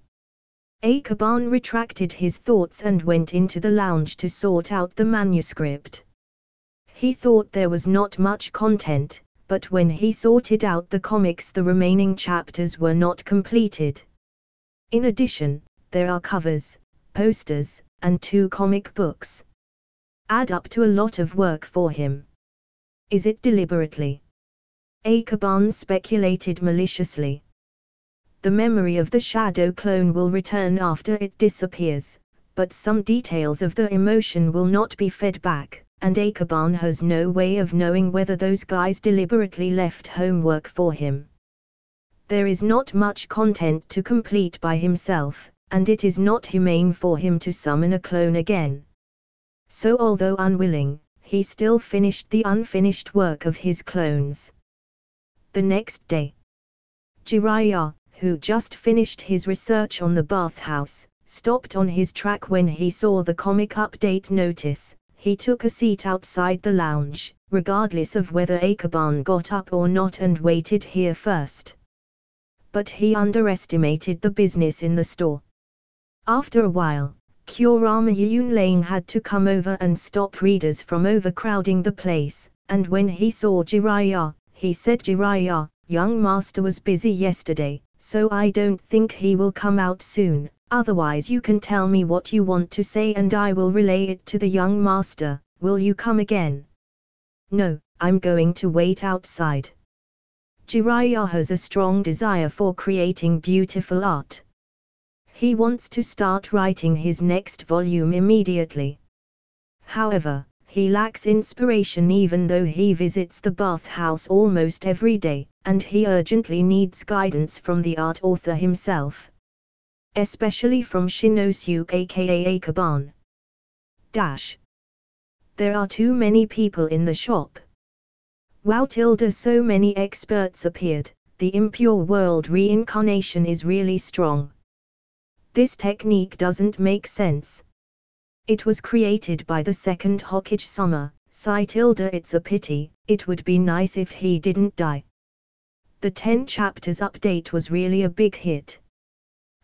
Speaker 1: Akaban retracted his thoughts and went into the lounge to sort out the manuscript. He thought there was not much content, but when he sorted out the comics, the remaining chapters were not completed. In addition, there are covers, posters, and 2 comic books. Add up to a lot of work for him. Is it deliberately? Akaban speculated maliciously. The memory of the shadow clone will return after it disappears, but some details of the emotion will not be fed back, and Akaban has no way of knowing whether those guys deliberately left homework for him. There is not much content to complete by himself, and it is not humane for him to summon a clone again. So although unwilling, he still finished the unfinished work of his clones. The next day, Jiraiya, who just finished his research on the bathhouse, stopped on his track when he saw the comic update notice. He took a seat outside the lounge, regardless of whether Akaban got up or not, and waited here first. But he underestimated the business in the store. After a while, Kurama Yunlane had to come over and stop readers from overcrowding the place, and when he saw Jiraiya, he said, "Jiraiya, young master was busy yesterday, so I don't think he will come out soon. Otherwise you can tell me what you want to say and I will relay it to the young master. Will you come again?" "No, I'm going to wait outside." Jiraiya has a strong desire for creating beautiful art. He wants to start writing his next volume immediately. However, he lacks inspiration even though he visits the bathhouse almost every day, and he urgently needs guidance from the art author himself. Especially from Shinosuke aka Akaban. There are too many people in the shop. Wow! So many experts appeared. The impure world reincarnation is really strong. This technique doesn't make sense. It was created by the second Hokage Sama. It's a pity. It would be nice if he didn't die. The 10 chapters update was really a big hit.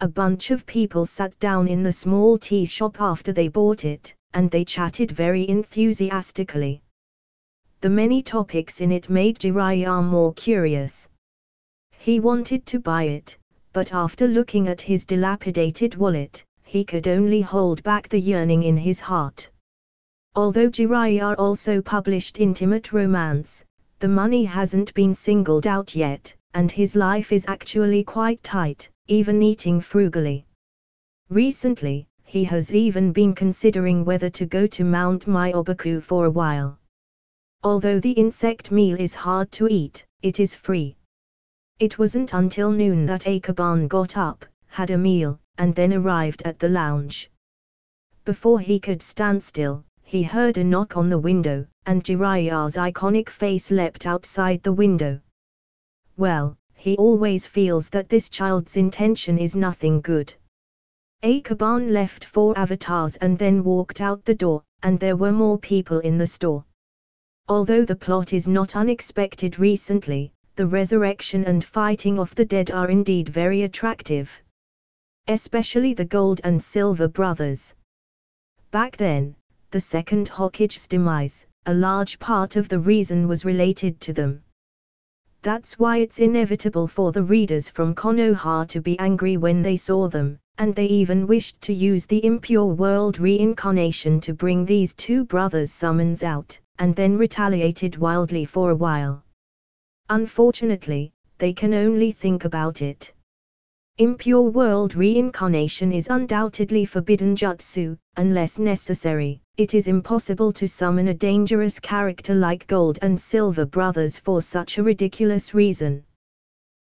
Speaker 1: A bunch of people sat down in the small tea shop after they bought it, and they chatted very enthusiastically. The many topics in it made Jiraiya more curious. He wanted to buy it, but after looking at his dilapidated wallet, he could only hold back the yearning in his heart. Although Jiraiya also published intimate romance, the money hasn't been singled out yet, and his life is actually quite tight, even eating frugally. Recently, he has even been considering whether to go to Mount Myoboku for a while. Although the insect meal is hard to eat, it is free. It wasn't until noon that Akaban got up, had a meal, and then arrived at the lounge. Before he could stand still, he heard a knock on the window, and Jiraiya's iconic face leapt outside the window. Well, he always feels that this child's intention is nothing good. Akaban left 4 avatars and then walked out the door, and there were more people in the store. Although the plot is not unexpected recently, the resurrection and fighting of the dead are indeed very attractive. Especially the Gold and Silver brothers. Back then, the second Hokage's demise, a large part of the reason was related to them. That's why it's inevitable for the readers from Konoha to be angry when they saw them, and they even wished to use the impure world reincarnation to bring these 2 brothers' summons out, and then retaliated wildly for a while. Unfortunately, they can only think about it. Impure world reincarnation is undoubtedly forbidden jutsu. Unless necessary, it is impossible to summon a dangerous character like Gold and Silver brothers for such a ridiculous reason.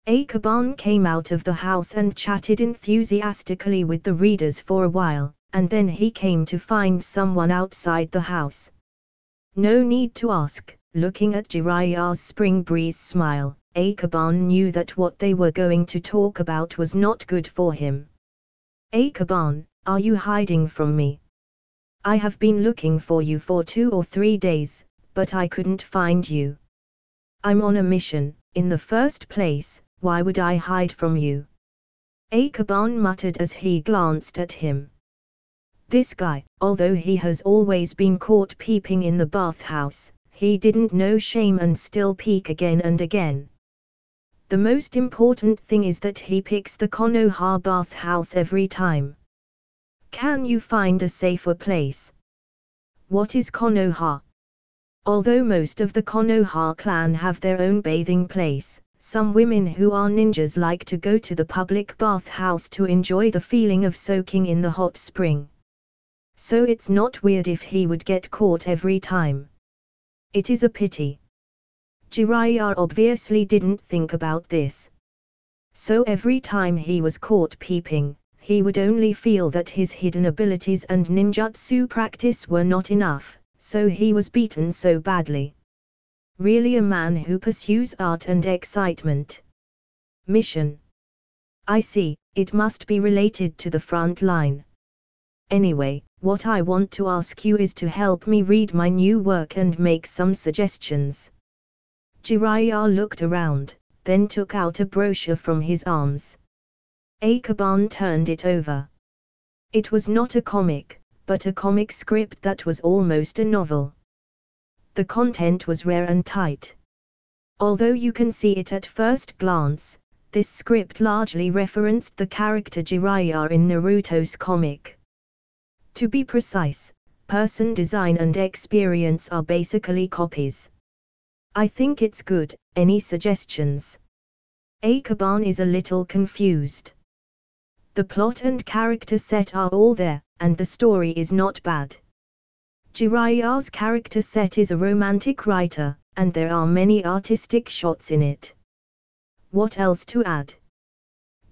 Speaker 1: Akaban came out of the house and chatted enthusiastically with the readers for a while, and then he came to find someone outside the house. No need to ask, looking at Jiraiya's spring breeze smile, Akaban knew that what they were going to talk about was not good for him. Akaban, are you hiding from me? I have been looking for you for 2 or 3 days, but I couldn't find you. I'm on a mission. In the first place, why would I hide from you? Akaban muttered as he glanced at him. This guy, although he has always been caught peeping in the bathhouse, he didn't know shame and still peek again and again. The most important thing is that he picks the Konoha bathhouse every time. Can you find a safer place? What is Konoha? Although most of the Konoha clan have their own bathing place, some women who are ninjas like to go to the public bathhouse to enjoy the feeling of soaking in the hot spring. So it's not weird if he would get caught every time. It is a pity. Jiraiya obviously didn't think about this. So every time he was caught peeping, he would only feel that his hidden abilities and ninjutsu practice were not enough, so he was beaten so badly. Really a man who pursues art and excitement. Mission. I see, it must be related to the front line. Anyway, what I want to ask you is to help me read my new work and make some suggestions. Jiraiya looked around, then took out a brochure from his arms. Akaban turned it over. It was not a comic, but a comic script that was almost a novel. The content was rare and tight. Although you can see it at first glance, this script largely referenced the character Jiraiya in Naruto's comic. To be precise, person design and experience are basically copies. I think it's good. Any suggestions? Akaban is a little confused. The plot and character set are all there, and the story is not bad. Jiraiya's character set is a romantic writer, and there are many artistic shots in it. What else to add?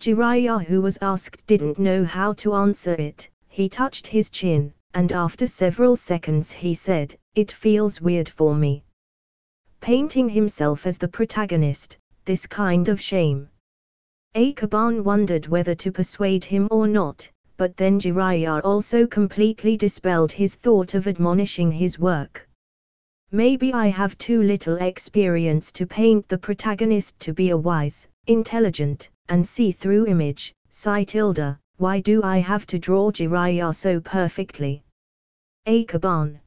Speaker 1: Jiraiya, who was asked, didn't know how to answer it. He touched his chin, and after several seconds he said, "It feels weird for me. Painting himself as the protagonist, this kind of shame." Akaban wondered whether to persuade him or not, but then Jiraiya also completely dispelled his thought of admonishing his work. Maybe I have too little experience to paint the protagonist to be a wise, intelligent, and see-through image, sighed Tilda. Why do I have to draw Jiraiya so perfectly? Akaban.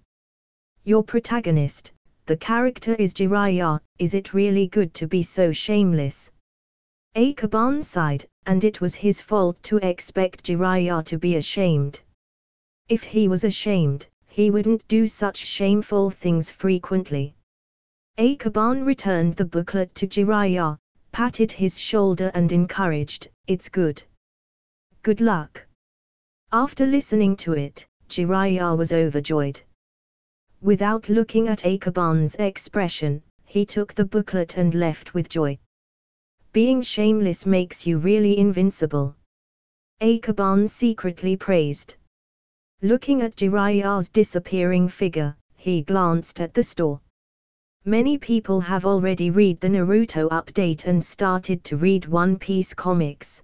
Speaker 1: Your protagonist, the character is Jiraiya, is it really good to be so shameless? Akaban sighed, and it was his fault to expect Jiraiya to be ashamed. If he was ashamed, he wouldn't do such shameful things frequently. Akaban returned the booklet to Jiraiya, patted his shoulder and encouraged, "It's good. Good luck." After listening to it, Jiraiya was overjoyed. Without looking at Akaban's expression, he took the booklet and left with joy. Being shameless makes you really invincible. Akaban secretly praised. Looking at Jiraiya's disappearing figure, he glanced at the store. Many people have already read the Naruto update and started to read One Piece comics.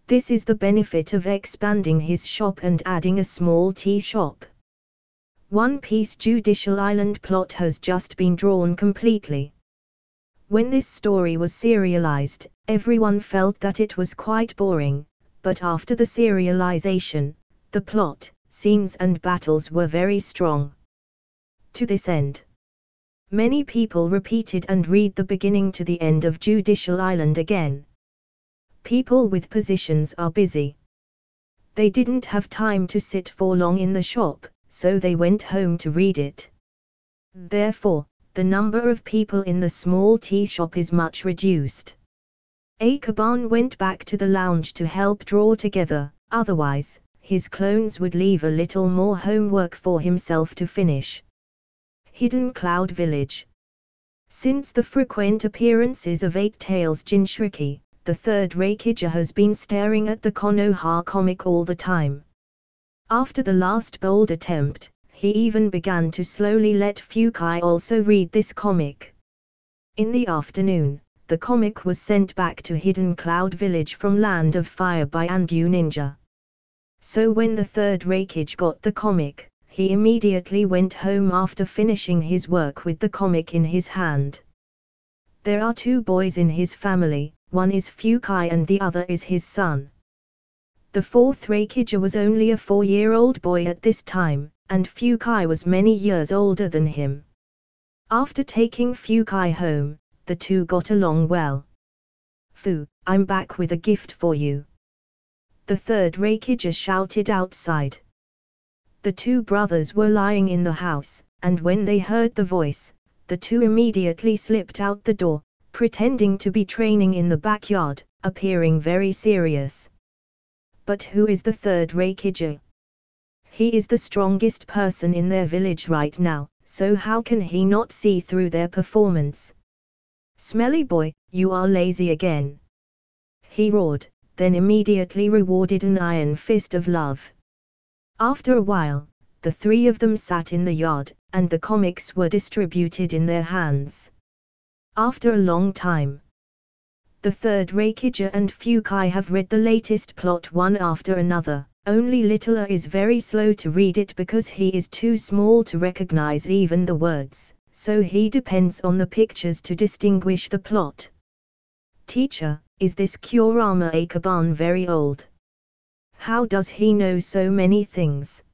Speaker 1: This is the benefit of expanding his shop and adding a small tea shop. One Piece Judicial Island plot has just been drawn completely. When this story was serialized, everyone felt that it was quite boring, but after the serialization, the plot, scenes and battles were very strong. To this end, many people repeated and read the beginning to the end of Judicial Island again. People with positions are busy. They didn't have time to sit for long in the shop, so they went home to read it. Therefore, the number of people in the small tea shop is much reduced. Akaban went back to the lounge to help draw together, otherwise, his clones would leave a little more homework for himself to finish. Hidden Cloud Village. Since the frequent appearances of Eight-Tails Jinchuriki, the third Reikage has been staring at the Konoha comic all the time. After the last bold attempt, he even began to slowly let Fukai also read this comic. In the afternoon, the comic was sent back to Hidden Cloud Village from Land of Fire by Angyu Ninja. So when the third Reikage got the comic, he immediately went home after finishing his work with the comic in his hand. There are two boys in his family, one is Fukai and the other is his son. The fourth Reikage was only a 4-year-old boy at this time, and Fukai was many years older than him. After taking Fukai home, the two got along well. "Fu, I'm back with a gift for you," the third Reikage shouted outside. The two brothers were lying in the house, and when they heard the voice, the two immediately slipped out the door, pretending to be training in the backyard, appearing very serious. But who is the third Reikage? He is the strongest person in their village right now, so how can he not see through their performance? "Smelly boy, you are lazy again," he roared, then immediately rewarded an iron fist of love. After a while, the three of them sat in the yard, and the comics were distributed in their hands. After a long time, the third Reikage and Fukai have read the latest plot one after another. Only Littler is very slow to read it because he is too small to recognize even the words, so he depends on the pictures to distinguish the plot. "Teacher, is this Kurama Akaban very old? How does he know so many things?"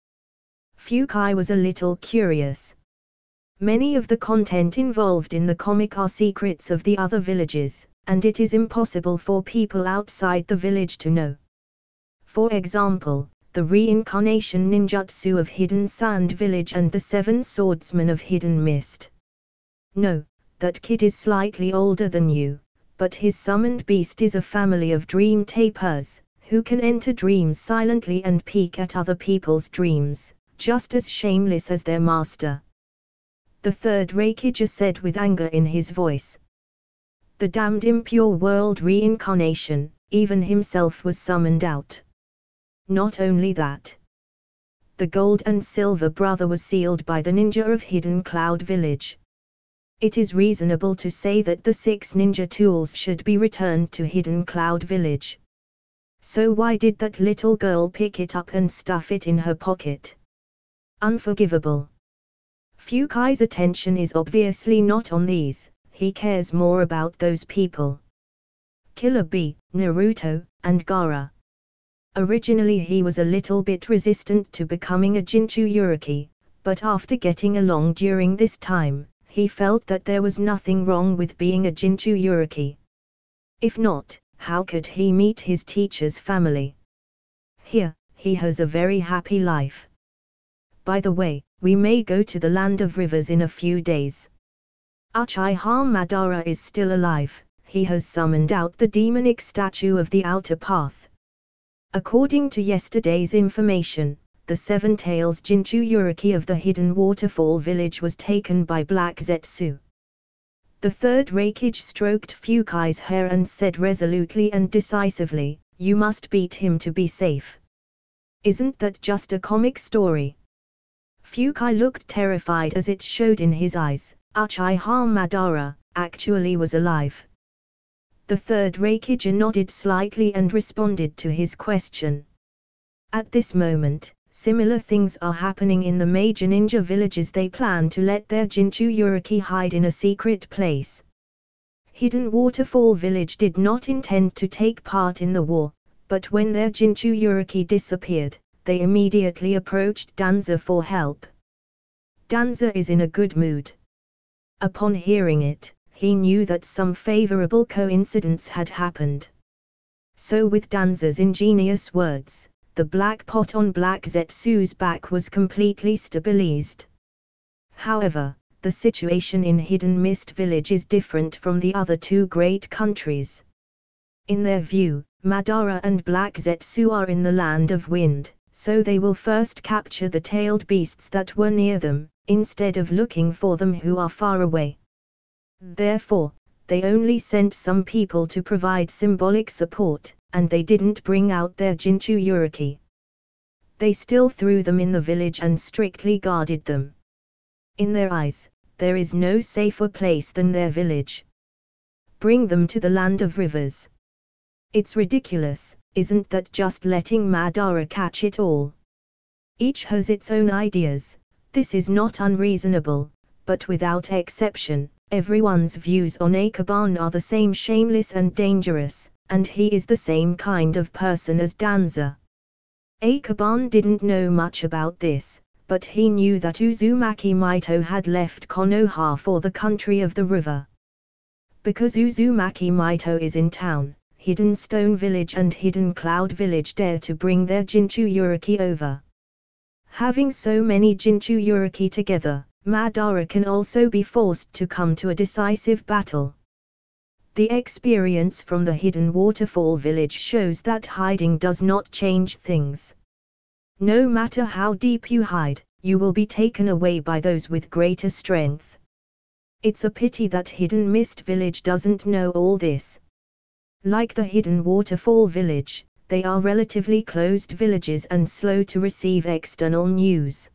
Speaker 1: Fukai was a little curious. Many of the content involved in the comic are secrets of the other villages, and it is impossible for people outside the village to know. For example, the reincarnation ninjutsu of Hidden Sand Village and the 7 swordsmen of Hidden Mist. "No, that kid is slightly older than you, but his summoned beast is a family of dream tapers, who can enter dreams silently and peek at other people's dreams, just as shameless as their master," the third Reikage said with anger in his voice. "The damned impure world reincarnation, even himself was summoned out. Not only that, the gold and silver brother was sealed by the ninja of Hidden Cloud Village. It is reasonable to say that the 6 ninja tools should be returned to Hidden Cloud Village. So why did that little girl pick it up and stuff it in her pocket? Unforgivable." Fukai's attention is obviously not on these, he cares more about those people. Killer Bee, Naruto, and Gaara. Originally he was a little bit resistant to becoming a Jinchuriki, but after getting along during this time, he felt that there was nothing wrong with being a Jinchuriki. If not, how could he meet his teacher's family? Here, he has a very happy life. By the way, we may go to the Land of Rivers in a few days. Uchiha Madara is still alive, he has summoned out the demonic statue of the Outer Path. According to yesterday's information, the 7 Tails Jinchuriki of the Hidden Waterfall Village was taken by Black Zetsu. The third Reikage stroked Fukai's hair and said resolutely and decisively, "You must beat him to be safe. Isn't that just a comic story?" Fukai looked terrified as it showed in his eyes. Uchiha Madara actually was alive. The third Reikage nodded slightly and responded to his question. At this moment, similar things are happening in the major ninja villages. They plan to let their Jinchuriki hide in a secret place. Hidden Waterfall Village did not intend to take part in the war, but when their Jinchuriki disappeared, they immediately approached Danza for help. Danza is in a good mood. Upon hearing it, he knew that some favorable coincidence had happened. So with Danza's ingenious words, the black pot on Black Zetsu's back was completely stabilized. However, the situation in Hidden Mist Village is different from the other 2 great countries. In their view, Madara and Black Zetsu are in the Land of Wind, so they will first capture the tailed beasts that were near them, instead of looking for them who are far away. Therefore, they only sent some people to provide symbolic support, and they didn't bring out their Jinchuriki. They still threw them in the village and strictly guarded them. In their eyes, there is no safer place than their village. Bring them to the land of rivers. It's ridiculous, isn't that just letting Madara catch it all? Each has its own ideas. This is not unreasonable, but without exception, everyone's views on Akaban are the same: shameless and dangerous, and he is the same kind of person as Danza. Akaban didn't know much about this, but he knew that Uzumaki Maito had left Konoha for the country of the river. Because Uzumaki Maito is in town, Hidden Stone Village and Hidden Cloud Village dare to bring their Jinchuriki over. Having so many Jinchuriki together, Madara can also be forced to come to a decisive battle. The experience from the Hidden Waterfall Village shows that hiding does not change things. No matter how deep you hide, you will be taken away by those with greater strength. It's a pity that Hidden Mist Village doesn't know all this. Like the Hidden Waterfall Village, they are relatively closed villages and slow to receive external news.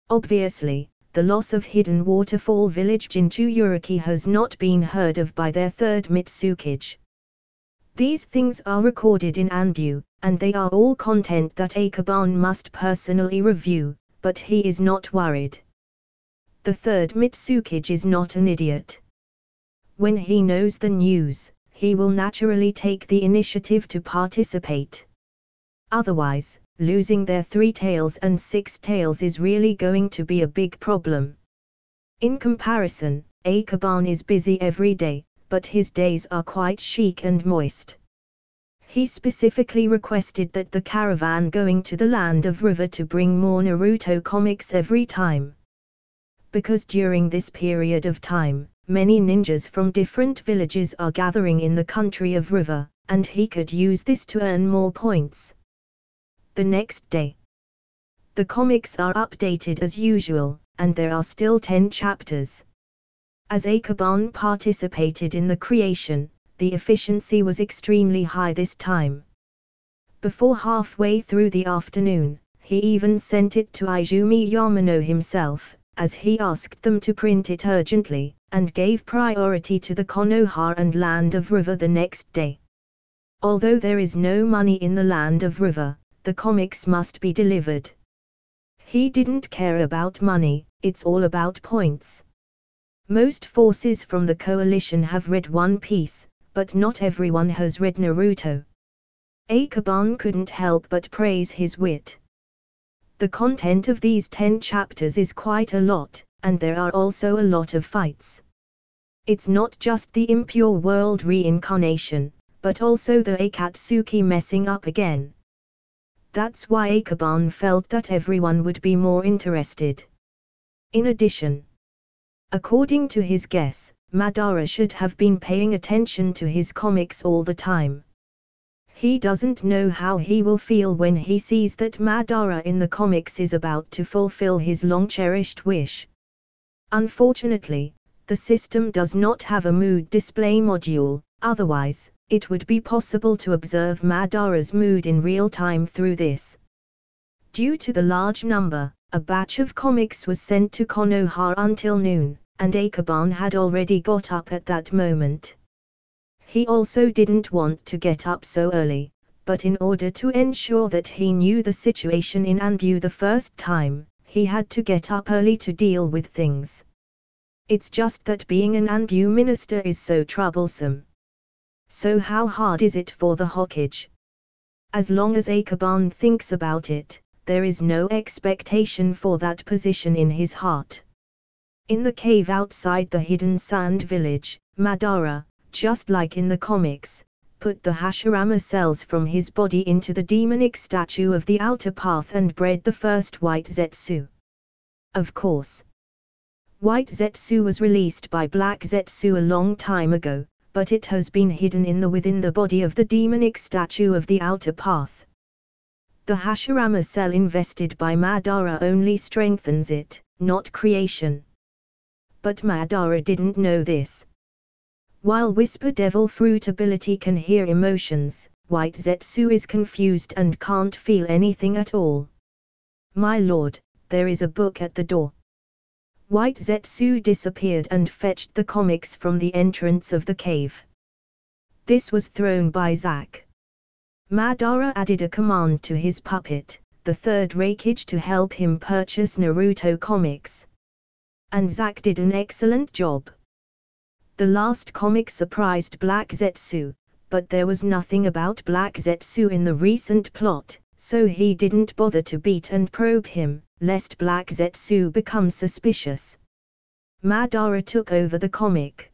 Speaker 1: Obviously, the loss of Hidden Waterfall Village Jinchuriki has not been heard of by their third Mitsukage. These things are recorded in Anbu, and they are all content that Akaban must personally review, but he is not worried. The third Mitsukage is not an idiot. When he knows the news, he will naturally take the initiative to participate. Otherwise, losing their 3 tails and 6 tails is really going to be a big problem. In comparison, Akaban is busy every day, but his days are quite chic and moist. He specifically requested that the caravan going to the land of river to bring more Naruto comics every time. Because during this period of time, many ninjas from different villages are gathering in the country of river, and he could use this to earn more points. The next day, the comics are updated as usual, and there are still 10 chapters. As Akaban participated in the creation, the efficiency was extremely high this time. Before halfway through the afternoon, he even sent it to Izumi Yamano himself, as he asked them to print it urgently, and gave priority to the Konoha and Land of River the next day. Although there is no money in the Land of River, the comics must be delivered. He didn't care about money, it's all about points. Most forces from the coalition have read One Piece, but not everyone has read Naruto. Akaban couldn't help but praise his wit. The content of these 10 chapters is quite a lot, and there are also a lot of fights. It's not just the impure world reincarnation, but also the Akatsuki messing up again. That's why Akaban felt that everyone would be more interested. In addition, according to his guess, Madara should have been paying attention to his comics all the time. He doesn't know how he will feel when he sees that Madara in the comics is about to fulfill his long-cherished wish. Unfortunately, the system does not have a mood display module, otherwise, it would be possible to observe Madara's mood in real time through this. Due to the large number, a batch of comics was sent to Konoha until noon, and Akaban had already got up at that moment. He also didn't want to get up so early, but in order to ensure that he knew the situation in Anbu the first time, he had to get up early to deal with things. It's just that being an Anbu minister is so troublesome. So how hard is it for the Hokage? As long as Akaban thinks about it, there is no expectation for that position in his heart. In the cave outside the Hidden Sand Village, Madara, just like in the comics, put the Hashirama cells from his body into the demonic statue of the outer path and bred the first White Zetsu. Of course, White Zetsu was released by Black Zetsu a long time ago, but it has been hidden within the body of the demonic statue of the outer path. The Hashirama cell invested by Madara only strengthens it, not creation. but Madara didn't know this. While Whisper Devil Fruit ability can hear emotions, White Zetsu is confused and can't feel anything at all. My lord, there is a book at the door. White Zetsu disappeared and fetched the comics from the entrance of the cave. This was thrown by Zack. Madara added a command to his puppet, the third Raikage, to help him purchase Naruto comics. And Zack did an excellent job. The last comic surprised Black Zetsu, but there was nothing about Black Zetsu in the recent plot, so he didn't bother to beat and probe him, lest Black Zetsu become suspicious. Madara took over the comic.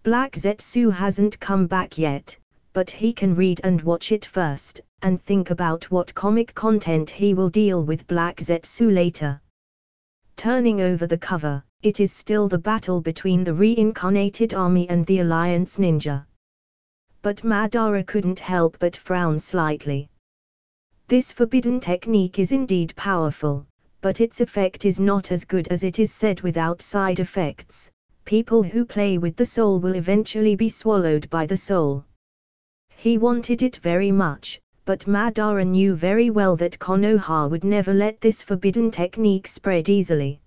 Speaker 1: Black Zetsu hasn't come back yet, but he can read and watch it first, and think about what comic content he will deal with Black Zetsu later. Turning over the cover, it is still the battle between the reincarnated army and the Alliance ninja. But Madara couldn't help but frown slightly. This forbidden technique is indeed powerful, but its effect is not as good as it is said without side effects. People who play with the soul will eventually be swallowed by the soul. He wanted it very much, but Madara knew very well that Konoha would never let this forbidden technique spread easily.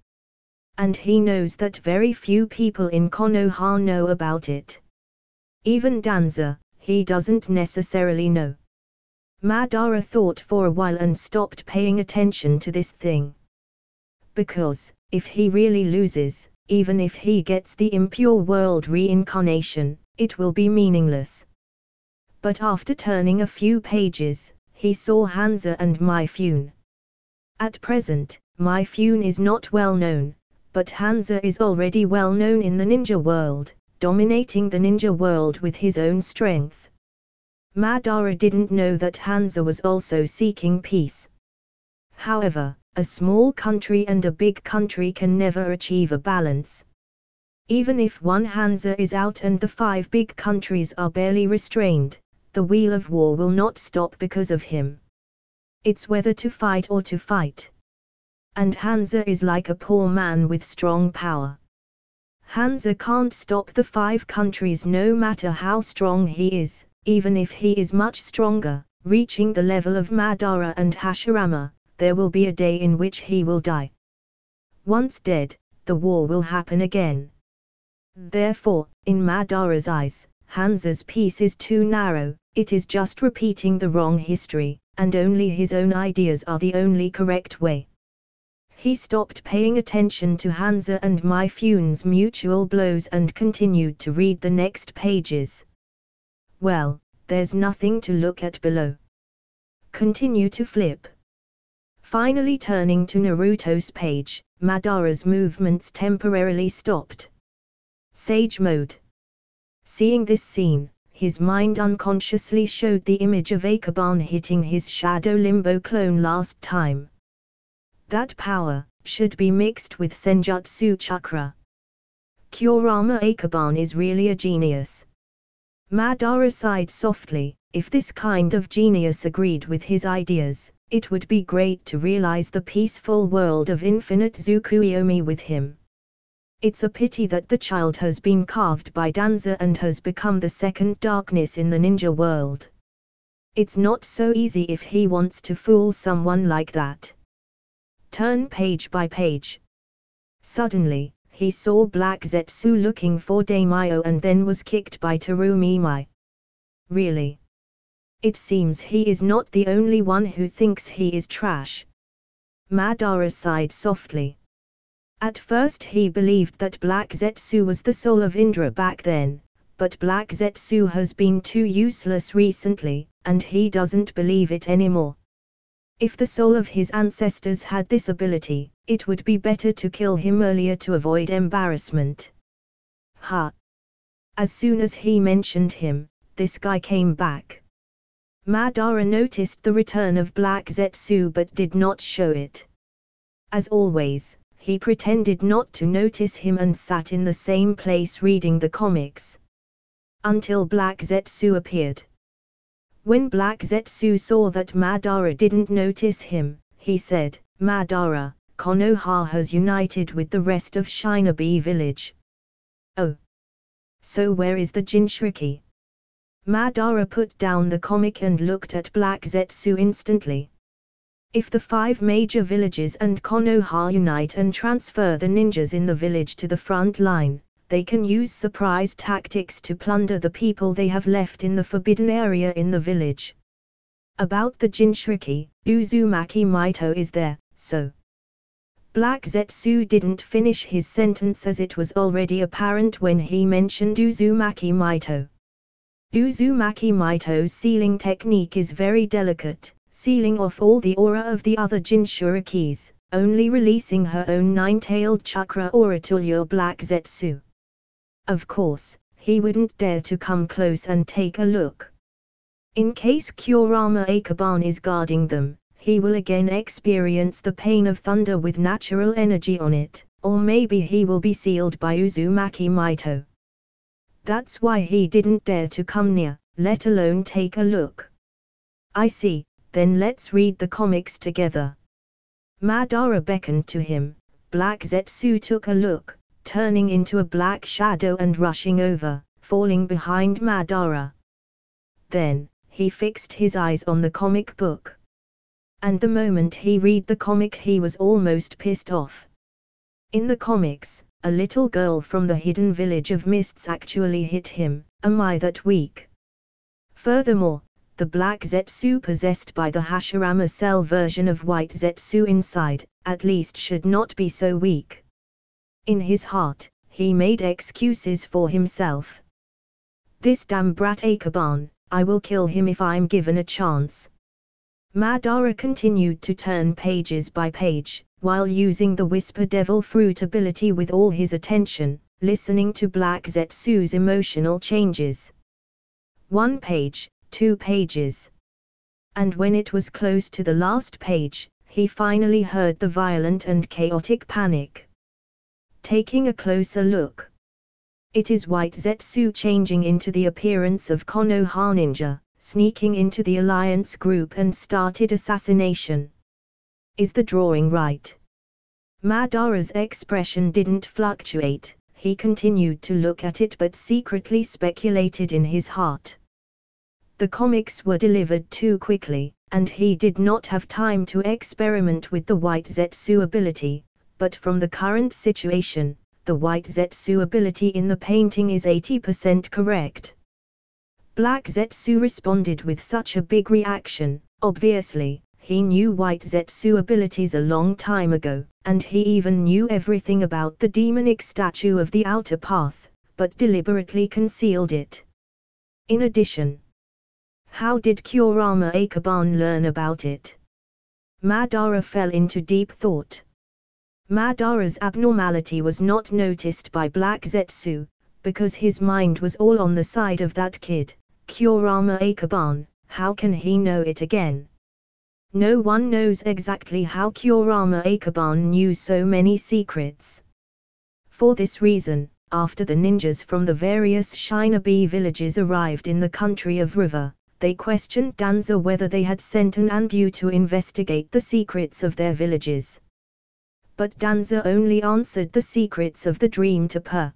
Speaker 1: And he knows that very few people in Konoha know about it. Even Danza, he doesn't necessarily know. Madara thought for a while and stopped paying attention to this thing. Because, if he really loses, even if he gets the impure world reincarnation, it will be meaningless. But after turning a few pages, he saw Hanzo and Myfune. At present, Myfune is not well known, but Hanzo is already well known in the ninja world, dominating the ninja world with his own strength. Madara didn't know that Hanzo was also seeking peace. However, a small country and a big country can never achieve a balance. Even if one Hanzo is out and the 5 big countries are barely restrained, the wheel of war will not stop because of him. It's whether to fight or to fight. And Hanzo is like a poor man with strong power. Hanzo can't stop the 5 countries no matter how strong he is, even if he is much stronger, reaching the level of Madara and Hashirama. There will be a day in which he will die. Once dead, the war will happen again. Therefore, in Madara's eyes, Hanzo's peace is too narrow, it is just repeating the wrong history, and only his own ideas are the only correct way. He stopped paying attention to Hanzo and Myfune's mutual blows and continued to read the next pages. Well, there's nothing to look at below. Continue to flip. Finally turning to Naruto's page, Madara's movements temporarily stopped. Sage mode. Seeing this scene, his mind unconsciously showed the image of Akaban hitting his Shadow Limbo clone last time. That power should be mixed with Senjutsu Chakra. Kurama Akaban is really a genius. Madara sighed softly. If this kind of genius agreed with his ideas, it would be great to realize the peaceful world of infinite Tsukuyomi with him. It's a pity that the child has been carved by Danza and has become the second darkness in the ninja world. It's not so easy if he wants to fool someone like that. Turn page by page. Suddenly, he saw Black Zetsu looking for Daimyo and then was kicked by Terumimai. Really? It seems he is not the only one who thinks he is trash. Madara sighed softly. At first he believed that Black Zetsu was the soul of Indra back then, but Black Zetsu has been too useless recently, and he doesn't believe it anymore. If the soul of his ancestors had this ability, it would be better to kill him earlier to avoid embarrassment. Ha! As soon as he mentioned him, this guy came back. Madara noticed the return of Black Zetsu but did not show it. As always, he pretended not to notice him and sat in the same place reading the comics. Until Black Zetsu appeared. When Black Zetsu saw that Madara didn't notice him, he said, "Madara, Konoha has united with the rest of Shinobi village. Oh. So where is the Jinchuriki? Madara put down the comic and looked at Black Zetsu instantly. If the 5 major villages and Konoha unite and transfer the ninjas in the village to the front line, they can use surprise tactics to plunder the people they have left in the forbidden area in the village. About the Jinchuriki, Uzumaki Maito is there, so. Black Zetsu didn't finish his sentence as it was already apparent when he mentioned Uzumaki Maito. Uzumaki Maito's sealing technique is very delicate, sealing off all the aura of the other Jinchurikis, only releasing her own 9-tailed chakra aura to lure Black Zetsu. Of course, he wouldn't dare to come close and take a look. In case Kurama Akaban is guarding them, he will again experience the pain of thunder with natural energy on it, or maybe he will be sealed by Uzumaki Maito. That's why he didn't dare to come near, let alone take a look. I see, then let's read the comics together. Madara beckoned to him. Black Zetsu took a look, turning into a black shadow and rushing over, falling behind Madara. Then, he fixed his eyes on the comic book. And the moment he read the comic he was almost pissed off. In the comics, a little girl from the hidden village of mists actually hit him. Am I that weak? Furthermore, the Black Zetsu possessed by the Hashirama Cell version of White Zetsu inside, at least should not be so weak. In his heart, he made excuses for himself. This damn brat Akaban, I will kill him if I'm given a chance. Madara continued to turn pages by page, while using the Whisper Devil Fruit ability with all his attention, listening to Black Zetsu's emotional changes. 1 page, 2 pages. And when it was close to the last page, he finally heard the violent and chaotic panic. Taking a closer look. It is White Zetsu changing into the appearance of Konoha ninja, sneaking into the alliance group and started assassination. Is the drawing right? Madara's expression didn't fluctuate, he continued to look at it but secretly speculated in his heart. The comics were delivered too quickly, and he did not have time to experiment with the White Zetsu ability, but from the current situation, the White Zetsu ability in the painting is 80% correct. Black Zetsu responded with such a big reaction. Obviously, he knew White Zetsu abilities a long time ago, and he even knew everything about the demonic statue of the outer path, but deliberately concealed it. In addition, how did Kurama Akaban learn about it? Madara fell into deep thought. Madara's abnormality was not noticed by Black Zetsu, because his mind was all on the side of that kid, Kurama Akaban. How can he know it again? No one knows exactly how Kurama Akaban knew so many secrets. For this reason, after the ninjas from the various Shinobi villages arrived in the country of River, they questioned Danza whether they had sent an Anbu to investigate the secrets of their villages. But Danza only answered the secrets of the dream to Per.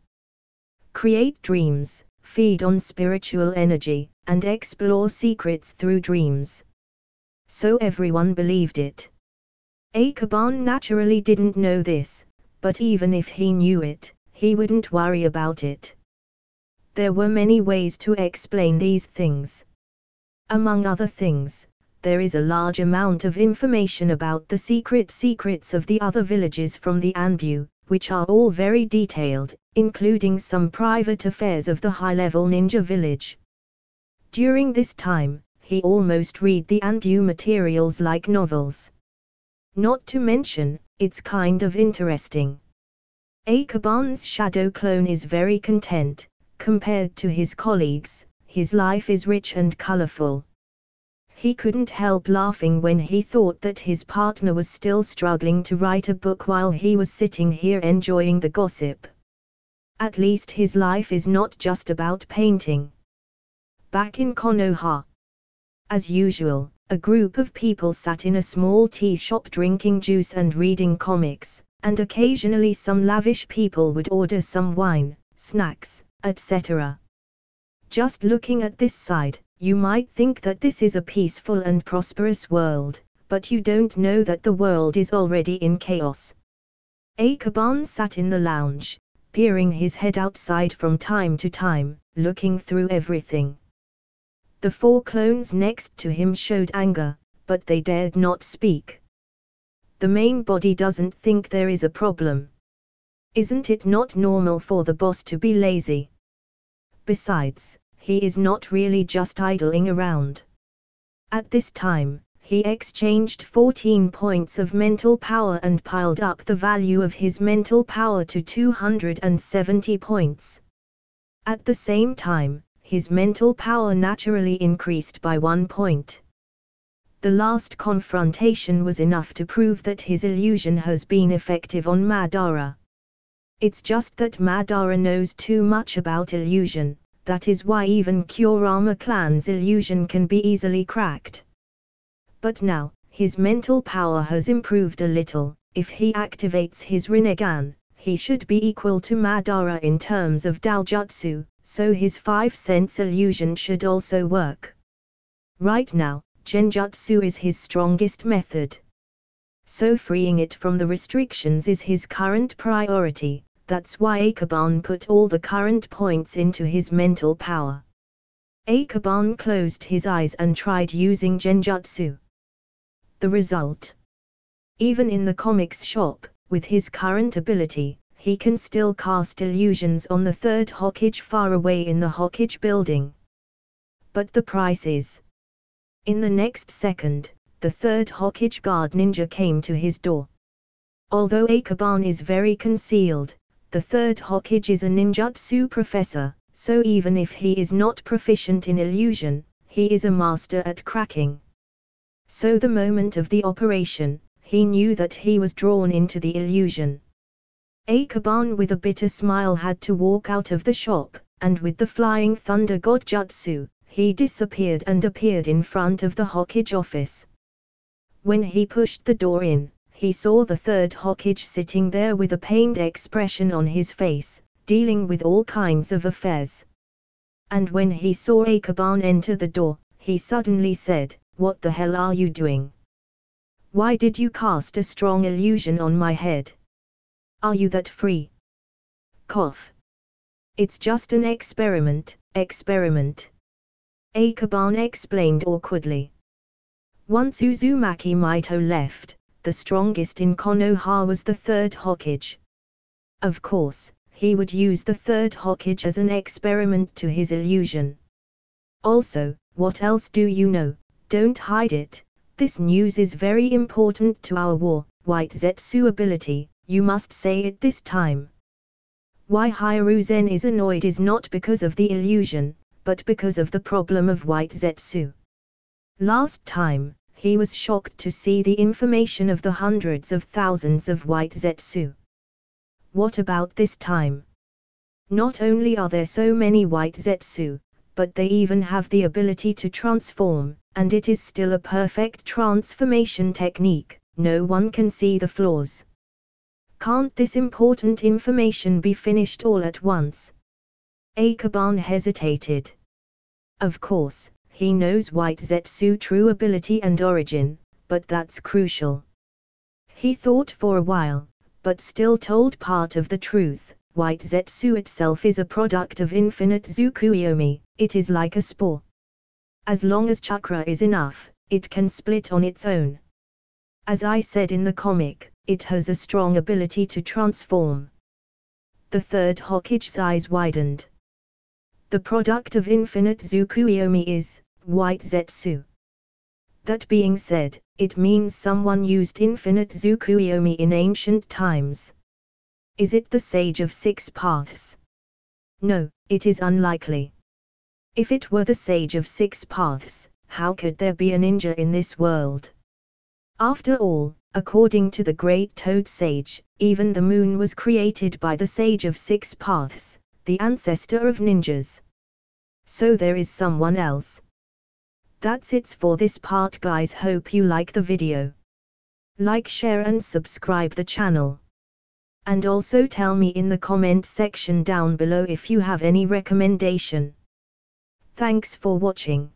Speaker 1: Create dreams, feed on spiritual energy, and explore secrets through dreams. So everyone believed it. Akaban naturally didn't know this, but even if he knew it, he wouldn't worry about it. There were many ways to explain these things. Among other things, there is a large amount of information about the secrets of the other villages from the Anbu, which are all very detailed, including some private affairs of the high-level ninja village. During this time, he almost read the Anbu materials like novels. Not to mention, it's kind of interesting. Akaban's shadow clone is very content. Compared to his colleagues, his life is rich and colorful. He couldn't help laughing when he thought that his partner was still struggling to write a book while he was sitting here enjoying the gossip. At least his life is not just about painting. Back in Konoha. As usual, A group of people sat in a small tea shop drinking juice and reading comics, and occasionally some lavish people would order some wine, snacks, etc. Just looking at this side, you might think that this is a peaceful and prosperous world, but you don't know that the world is already in chaos. Akaban sat in the lounge, peering his head outside from time to time, looking through everything. The 4 clones next to him showed anger, but they dared not speak. The main body doesn't think there is a problem. Isn't it not normal for the boss to be lazy? Besides, he is not really just idling around. At this time, he exchanged 14 points of mental power and piled up the value of his mental power to 270 points. At the same time, his mental power naturally increased by 1 point. The last confrontation was enough to prove that his illusion has been effective on Madara. It's just that Madara knows too much about illusion, that is why even Kurama clan's illusion can be easily cracked. But now, his mental power has improved a little. If he activates his Rinnegan, he should be equal to Madara in terms of Daojutsu, so his 5-sense illusion should also work. Right now, Genjutsu is his strongest method. So freeing it from the restrictions is his current priority. That's why Akaban put all the current points into his mental power. Akaban closed his eyes and tried using Genjutsu. The result? Even in the comics shop, with his current ability, he can still cast illusions on the 3rd Hokage far away in the Hokage building. But the price is. In the next second, the 3rd Hokage guard ninja came to his door. Although Akaban is very concealed, the 3rd Hokage is a ninjutsu professor, so even if he is not proficient in illusion, he is a master at cracking. So the moment of the operation, he knew that he was drawn into the illusion. Akaban with a bitter smile had to walk out of the shop, and with the flying thunder god jutsu, he disappeared and appeared in front of the Hokage office. When he pushed the door in, he saw the 3rd Hokage sitting there with a pained expression on his face, dealing with all kinds of affairs. And when he saw Akaban enter the door, he suddenly said, "What the hell are you doing? Why did you cast a strong illusion on my head? Are you that free?" Cough. "It's just an experiment. Akaban explained awkwardly. Once Uzumaki Mito left, the strongest in Konoha was the 3rd Hokage. Of course, he would use the 3rd Hokage as an experiment to his illusion. Also, what else do you know? Don't hide it. This news is very important to our war. White Zetsu ability, you must say it this time." Why Hiruzen is annoyed is not because of the illusion, but because of the problem of White Zetsu. Last time, he was shocked to see the information of the hundreds of thousands of White Zetsu. What about this time? Not only are there so many White Zetsu, but they even have the ability to transform, and it is still a perfect transformation technique. No one can see the flaws. Can't this important information be finished all at once? Akaban hesitated. Of course, he knows White Zetsu true ability and origin, but that's crucial. He thought for a while, but still told part of the truth. White Zetsu itself is a product of infinite Tsukuyomi, it is like a spore. As long as chakra is enough, it can split on its own. As I said in the comic, it has a strong ability to transform. The 3rd Hokage's eyes widened. The product of infinite Tsukuyomi is White Zetsu. That being said, it means someone used infinite Tsukuyomi in ancient times. Is it the Sage of 6 Paths? No, it is unlikely. If it were the Sage of 6 Paths, how could there be a ninja in this world? After all, according to the Great Toad Sage, even the moon was created by the Sage of 6 Paths, the ancestor of ninjas. So there is someone else. That's it for this part guys, hope you like the video. Like, share and subscribe the channel. And also tell me in the comment section down below if you have any recommendation. Thanks for watching.